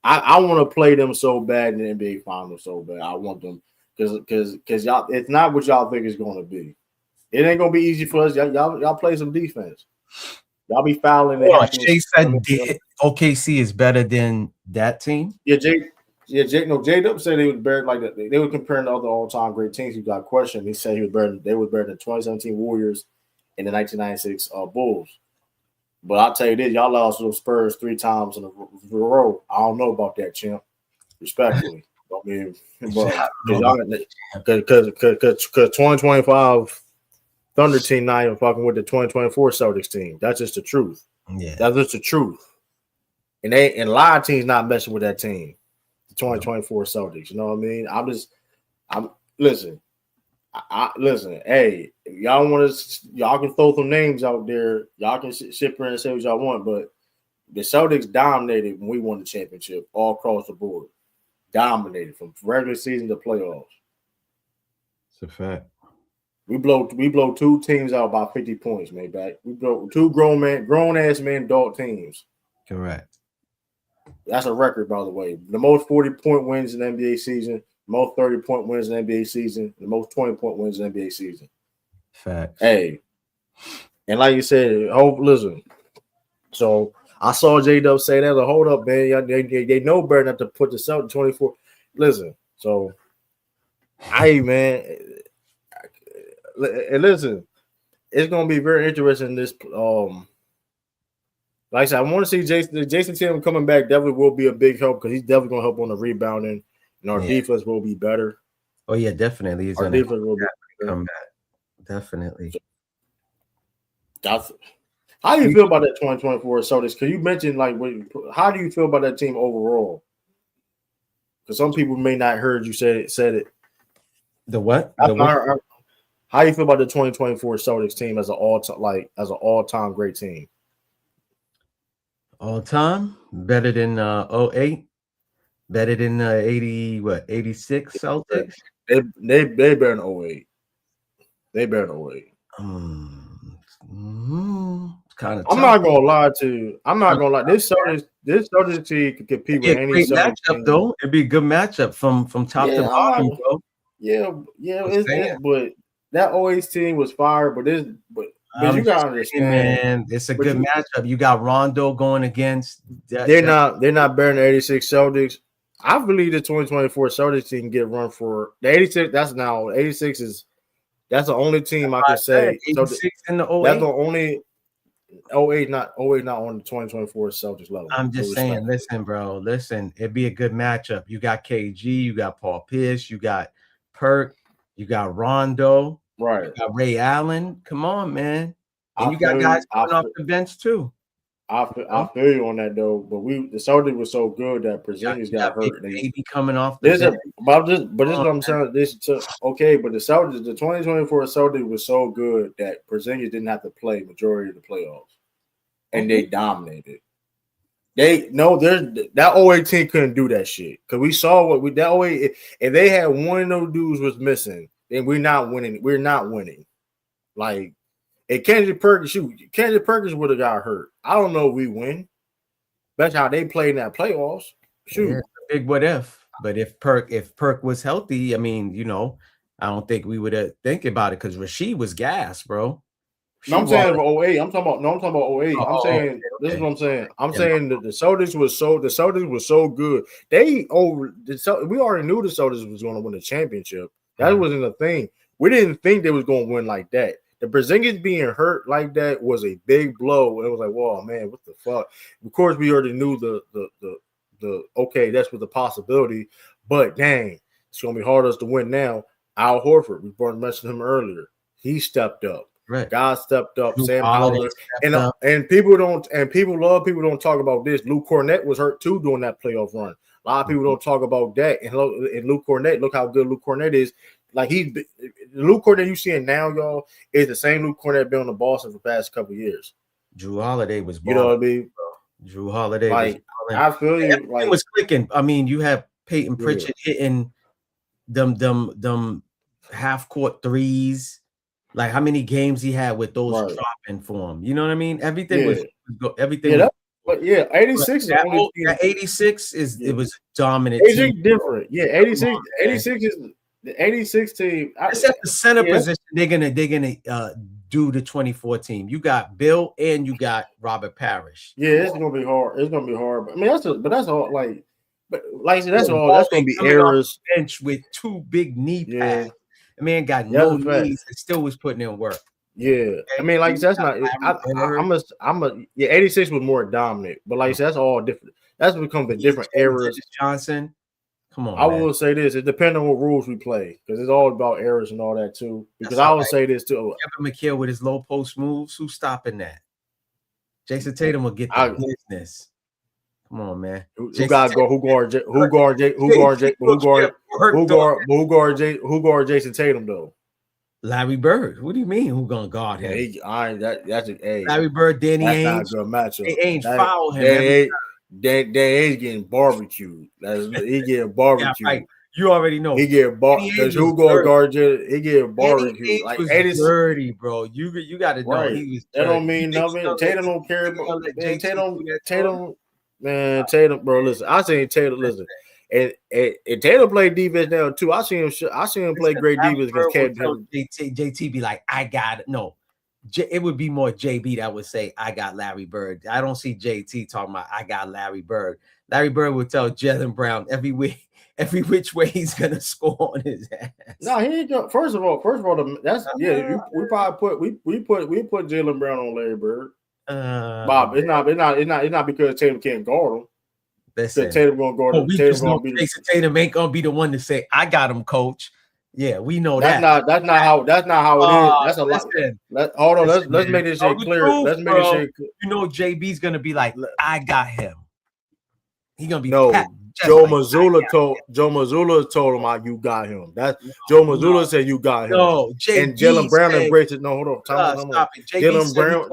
I want to play them so bad in the NBA Finals so bad. I want them because y'all, it's not what y'all think it's going to be. It ain't going to be easy for us. Y'all play some defense. Y'all be fouling. Shay said OKC is better than that team. J-Dub said they was better like that. They were comparing to other all-time great teams. He got questioned. He said he was better. They was better than 2017 Warriors and the 1996 Bulls. But I'll tell you this, y'all lost to the Spurs 3 times in a row. I don't know about that, champ. Respectfully. I mean, because 2025 Thunder team not even fucking with the 2024 Celtics team. That's just the truth. Yeah. That's just the truth. And a lot of teams not messing with that team. The 2024 Celtics. You know what I mean? Listen. Listen, hey, if y'all want to, y'all can throw some names out there. Y'all can sit here and say what y'all want, but the Celtics dominated when we won the championship all across the board. Dominated from regular season to playoffs. It's a fact. We blow 2 teams out by 50 points, Maybach. We blow 2 grown ass men dog teams. Correct. That's a record, by the way. The most 40-point wins in the NBA season. Most 30-point wins in the NBA season, the most 20-point wins in the NBA season. Facts. Hey, and like you said, listen. So I saw J-Dub say that. Hold up, man. They know better not to put the Celtics 24. Listen, so man, and listen, it's gonna be very interesting. This like I said, I want to see Jason Tatum coming back. Definitely will be a big help because he's definitely gonna help on the rebounding. And our defense will be better. Oh, yeah, definitely. Our defense will be come back. Definitely. How do you feel about that 2024 Celtics? Because you mentioned, how do you feel about that team overall? Because some people may not heard you said it. The what? How do you feel about the 2024 Celtics team as an all-time great team? All time? Better than 08? Better than 86 Celtics? They better than 08. They better than 08. Kind of. I'm not gonna lie to you. This Celtics team could compete with any great matchup though. It'd be a good matchup from top to bottom, bro. But that 08 team was fire. But you gotta understand, man. It's a good matchup. You got Rondo going against. They're not better than 86 Celtics. I believe the 2024 Celtics team can get run for the 86. 86 is that's the only team I can say. 86 in the 08. That's the only 08 not on the 2024 Celtics level. I'm just saying, listen, bro. Listen, it'd be a good matchup. You got KG, you got Paul Pierce, you got Perk, you got Rondo, right? You got Ray Allen. Come on, man. And you got guys coming off the bench too. I feel you on that though, but the Celtics was so good that Porzingis got hurt. Maybe coming off the bench. But this is what I'm saying. But the Celtics, the 2024 Celtics was so good that Porzingis didn't have to play majority of the playoffs, and they dominated. That 08 team couldn't do that shit because we saw that 08. If they had one of those dudes was missing, then we're not winning. We're not winning. Like. If Kendrick Perkins would have got hurt. I don't know if we win. That's how they played in that playoffs. Shoot. Yeah, big what if. But if Perk was healthy, I mean, I don't think we would have think about it because Rasheed was gassed, bro. I'm saying for 08. I'm talking about 08. I'm saying this is what I'm saying. I'm saying that the Celtics was so good. We already knew the Celtics was going to win the championship. That wasn't a thing. We didn't think they was going to win like that. The Porzingis being hurt like that was a big blow. It was like, whoa, man, what the fuck? Of course, we already knew the okay, that's with the possibility, but dang, it's gonna be harder to win now. Al Horford, we mentioned him earlier. He stepped up. Right. God stepped up. Sam Howard and people don't talk about this. Luke Cornett was hurt too during that playoff run. A lot of people don't talk about that. And Luke Cornett, look how good Luke Cornett is. Like Luke Cornett you seeing now, y'all, is the same Luke Cornett been on the Boston for the past couple of years. Drew Holiday was balling. You know what I mean? Drew Holiday was I feel you. It was clicking. I mean, you have Peyton Pritchard hitting them half-court threes. Like how many games he had with those dropping for him. You know what I mean? Everything was everything. Yeah, but 86 that 86 is it was dominant. 86 different. Yeah, 86 is the 86 team. It's at the center position. They're gonna do the 24 team. You got Bill and you got Robert Parrish. Yeah, it's gonna be hard. It's gonna be hard. I mean, that's all like. But like that's all. That's gonna be errors. Bench with 2 big knee pads. The man got no knees and still was putting in work. Yeah, I mean, like that's not. I'm a 86 was more dominant, but like that's all different. That's become the different errors. Johnson, come on. I will say this: it depends on what rules we play because it's all about errors and all that too. Because I will say this too: Kevin McHale with his low post moves, who's stopping that? Jason Tatum will get the business. Come on, man. Who guard Jason Tatum though? Larry Bird. What do you mean? Who gonna guard him? Larry Bird, Danny Ainge. That's not a good matchup. Ainge foul him. Danny Ainge getting barbecued. He getting barbecued. Yeah, right. You already know he get barbecued because who gonna guard you? He getting barbecued. Like 80 dirty, bro. You got to know he was. That don't mean nothing. Tatum don't care about Tatum. Man, Tatum, bro. Listen, I seen Tatum. Listen, and Tatum play defense now too. I seen him play great defense against Cam. JT be like, I got it. No, it would be more JB that would say, I got Larry Bird. I don't see JT talking about I got Larry Bird. Larry Bird would tell Jaylen Brown every which way he's gonna score on his ass. No, he ain't go. First of all, that's we probably put Jaylen Brown on Larry Bird. Bob, it's not because Tatum can't guard him. Listen, Tatum gonna guard him. Tatum ain't gonna be the one to say, "I got him, coach." Yeah, we know that's that. That's not how it is. That's a lot. Hold on, let's make this shit clear. Let's make this shit clear. You know, JB's gonna be like, "I got him." He gonna be Joe Mazzulla told him you got him. Joe Mazzulla said you got him. No, and Jaylen Brown embraced it. No, hold on. Stop it. Jaylen Brown.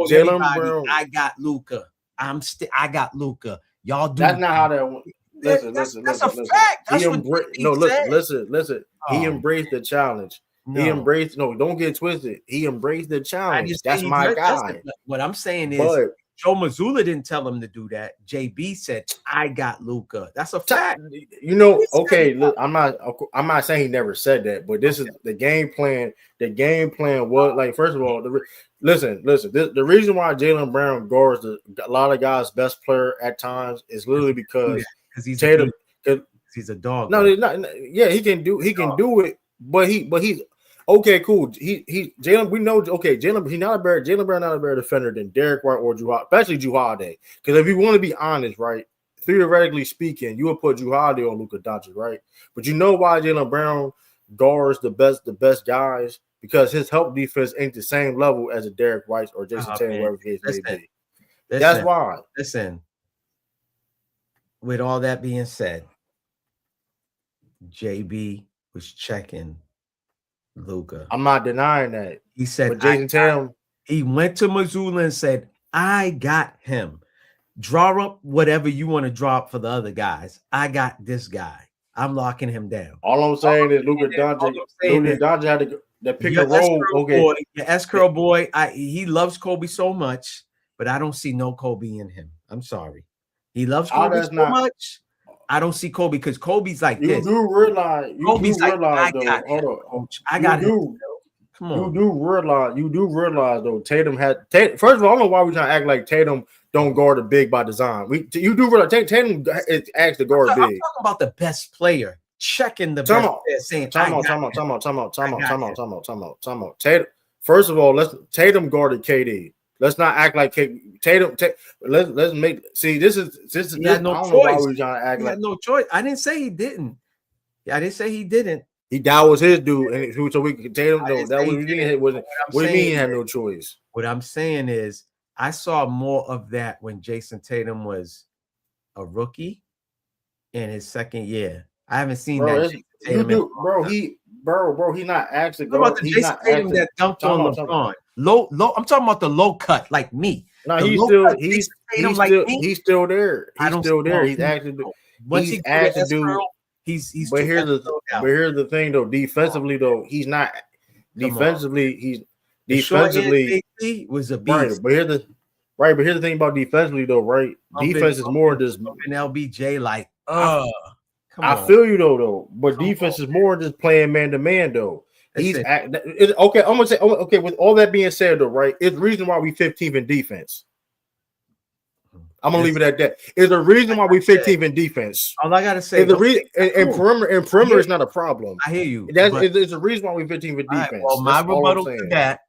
I got Luka. I got Luka. Y'all do. That's not how that went. Listen. That's a fact. That's listen. He embraced the challenge. No. He embraced. No, don't get twisted. He embraced the challenge. That's my guy. What I'm saying is, Joe Mazzulla didn't tell him to do that. JB said, "I got Luka." That's a fact. You know, okay. Look, I'm not saying he never said that, but this is the game plan. The game plan was like, first of all, listen. The reason why Jaylen Brown guards a lot of guys' best player at times is literally because he's Tatum. He's a dog. No, yeah, he can do it, but he's okay, cool. Jaylen. We know. Okay, Jaylen. Jaylen Brown not a better defender than Derek White or Jrue, especially Jrue Holiday. Because if you want to be honest, right, theoretically speaking, you would put Jrue Holiday on Luka Doncic, right? But you know why Jaylen Brown guards the best guys? Because his help defense ain't the same level as a Derek White or Jason Tatum, whatever the case may be. That's why. Listen. With all that being said, JB was checking Luka. I'm not denying that. He said, but Jason Tatum. He went to Mazzulla and said, I got him. Draw up whatever you want to draw up for the other guys. I got this guy. I'm locking him down. All I'm saying is Luka Doncic had to pick a role. Okay, the S-Curl boy, he loves Kobe so much, but I don't see no Kobe in him. I'm sorry. He loves Kobe so much. I don't see Kobe because Kobe's like this. You do realize, I got him, coach. I got him. Come on. You do realize though, Tatum. First of all, I don't know why we're trying to act like Tatum don't guard a big by design. You do realize Tatum is asked to guard big. I'm talking about the best player checking the best player, saying time out. Tatum. First of all, Tatum guarded KD. Let's not act like Tatum. Let's make this is. He had no choice. He had no choice. I didn't say he didn't. I didn't say he didn't. That was his dude, and so we could Tatum. No, that was wasn't. What do you mean he had no choice? What I'm saying is, I saw more of that when Jason Tatum was a rookie in his second year. I haven't seen that. He's not actually. What about the Jason Tatum that dunked on LeBron? Low. I'm talking about the low cut, like me. No, he's still there. He's still there. He's actually. He's. But here's the thing though. Defensively though, he's not. Defensively was a beast. Right, but here's the thing about defensively though, right? Defense is more than just LBJ. Like, I feel you though, but defense is more than just playing man to man though. Okay. I'm gonna say okay. With all that being said though, right? It's the reason why we 15th in defense. I'm gonna leave it at that. It's the reason why we 15th in defense. All I gotta say, the reason and perimeter is not a problem. I hear you. It's the reason why we 15th in defense. Right, well, my rebuttal to that,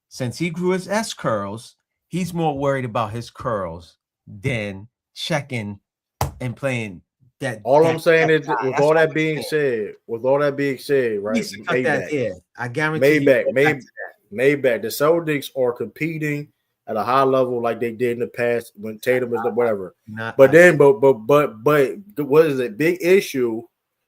since he grew his S curls, he's more worried about his curls than checking and playing that. I'm saying is, with all that being said, right? I guarantee Maybach, the Celtics are competing at a high level like they did in the past when Tatum was whatever. But what is it? Big issue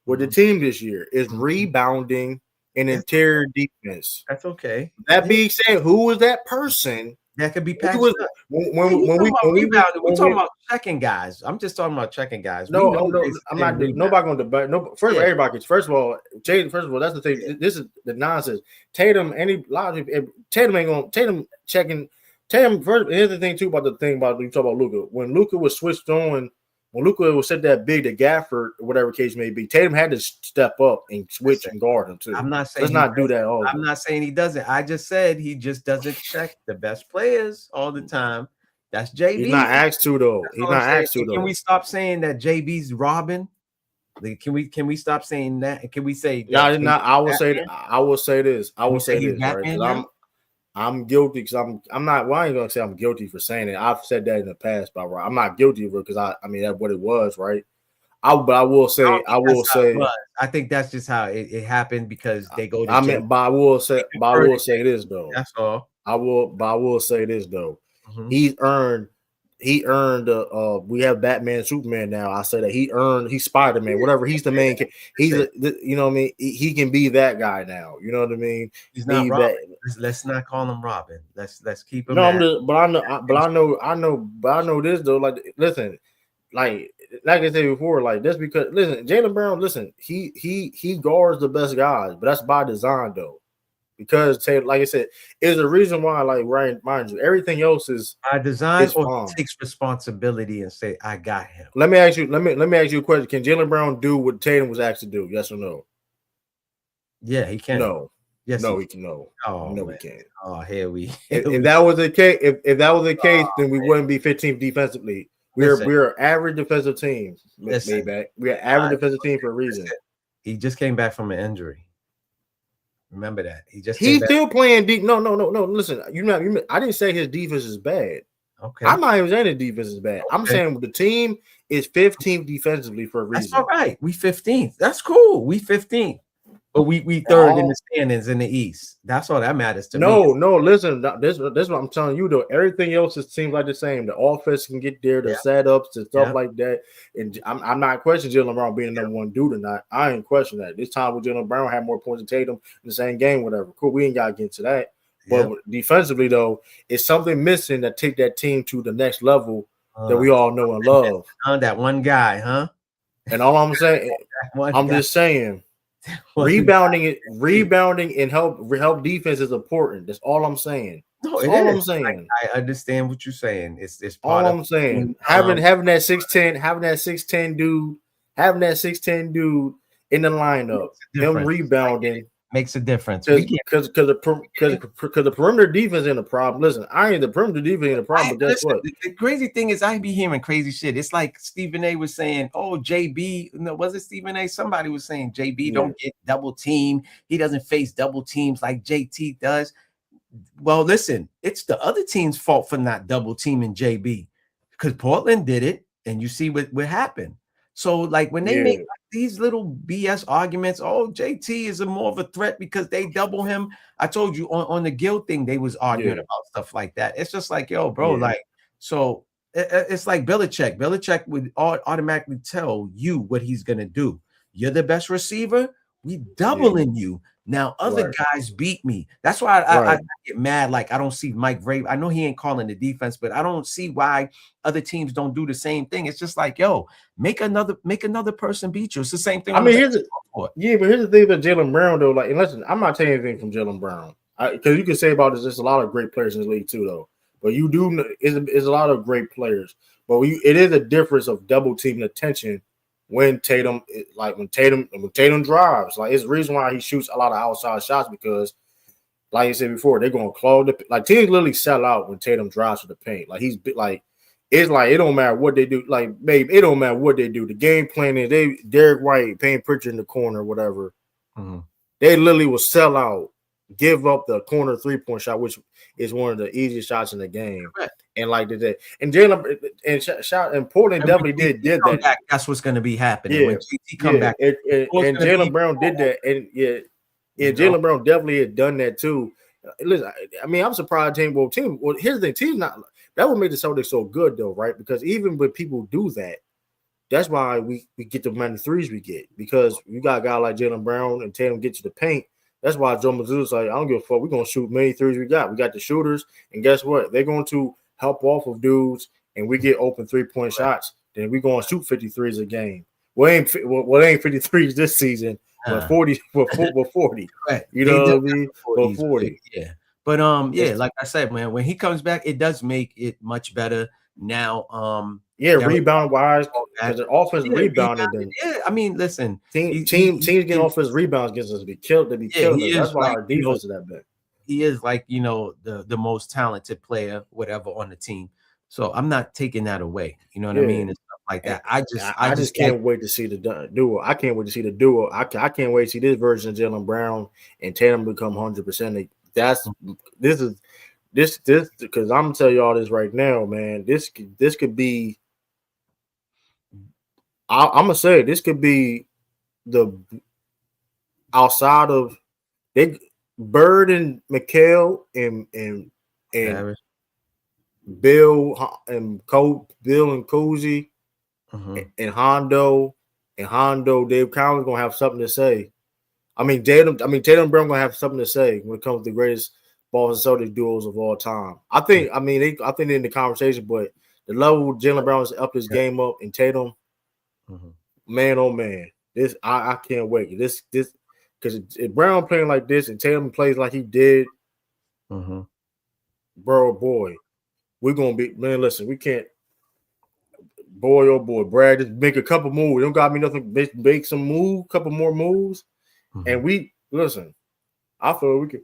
with the team this year is rebounding and interior defense. That's okay. That being said, who was that person? That could be patched up. We're talking about checking guys. I'm just talking about checking guys. No, I'm not. Nobody going to debate. No, first of all, everybody. First of all, that's the thing. This is the nonsense. Tatum, Tatum ain't going. Tatum checking. Tatum. First, here's the thing too about you talk about Luka. When Luka was switched on, when Luka was set that big to Gafford, whatever case may be, Tatum had to step up and switch and guard him too. I'm not saying let's not do that all. I'm not saying he doesn't. I just said he just doesn't check the best players all the time. That's JB. He's not asked to though. Can we stop saying that JB's robbing? Like, can we stop saying that? Can we say? Yeah, I will say this. Right? I'm guilty because I'm not. Well, I ain't gonna say I'm guilty for saying it. I've said that in the past, but I'm not guilty of it because I mean that's what it was, right? I will say. I think that's just how it happened because they go. To but I will say this though. That's all. I will say this though. Mm-hmm. He earned we have Batman, Superman now. I say that he's Spider-Man, whatever. He's the main. He's you know what I mean. He can be that guy now. You know what I mean. He's not Robin. Let's not call him Robin. Let's keep him. No, I know this though. Like, listen, like I said before, like that's because listen, Jaylen Brown. Listen, he guards the best guys, but that's by design though. Because like I said, is the reason why, like Ryan, mind you, everything else is by design or takes responsibility and say, I got him. Let me ask you a question. Can Jaylen Brown do what Tatum was asked to do? Yes or no? Yeah, he can. No. Yes, no, he can. No. Oh, no, he can't. Oh, here we. If that was the case, if that was the case, then we wouldn't be 15th defensively. We're an average defensive team. Maybach. We're an average defensive team for a reason. He just came back from an injury. Remember that he's still playing deep. No. Listen, I didn't say his defense is bad. Okay, I'm not even saying his defense is bad. Okay. I'm saying the team is 15th defensively for a reason. That's all right. We 15th. That's cool. We 15th, but we third in the standings in the East. That's all that matters to me. No. Listen, this what I'm telling you though. Everything else seems like the same. The offense can get there, the setups and stuff like that. And I'm not questioning Jaylen Brown being the number one dude or not. I ain't questioning that. This time with Jaylen Brown had more points than Tatum in the same game, whatever. Cool, we ain't got to get into that. But defensively though, it's something missing that take that team to the next level that we all know and love. That one guy, huh? And all I'm saying, just saying. Rebounding and help defense is important. That's all I'm saying. No, I'm saying. I understand what you're saying. It's part all I'm saying. Having that 6'10 dude in the lineup, him rebounding makes a difference. Because the perimeter defense ain't a problem. Listen, I ain't the perimeter defense ain't a problem. But guess what? The crazy thing is, I be hearing crazy shit. It's like Stephen A. was saying, "Oh, JB." No, was it Stephen A? Somebody was saying JB don't get double team. He doesn't face double teams like JT does. Well, listen, it's the other team's fault for not double teaming JB because Portland did it, and you see what happened. So, like when they make these little BS arguments, oh, JT is more of a threat because they double him. I told you on the Gill thing, they was arguing about stuff like that. It's just like, yo, bro, like, so it's like Belichick. Belichick would automatically tell you what he's gonna do. You're the best receiver. We doubling you. Now other guys beat me. That's why I get mad. Like, I don't see Mike Vrabel. I know he ain't calling the defense, but I don't see why other teams don't do the same thing. It's just like, yo, make another person beat you. It's the same thing. I mean, but here's the thing about Jaylen Brown though. Like, and listen, I'm not taking anything from Jaylen Brown, because you can say about this. There's a lot of great players in the league too, though. But you do is a lot of great players. But it is a difference of double teaming attention. When Tatum drives, like, it's the reason why he shoots a lot of outside shots, because, like you said before, they're gonna clog the, like, teams literally sell out when Tatum drives to the paint. Like, he's like, it's like, it don't matter what they do. Like, babe, it don't matter what they do. The game plan is Derek White, Payne Pritchard in the corner, whatever. Mm-hmm. They literally will sell out, give up the corner 3-point shot, which is one of the easiest shots in the game. Right. And like that, and Jaylen and Portland definitely did that. Back, that's what's going to be happening when GT come back. And Jaylen Brown did that, and Jaylen Brown definitely had done that too. Listen, I mean, I'm surprised Well, here's the thing: team's not that would make the Celtics so good though, right? Because even when people do that, that's why we get the amount of threes we get, because you got a guy like Jaylen Brown and Tatum get to the paint. That's why Joe Mazzulla's like, I don't give a fuck. We're gonna shoot many threes we got. We got the shooters, and guess what? They're going to help off of dudes, and we get open 3-point shots, then we're going to shoot 53s a game. Well, it ain't 53s this season, but 40 for 40. Right. You know what I mean? For 40. Yeah. But like I said, man, when he comes back, it does make it much better now. Rebound wise, because the offense rebounded. I mean, listen, teams getting offensive rebounds gets us to be killed. That's why our defense is that bad. He is, like, the most talented player, whatever, on the team. So I'm not taking that away. You know what I mean? And stuff like that. I just can't wait to see the duo. I can't wait to see the duo. I can't wait to see this version of Jaylen Brown and Tatum become 100%. This because I'm gonna tell you all this right now, man. This could be. I'm gonna say this could be the outside of Bird and McHale and Bill and Cousy and Hondo Dave Collins gonna have something to say. Tatum Brown gonna have something to say when it comes to the greatest Boston Celtics duos of all time. I think they're in the conversation, but the level Jaylen Brown has upped his game up, and Tatum, man, oh man, this I can't wait. This because if Brown playing like this and Tatum plays like he did, boy, we're gonna be, man. Listen, we can't. Boy, oh boy, Brad, just make a couple moves. Don't got me nothing. Make some couple more moves, and we listen. I feel we could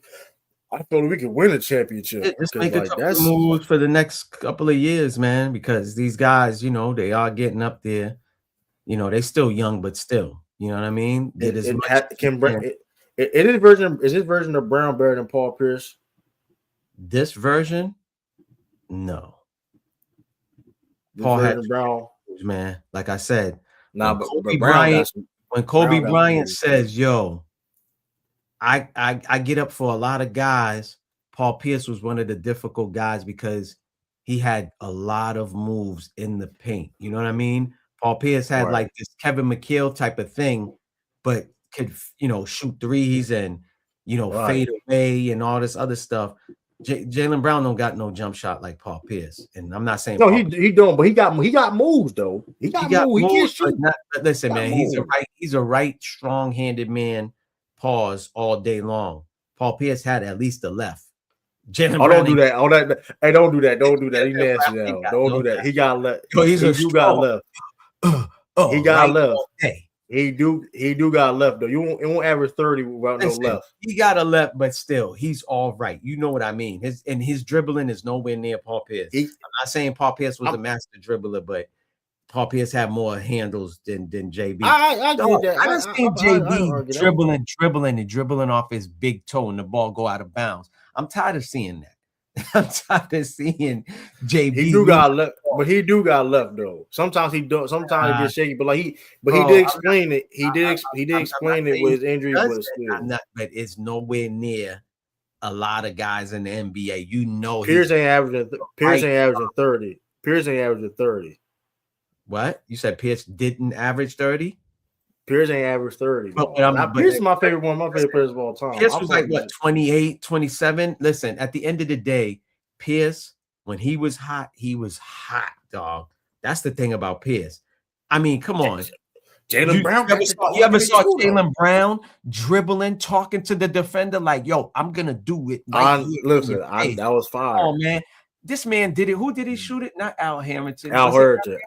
win a championship. Just make a couple moves for the next couple of years, man, because these guys, they are getting up there. They still young, but still, you know what I mean? Is this version of Brown better than Paul Pierce? This version, no. Paul had Brown, man. Like I said, but when Kobe Bryant says, "Yo, I get up for a lot of guys," Paul Pierce was one of the difficult guys because he had a lot of moves in the paint. You know what I mean? Paul Pierce had like this Kevin McHale type of thing, but could shoot threes and fade away and all this other stuff. Jaylen Brown don't got no jump shot like Paul Pierce, and I'm not saying he don't, but he got moves though. He got moves. He can't shoot. Listen, man, he's a right strong-handed man. Pause all day long. Paul Pierce had at least the left. Jaylen Brown, don't do that. All that. Hey, don't do that. Don't do that. He nasty now. Don't do that. He got left. You got left. He got left. He do got left though. It won't average 30 without no left. He got a left, but still, he's all right. You know what I mean? His dribbling is nowhere near Paul Pierce. I'm not saying Paul Pierce was a master dribbler, but Paul Pierce had more handles than JB. I just seen JB dribbling off his big toe and the ball go out of bounds. I'm tired of seeing that. I'm tired of seeing JB. He do got left, but he do got left though. Sometimes he don't. Sometimes he gets shaky, but he did explain it. He did explain it with his injury, but it's nowhere near a lot of guys in the NBA. Pierce ain't averaging 30. Pierce ain't averaging 30. What? You said Pierce didn't average 30? Pierce ain't average 30. But Pierce is my favorite one. My favorite players of all time. Pierce was like, what, 28, 27? Listen, at the end of the day, Pierce, when he was hot, dog. That's the thing about Pierce. I mean, come on. Jaylen Brown. You ever saw Jaylen Brown dribbling, talking to the defender like, yo, I'm going to do it. Listen, that was fire. Oh, man. This man did it. Who did he shoot it? Not Al Harrington. Al Harrington.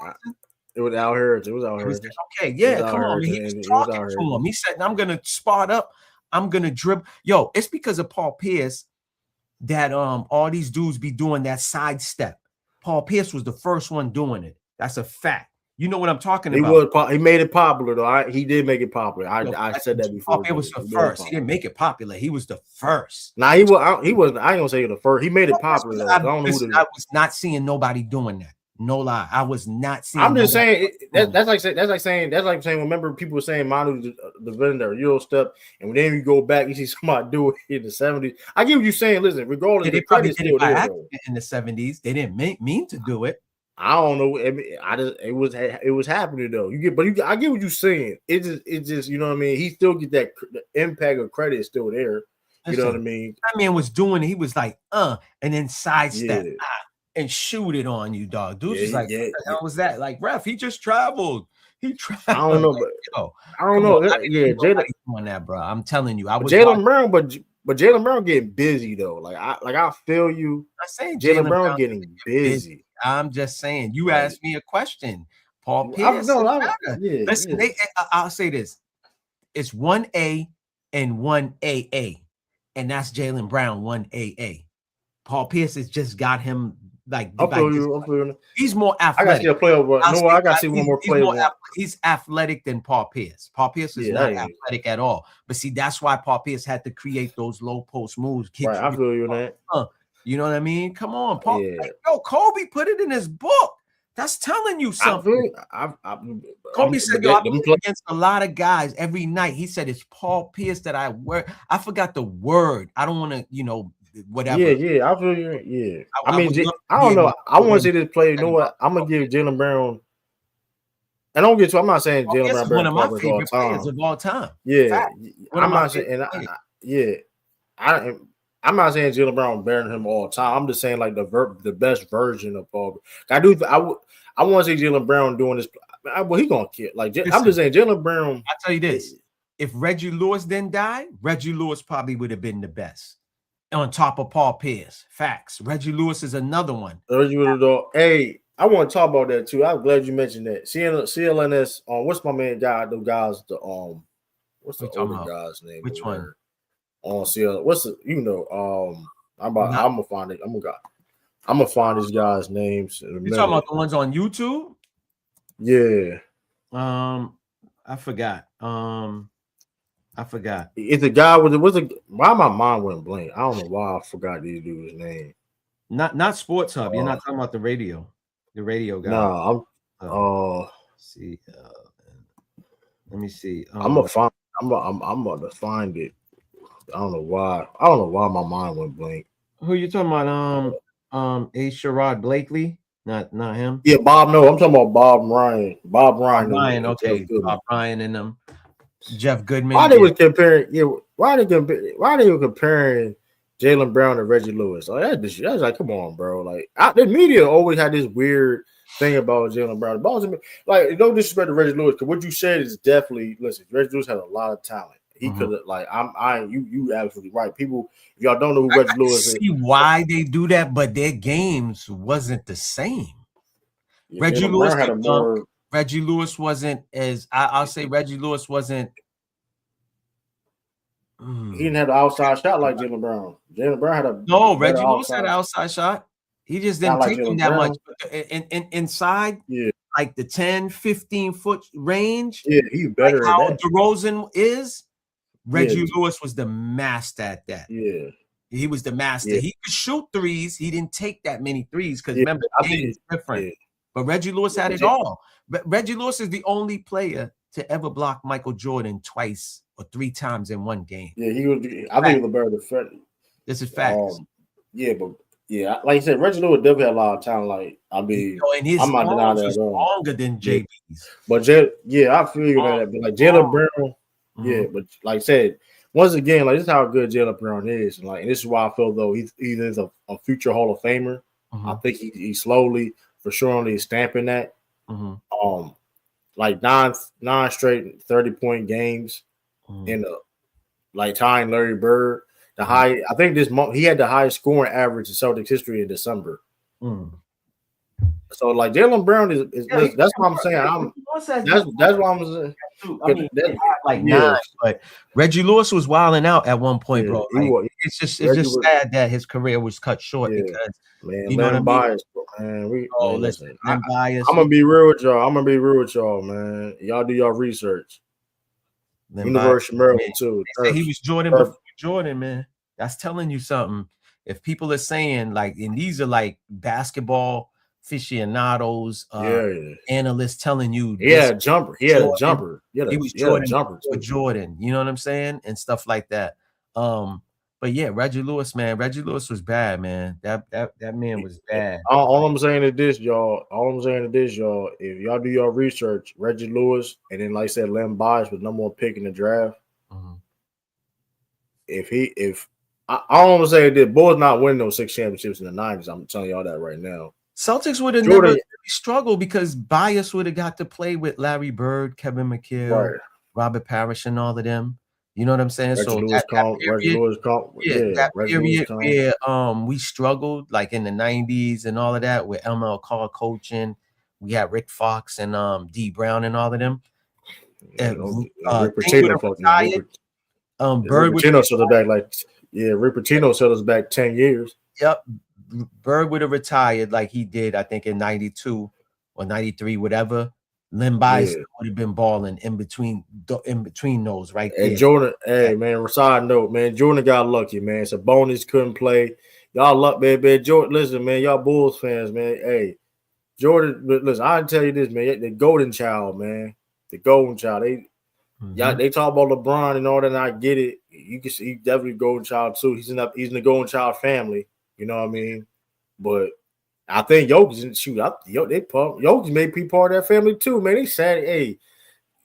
It was Al Harrington. It was Al Harrington. Okay, yeah, come on. He was talking to him. He said, I'm going to spot up. I'm going to dribble. Yo, it's because of Paul Pierce that all these dudes be doing that side step. Paul Pierce was the first one doing it. That's a fact. You know what I'm talking about. He made it popular, though. He did make it popular. I said that before. Paul was the first. He didn't make it popular. He was the first. Nah, he wasn't. I ain't gonna say the first. He made it popular. I was not seeing nobody doing that. No lie, I was not seeing. I'm just saying that's like saying remember people were saying Manu the vendor Euro step, and then you go back, you see somebody do it in the 70s. I get what you're saying. Listen, regardless, they probably did it by accident in the 70s. They didn't mean to do it. I don't know. I mean, it was happening though. I get what you're saying. It just you know what I mean. He still get that the impact of credit is still there. You know what I mean. That man was doing it. He was like and then sidestep. Yeah. And shoot it on you, dog. Dude's just like, what the hell was that? Like, ref, he just traveled. He traveled. I don't know, but I don't know. Yeah, Jaylen on that, bro. I'm telling you, I was Jaylen Brown, but Jaylen Brown getting busy though. Like I feel you. I'm saying Jaylen Brown getting busy. I'm just saying. You asked me a question, Paul Pierce. Listen, I'll say this: it's 1A and 1AA, and that's Jaylen Brown 1AA. Paul Pierce has just got him. Like, he's more athletic. I got to see a player. I got to see one more player. He's athletic than Paul Pierce. Paul Pierce is not athletic at all. But see, that's why Paul Pierce had to create those low post moves. Right, I feel you on that. You know what I mean? Come on, Paul. Yeah. Like, yo, Kobe put it in his book. That's telling you something. Kobe said, yo, I play against a lot of guys every night. He said, it's Paul Pierce that I work. I forgot the word. I don't want to, whatever. Yeah, I feel you. Yeah, I don't know. I want to see this play. You know what? I'm gonna give Jaylen Brown. And don't get to. I'm not saying Jaylen Brown one of my favorite players of all time. Yeah, I'm not saying. I'm not saying Jaylen Brown better than him all time. I'm just saying like the best version of Paul. I want to see Jaylen Brown doing this. Well, he gonna kill. Like I'm just saying Jaylen Brown. I tell you this: if Reggie Lewis didn't die, Reggie Lewis probably would have been the best. On top of Paul Pierce. Facts. Reggie Lewis is another one. Hey, I want to talk about that too. I'm glad you mentioned that. CLNS, what's my man guy? The guys, what's the older guy's name? Which one? On CL, I'm gonna find it. I'm gonna find these guys' names. You talking about the ones on YouTube? Yeah. I forgot. It's a guy with why my mind went blank. I don't know why I forgot these dude's name. Not Sports Hub. You're not talking about the radio guy. No, I'm see. Let me see. I'm about to find it. I don't know why my mind went blank. Who you talking about? A. Sherrod Blakely? Not him. Yeah, Bob. No, I'm talking about Bob Ryan. Bob Ryan. Okay. Bob Ryan and them. Jeff Goodman. Why they were comparing? Yeah, why they were comparing Jaylen Brown to Reggie Lewis? Like that's like, come on, bro. Like the media always had this weird thing about Jaylen Brown. Like, no disrespect to Reggie Lewis, because what you said is definitely listen. Reggie Lewis has a lot of talent. He could have you absolutely right. People, if y'all don't know who Reggie Lewis is, see why they do that, but their games wasn't the same. Yeah, Reggie Lewis had Reggie Lewis wasn't as I'll say Reggie Lewis wasn't. He didn't have the outside shot like Jaylen Brown. Jaylen Brown had Reggie Lewis had an outside shot. He just didn't take him that much. Inside, like the 10, 15 foot range. Yeah, he's better. Like how DeRozan is. Reggie Lewis was the master at that. Yeah. He was the master. Yeah. He could shoot threes. He didn't take that many threes because remember, the game is different. Yeah. But Reggie Lewis had it all. But Reggie Lewis is the only player to ever block Michael Jordan twice or 3 times in one game. Yeah, he was. I think he was a better defender. This is facts. Yeah, but Yeah, like you said, Reggie Lewis definitely had a lot of talent. Like, I mean, and his I'm not denying that was at all. longer than JB's. But I feel you on that. But like Jaylen Brown, but like I said, once again, like this is how good Jaylen Brown is, and this is why I feel though he is a future Hall of Famer. I think he slowly, for sure, only stamping that. Like nine straight 30-point games in like tying Larry Bird. I think this month he had the highest scoring average in Celtics history in December. So like Jaylen Brown is that's what I'm saying. That's what I'm saying. I mean, like 9, but Reggie Lewis was wilding out at one point, bro. Like, it's just sad that his career was cut short because man, you know what I mean. Bias, man, listen, I'm biased. I'm gonna be real with y'all. Man. Y'all do your research. University of Maryland too. They say he was Jordan before Jordan, man. That's telling you something. If people are saying like, and these are like basketball aficionados, analysts telling you, he had a jumper. He had a jumper. He was Jordan. You know what I'm saying, and stuff like that. But yeah, Reggie Lewis, man. Reggie Lewis was bad, man. That man was bad. All I'm saying is this, y'all. If y'all do your research, Reggie Lewis, and then like I said, Len Bias was number 1 pick in the draft. All I'm saying is this, Bulls not winning those 6 championships in the 90s. I'm telling y'all that right now. Celtics would have never really struggled because Bias would have got to play with Larry Bird, Kevin McHale, Robert Parrish, and all of them. You know what I'm saying? Reggie Lewis where we struggled like in the 90s and all of that with ML Carr coaching. We had Rick Fox and D Brown and all of them. And Rick Pitino set us back Rick Pitino set us back 10 years. Yep. Bird would have retired like he did, I think, in 92 or 93, whatever. Len Bias would have been balling in between those right there. And Jordan, man, side note, man, Jordan got lucky, man. Sabonis couldn't play. Y'all luck, man. Jordan, listen, man, y'all Bulls fans, man. Hey, Jordan, listen, I tell you this, man, the golden child, man. The golden child. They talk about LeBron and all that, and I get it. You can see he's definitely golden child too. He's in the golden child family. You know what I mean? But I think Jokic didn't shoot up. Jokic may be part of that family too, man. They said, hey,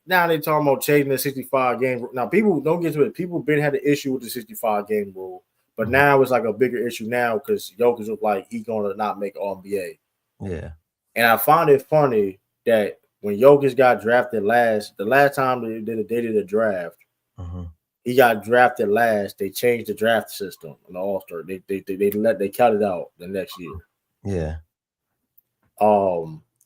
now they talking about changing the 65 game. Now, people don't get to it. People been had an issue with the 65 game rule, but now it's like a bigger issue now because Jokic look like he's gonna not make All-NBA. Yeah. And I find it funny that when Jokic got drafted the last time they did a draft, he got drafted last. They changed the draft system in the All-Star. They cut it out the next year. Yeah.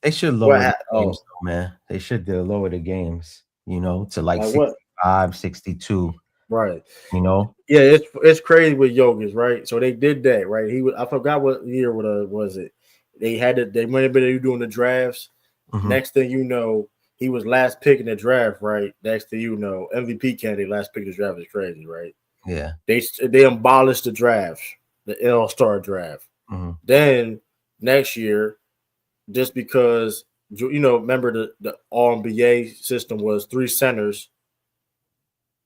They should lower the games, though, man. They should lower the games, to like 65, 62. Right. Yeah, it's crazy with Jokic, right? So they did that, right? I forgot what year was it. They might have been doing the drafts. Next thing you know, he was last pick in the draft, right? Next thing you know, MVP candidate, last pick in the draft is crazy, right? Yeah. They abolished the draft, the All-Star draft. Then next year, just because remember the All-NBA system was 3 centers,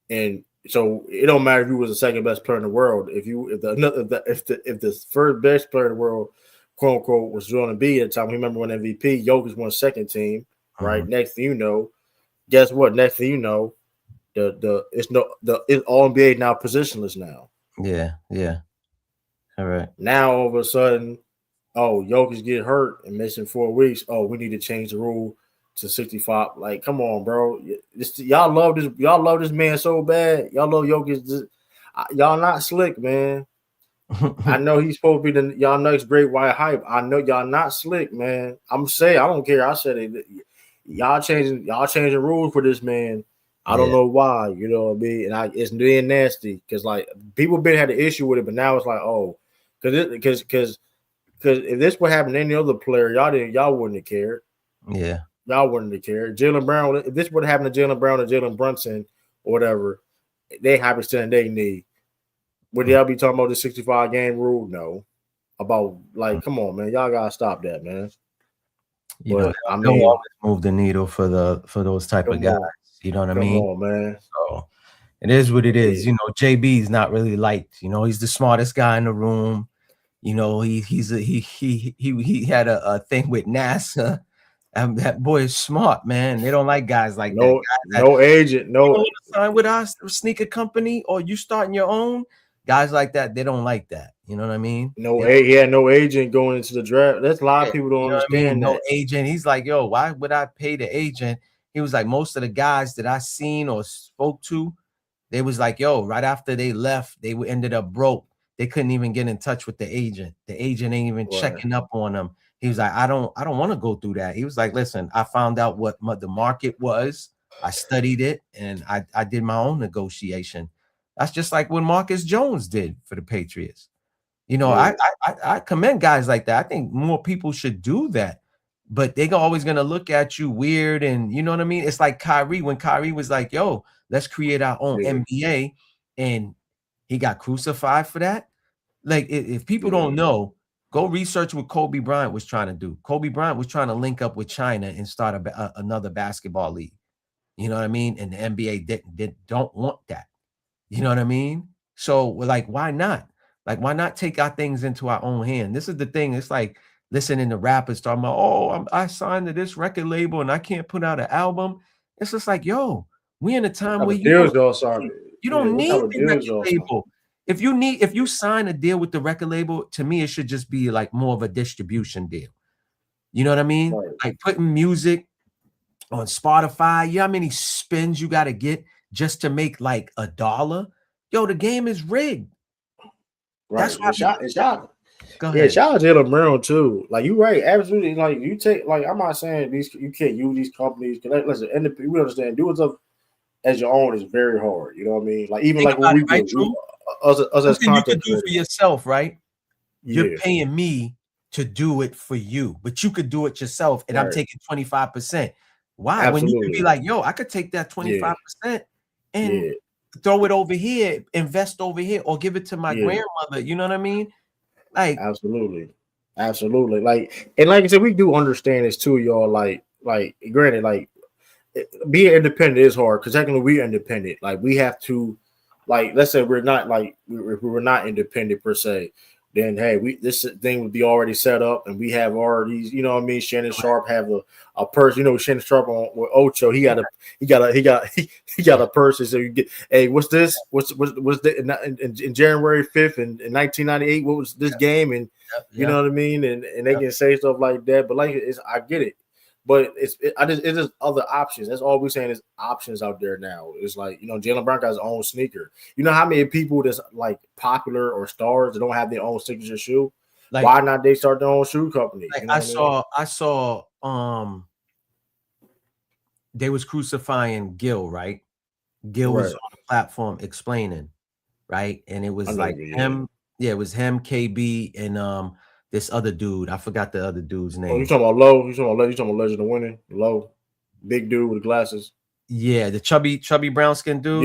and so it don't matter if you was the second best player in the world. If the first best player in the world, quote unquote, was going to be at the time, remember when MVP, Jokic won second team, right? Next thing you know, guess what? Next thing you know, it's All-NBA now positionless now. Yeah. All right. Now all of a sudden, Jokic get hurt and missing 4 weeks. Oh, we need to change the rule to 65. Like, come on, bro. Y'all love this. Y'all love this man so bad. Y'all love Jokic. Y'all not slick, man. I know he's supposed to be y'all next great white hype. I know y'all not slick, man. I'm saying I don't care. I said it. Y'all changing rules for this man. I don't know why. You know what I mean? And it's being nasty because like people been had an issue with it, but now it's like because if this would happen to any other player, y'all wouldn't have cared. Yeah, y'all wouldn't have cared. Jaylen Brown, if this would happen to Jaylen Brown or Jalen Brunson or whatever, they hyperextend they need. Would y'all be talking about the 65 game rule? No. About like, come on, man, y'all gotta stop that, man. I mean, always move the needle for those type of guys. You know what I mean? Come on, man. So it is what it is. JB's not really liked. He's the smartest guy in the room. You know, he had a thing with NASA. That boy is smart, man. They don't like guys like that. Guys no agent, no. You want to sign with us, a sneaker company, or you starting your own. Guys like that, they don't like that. You know what I mean? No agent going into the draft. That's a lot of people don't understand that. No agent. He's like, yo, why would I pay the agent? He was like, most of the guys that I seen or spoke to, they was like, yo, right after they left, they ended up broke. They couldn't even get in touch with the agent. The agent ain't even checking up on them. He was like, I don't want to go through that. He was like, listen, I found out what the market was. I studied it, and I did my own negotiation. That's just like what Marcus Jones did for the Patriots. You know, I commend guys like that. I think more people should do that, but they're always going to look at you weird. And you know what I mean? It's like Kyrie, when Kyrie was like, yo, let's create our own NBA, and he got crucified for that. Like, if people don't know, go research what Kobe Bryant was trying to do. Kobe Bryant was trying to link up with China and start another basketball league. You know what I mean? And the NBA don't want that. You know what I mean? So we're like, why not? Like, why not take our things into our own hand? This is the thing. It's like listening to rappers talking about, oh, I signed to this record label and I can't put out an album. It's just like, yo, we in a time where you don't need the record label. If you sign a deal with the record label, to me, it should just be like more of a distribution deal. You know what I mean? Right. Like putting music on Spotify. You know how many spins you got to get just to make like $1? Yo, the game is rigged. Right. That's why shout out Jaylen Brown too. Like you right, absolutely. Like you take, like I'm not saying you can't use these companies. Listen, we understand doing stuff as your own is very hard. You know what I mean? Like even like what we do, us as content you can do for yourself, right? Yeah. You're paying me to do it for you, but you could do it yourself, and I'm taking 25%. Why? Absolutely. When you could be like, yo, I could take that 25% and throw it over here, invest over here, or give it to my grandmother. You know what I mean? Like absolutely. Like, and like I said, we do understand this too, y'all. Like granted, like being independent is hard because technically we're independent. Like we have to, like, let's say we're not like if we were not independent per se, then hey, this thing would be already set up, and we have already, you know what I mean. Shannon Sharp have a person, you know, Shannon Sharp with Ocho. He got a person. So you get, hey, what's this? What's in January 5th in 1998? What was this game? And you know what I mean. And they can say stuff like that. But like, I get it. But it's just other options. That's all we're saying is options out there now. It's like, you know, Jaylen Brown got his own sneaker. You know how many people that's like popular or stars that don't have their own signature shoe? Like, why not they start their own shoe company? Like, you know I saw they was crucifying Gil, right? Gil was on the platform explaining, right? And it was like him. Yeah, it was him, KB, and this other dude. I forgot the other dude's name. Oh, you talking about Low? You talking about Legend of Winning? Low, big dude with glasses. Yeah, the chubby brown skin dude.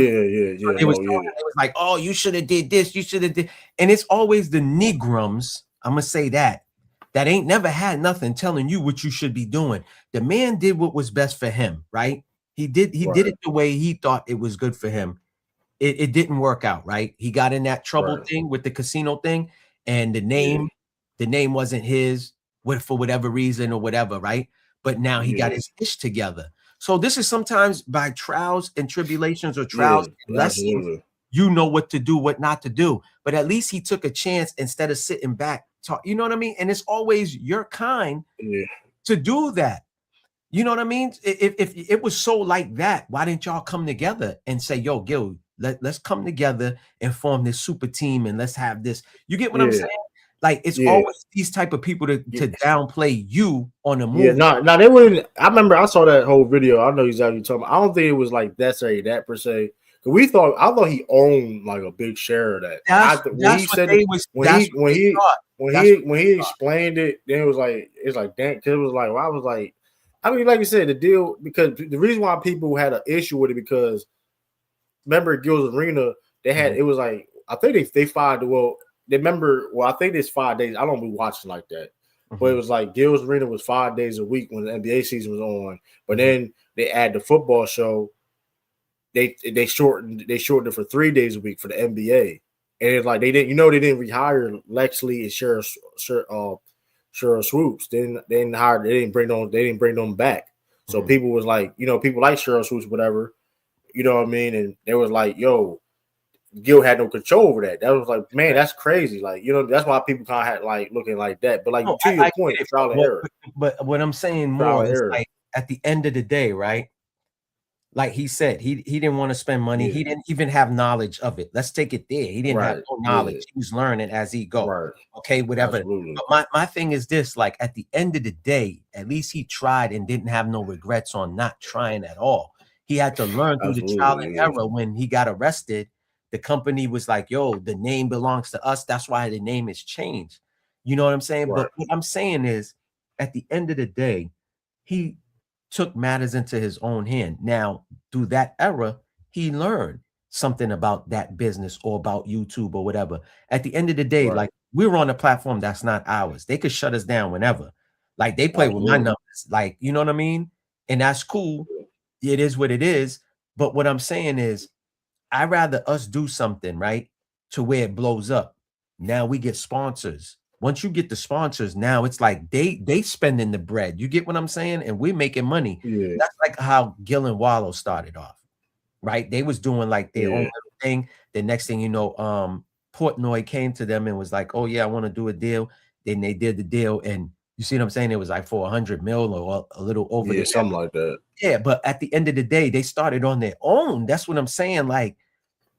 Yeah. It was like, oh, you should have did this. You should have did. And it's always the Negrums. I'm gonna say that ain't never had nothing telling you what you should be doing. The man did what was best for him, right? He did it the way he thought it was good for him. It didn't work out, right? He got in that trouble thing with the casino thing, and the name wasn't his for whatever reason or whatever, right? But now he got his ish together. So this is sometimes by trials and tribulations or trials and lessons, you know what to do, what not to do. But at least he took a chance instead of sitting back, you know what I mean? And it's always your kind to do that. You know what I mean? If it was so like that, why didn't y'all come together and say, yo, Gil, let's come together and form this super team and let's have this. You get what I'm saying? Like, it's always these type of people to downplay you on the movie. No, they wouldn't. I remember I saw that whole video. I know exactly what you're talking about. I don't think it was like that per se. I thought he owned like a big share of that. When he explained it, then it was like damn, because it was like, well, I was like, I mean, like you said, the deal, because the reason why people had an issue with it, because remember Gil's Arena, they had it was like, I think they fired I think it's 5 days. I don't be watching like that. But it was like Gil's Arena was 5 days a week when the NBA season was on. But then they add the football show. They shortened it for 3 days a week for the NBA. And it's like they didn't rehire Lexley and Cheryl Swoops. They didn't bring them back. So people was like, people like Cheryl Swoops, whatever, you know what I mean? And they was like, yo, Gil had no control over that. That was like, man, that's crazy. Like, that's why people kind of had like looking like that. But like to your point, trial and error. But what I'm saying more is like at the end of the day, right? Like he said, he didn't want to spend money. Yeah. He didn't even have knowledge of it. Let's take it there. He didn't have no knowledge. He was learning as he go. Right. Okay, whatever. Absolutely. But my thing is this: like at the end of the day, at least he tried and didn't have no regrets on not trying at all. He had to learn through the trial and error. When he got arrested, the company was like, "Yo, the name belongs to us. That's why the name is changed." You know what I'm saying? Right. But what I'm saying is, at the end of the day, he took matters into his own hand. Now, through that era, he learned something about that business or about YouTube or whatever. At the end of the day, like we're on a platform that's not ours. They could shut us down whenever. Like they play with my numbers. Like, you know what I mean? And that's cool. It is what it is. But what I'm saying is, I'd rather us do something, right, to where it blows up. Now we get sponsors. Once you get the sponsors, now it's like they spending the bread. You get what I'm saying? And we're making money. Yeah. That's like how Gill and Wallow started off, right? They was doing like their own little thing. The next thing you know, Portnoy came to them and was like, "Oh yeah, I want to do a deal." Then they did the deal, and you see what I'm saying? It was like for 100 mil or a little over. Yeah, something like that. Yeah, but at the end of the day, they started on their own. That's what I'm saying. Like,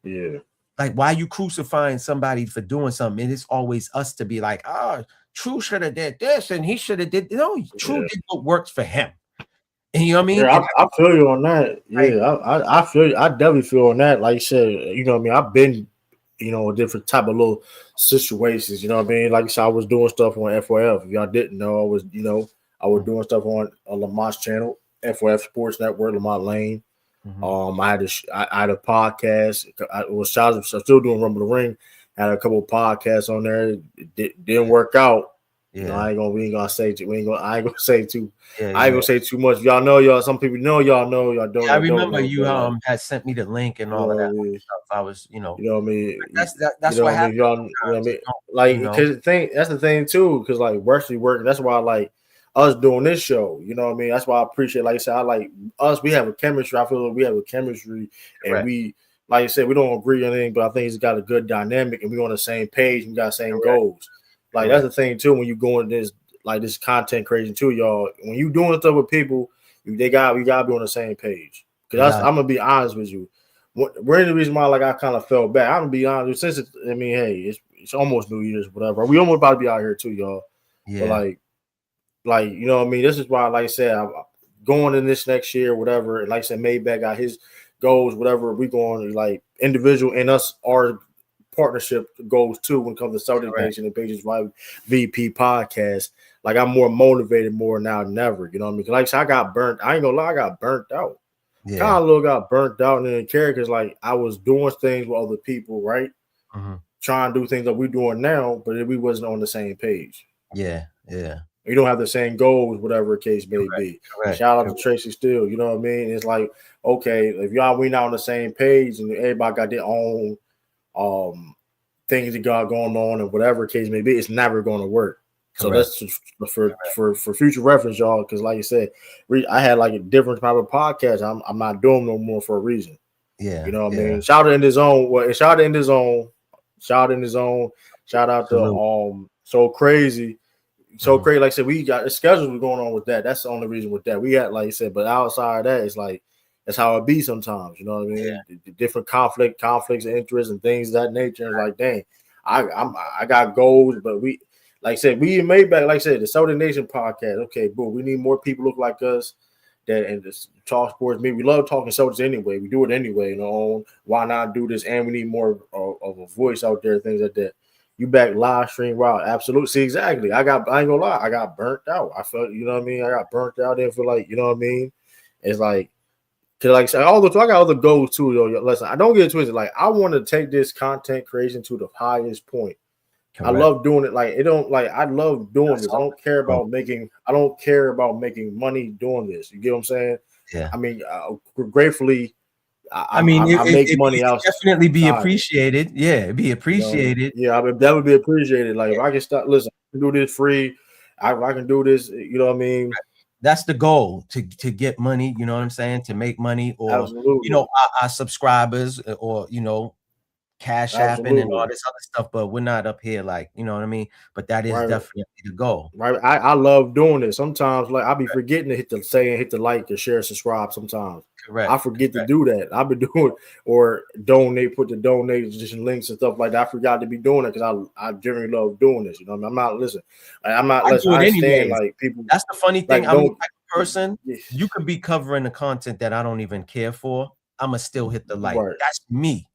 yeah. Like, why are you crucifying somebody for doing something? And it's always us to be like, True should have did this and he should have did. No, True did what works for him. And you know what I mean? Yeah, I feel you on that. Yeah, I feel you. I definitely feel on that. Like you said, you know what I mean? I've been, different type of little situations. You know what I mean? Like I said, I was doing stuff on FOF. If y'all didn't know, I was doing stuff on Lamont's channel, FOF Sports Network, Lamont Lane. I had a podcast. I was still doing Rumble the Ring. Had a couple of podcasts on there. It didn't work out. Yeah, I ain't gonna say too. I ain't gonna say too. I ain't gonna say too much. Y'all know. Some people know. Y'all know. Y'all don't. Yeah, I remember you had sent me the link and all of that stuff. I was, You know what I mean? That's what happened. Y'all, you know what I mean? Like, because that's the thing too. Because like we're actually working. That's why I like us doing this show. You know what I mean? That's why I appreciate. Like I said, I like us. We have a chemistry. I feel like we have a chemistry, and we, like I said, we don't agree on anything, but I think it's got a good dynamic, and we're on the same page. And we got the same goals. Like that's the thing too. When you go in this content creation too, y'all. When you doing stuff with people, we gotta be on the same page. Because I'm gonna be honest with you. We're the reason why like I kind of fell back. I'm gonna be honest. Since it's almost New Year's, whatever. We almost about to be out here too, y'all. Yeah. But like you know what I mean. This is why, like I said, I'm going in this next year, whatever. And like I said, Maybach got his goals, whatever. We going like individual and us our partnership goals too when it comes to Celtics Nation and Pages VP podcast. Like I'm more motivated more now than ever. You know what I mean? Like I said, I got burnt. I ain't gonna lie, I got burnt out. Yeah. Kind of little got burnt out and didn't care because like I was doing things with other people, right? Trying to do things that we're doing now, but we wasn't on the same page. Yeah. We don't have the same goals, whatever the case may be. Shout out to Tracy Steele. You know what I mean? It's like, okay, if we not on the same page and everybody got their own things that got going on and whatever case may be, it's never going to work. So that's just for future reference, y'all. Because like you said, I had like a different type of podcast. I'm not doing no more for a reason. Yeah, you know what I mean. Shout out in his own. Well, shout out in his own. Shout out to So Crazy. So crazy. Like I said, we got the schedules going on with that. That's the only reason with that. We had, like I said, but outside of that, it's like that's how it be sometimes. You know what I mean? Yeah. The different conflicts of interest and things of that nature. And like, dang, I got goals, but we, like I said, we made back. Like I said, the Celtics Nation podcast. Okay, boom. We need more people look like us that and just talk sports. We love talking Celtics anyway. We do it anyway. You know, why not do this? And we need more of a voice out there. Things like that. You back live stream, wow, absolutely. See, exactly. I ain't gonna lie, I got burnt out. I felt, you know what I mean? I got burnt out there for like, you know what I mean? It's like, cause like I said, I got other goals too, though. Listen, I don't get it twisted. Like, I want to take this content creation to the highest point. Correct. I love doing it. Like, I love doing this. I don't care about making money doing this. You get what I'm saying? Yeah. I mean, gratefully, I make money out. Definitely be appreciated. Yeah, be appreciated. You know? Yeah, that would be appreciated. Like if I can start, listen, I can do this free. I can do this. You know what I mean? That's the goal, to get money. You know what I'm saying? To make money, or Absolutely. you know, our subscribers, or you know, cash apping and all this other stuff. But we're not up here, like, you know what I mean? But that is definitely the goal. Right. I love doing it. Sometimes, like, I'll be forgetting to hit the like, or share, subscribe. Sometimes I forget to do that. I've been doing, or donate, put the donation links and stuff like that. I forgot to be doing it because I generally love doing this. You know what I mean? I'm not listening. I'm not listening. I understand, like, people. That's the funny thing. Like, I'm the type of person, you could be covering the content that I don't even care for. I'ma still hit the like. That's me.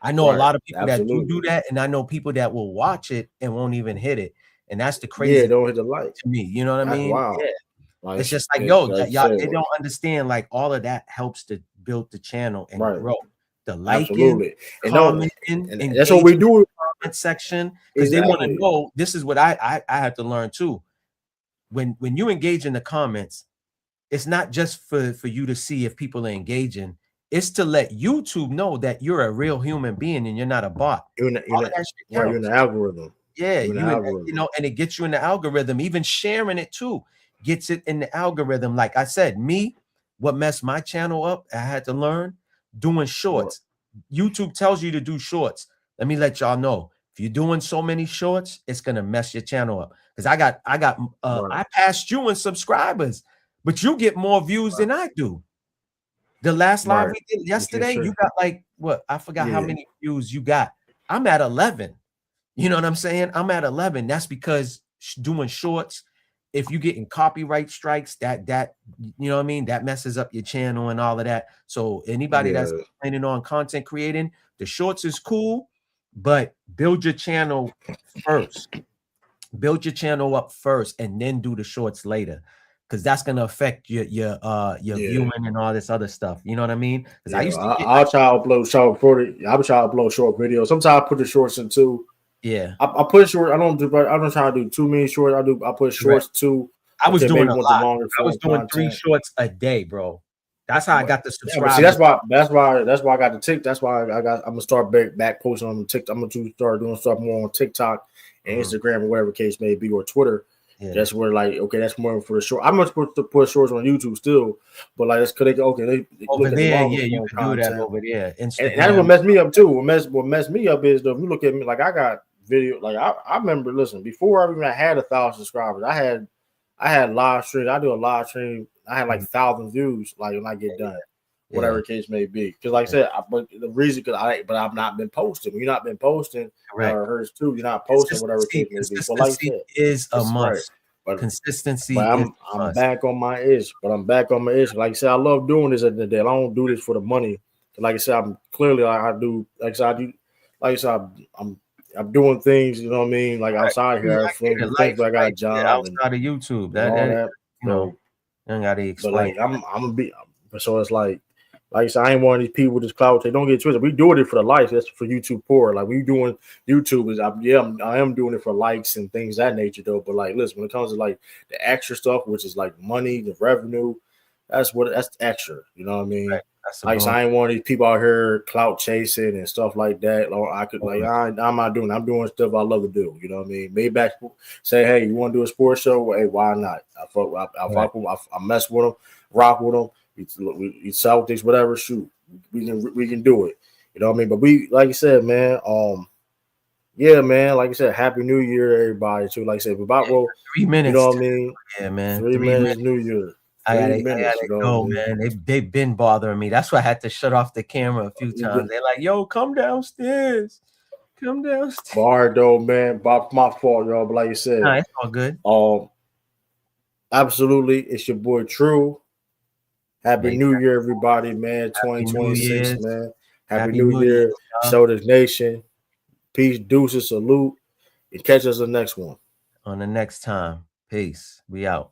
I know a lot of people that do that, and I know people that will watch it and won't even hit it. And that's the crazy. Yeah, don't hit the like to me. You know what I mean? Wow. Yeah. Like, it's just like, yo, y'all, they don't understand. Like, all of that helps to build the channel and grow. The liking, commenting, and that's what we do in the comment section, because they want to know. This is what I had to learn too. When you engage in the comments, it's not just for you to see if people are engaging. It's to let YouTube know that you're a real human being and you're not a bot. You're in the algorithm. Yeah, you know, and it gets you in the algorithm. Even sharing it too gets it in the algorithm. Like I said, what messed my channel up, I had to learn doing shorts. YouTube tells you to do shorts. Let me let y'all know, if you're doing so many shorts, it's gonna mess your channel up. Because I passed you in subscribers, but you get more views than I do. The last live we did yesterday, you got like what? I forgot how many views you got. I'm at 11. You know what I'm saying? I'm at 11. That's because doing shorts, if you getting copyright strikes, that you know what I mean, that messes up your channel and all of that. So anybody that's planning on content creating, the shorts is cool, but build your channel first. Build your channel up first, and then do the shorts later. Because that's gonna affect your viewing and all this other stuff. You know what I mean? Because I used to I'll try to upload short videos. Sometimes I put the shorts in too. Yeah, I put short. I don't try to do too many shorts. I put shorts too. I was doing a lot. I was doing 3 shorts a day, bro. That's how I got the subscribers. See, that's why I got the TikTok. That's why I'm gonna start back posting on TikTok. I'm gonna start doing stuff more on TikTok and Instagram or whatever case may be, or Twitter. Yeah. That's where, like, okay, that's more for the short. I'm gonna put shorts on YouTube still, but like that's they over there, you can do that over there. And that's what messed me up too. What messed me up is though, if you look at me, like I got video, like I remember, listen, before I even had 1,000 subscribers, I had live streams. I do a live stream. I had like 1,000 views, like when I get done, whatever case may be. Because like I said, but the reason, but I've not been posting. When you're not been posting, or hers too, you're not posting, whatever case may be. But like I said, is a must. But consistency. But I'm back on my ish. Like I said, I love doing this at the end of the day. I don't do this for the money. Like I said, I'm clearly I'm doing things, you know what I mean, like outside here. I got a job outside of YouTube. That you know, I gotta explain. But like I'm gonna be, so it's like I said, I ain't one of these people with this clout. They don't get twisted. We doing it for the likes. That's for YouTube poor. Like we doing YouTube I am doing it for likes and things of that nature though. But like, listen, when it comes to like the extra stuff, which is like money, the revenue, that's extra. You know what I mean? Right. Like, so I ain't one of these people out here clout chasing and stuff like that. Or I'm not doing. I'm doing stuff I love to do. You know what I mean? Maybach say, hey, you want to do a sports show? Hey, why not? I mess with them, rock with them. We Celtics, whatever. Shoot, we can do it. You know what I mean? But we, like you said, man. Yeah, man. Like I said, Happy New Year, everybody. Too. Like I said, about 3 minutes. You know what I mean? Yeah, man. 3 minutes, New Year. I gotta go, man. They've been bothering me. That's why I had to shut off the camera a few times. They're like, "Yo, come downstairs, come downstairs." Bar though, man. My fault, y'all. But like you said, nah, it's all good. Absolutely, it's your boy True. Happy New Year, everybody, man. 2026, man. Happy New Year, CELTICS Nation. Peace, deuces, salute, and catch us the next one. On the next time. Peace. We out.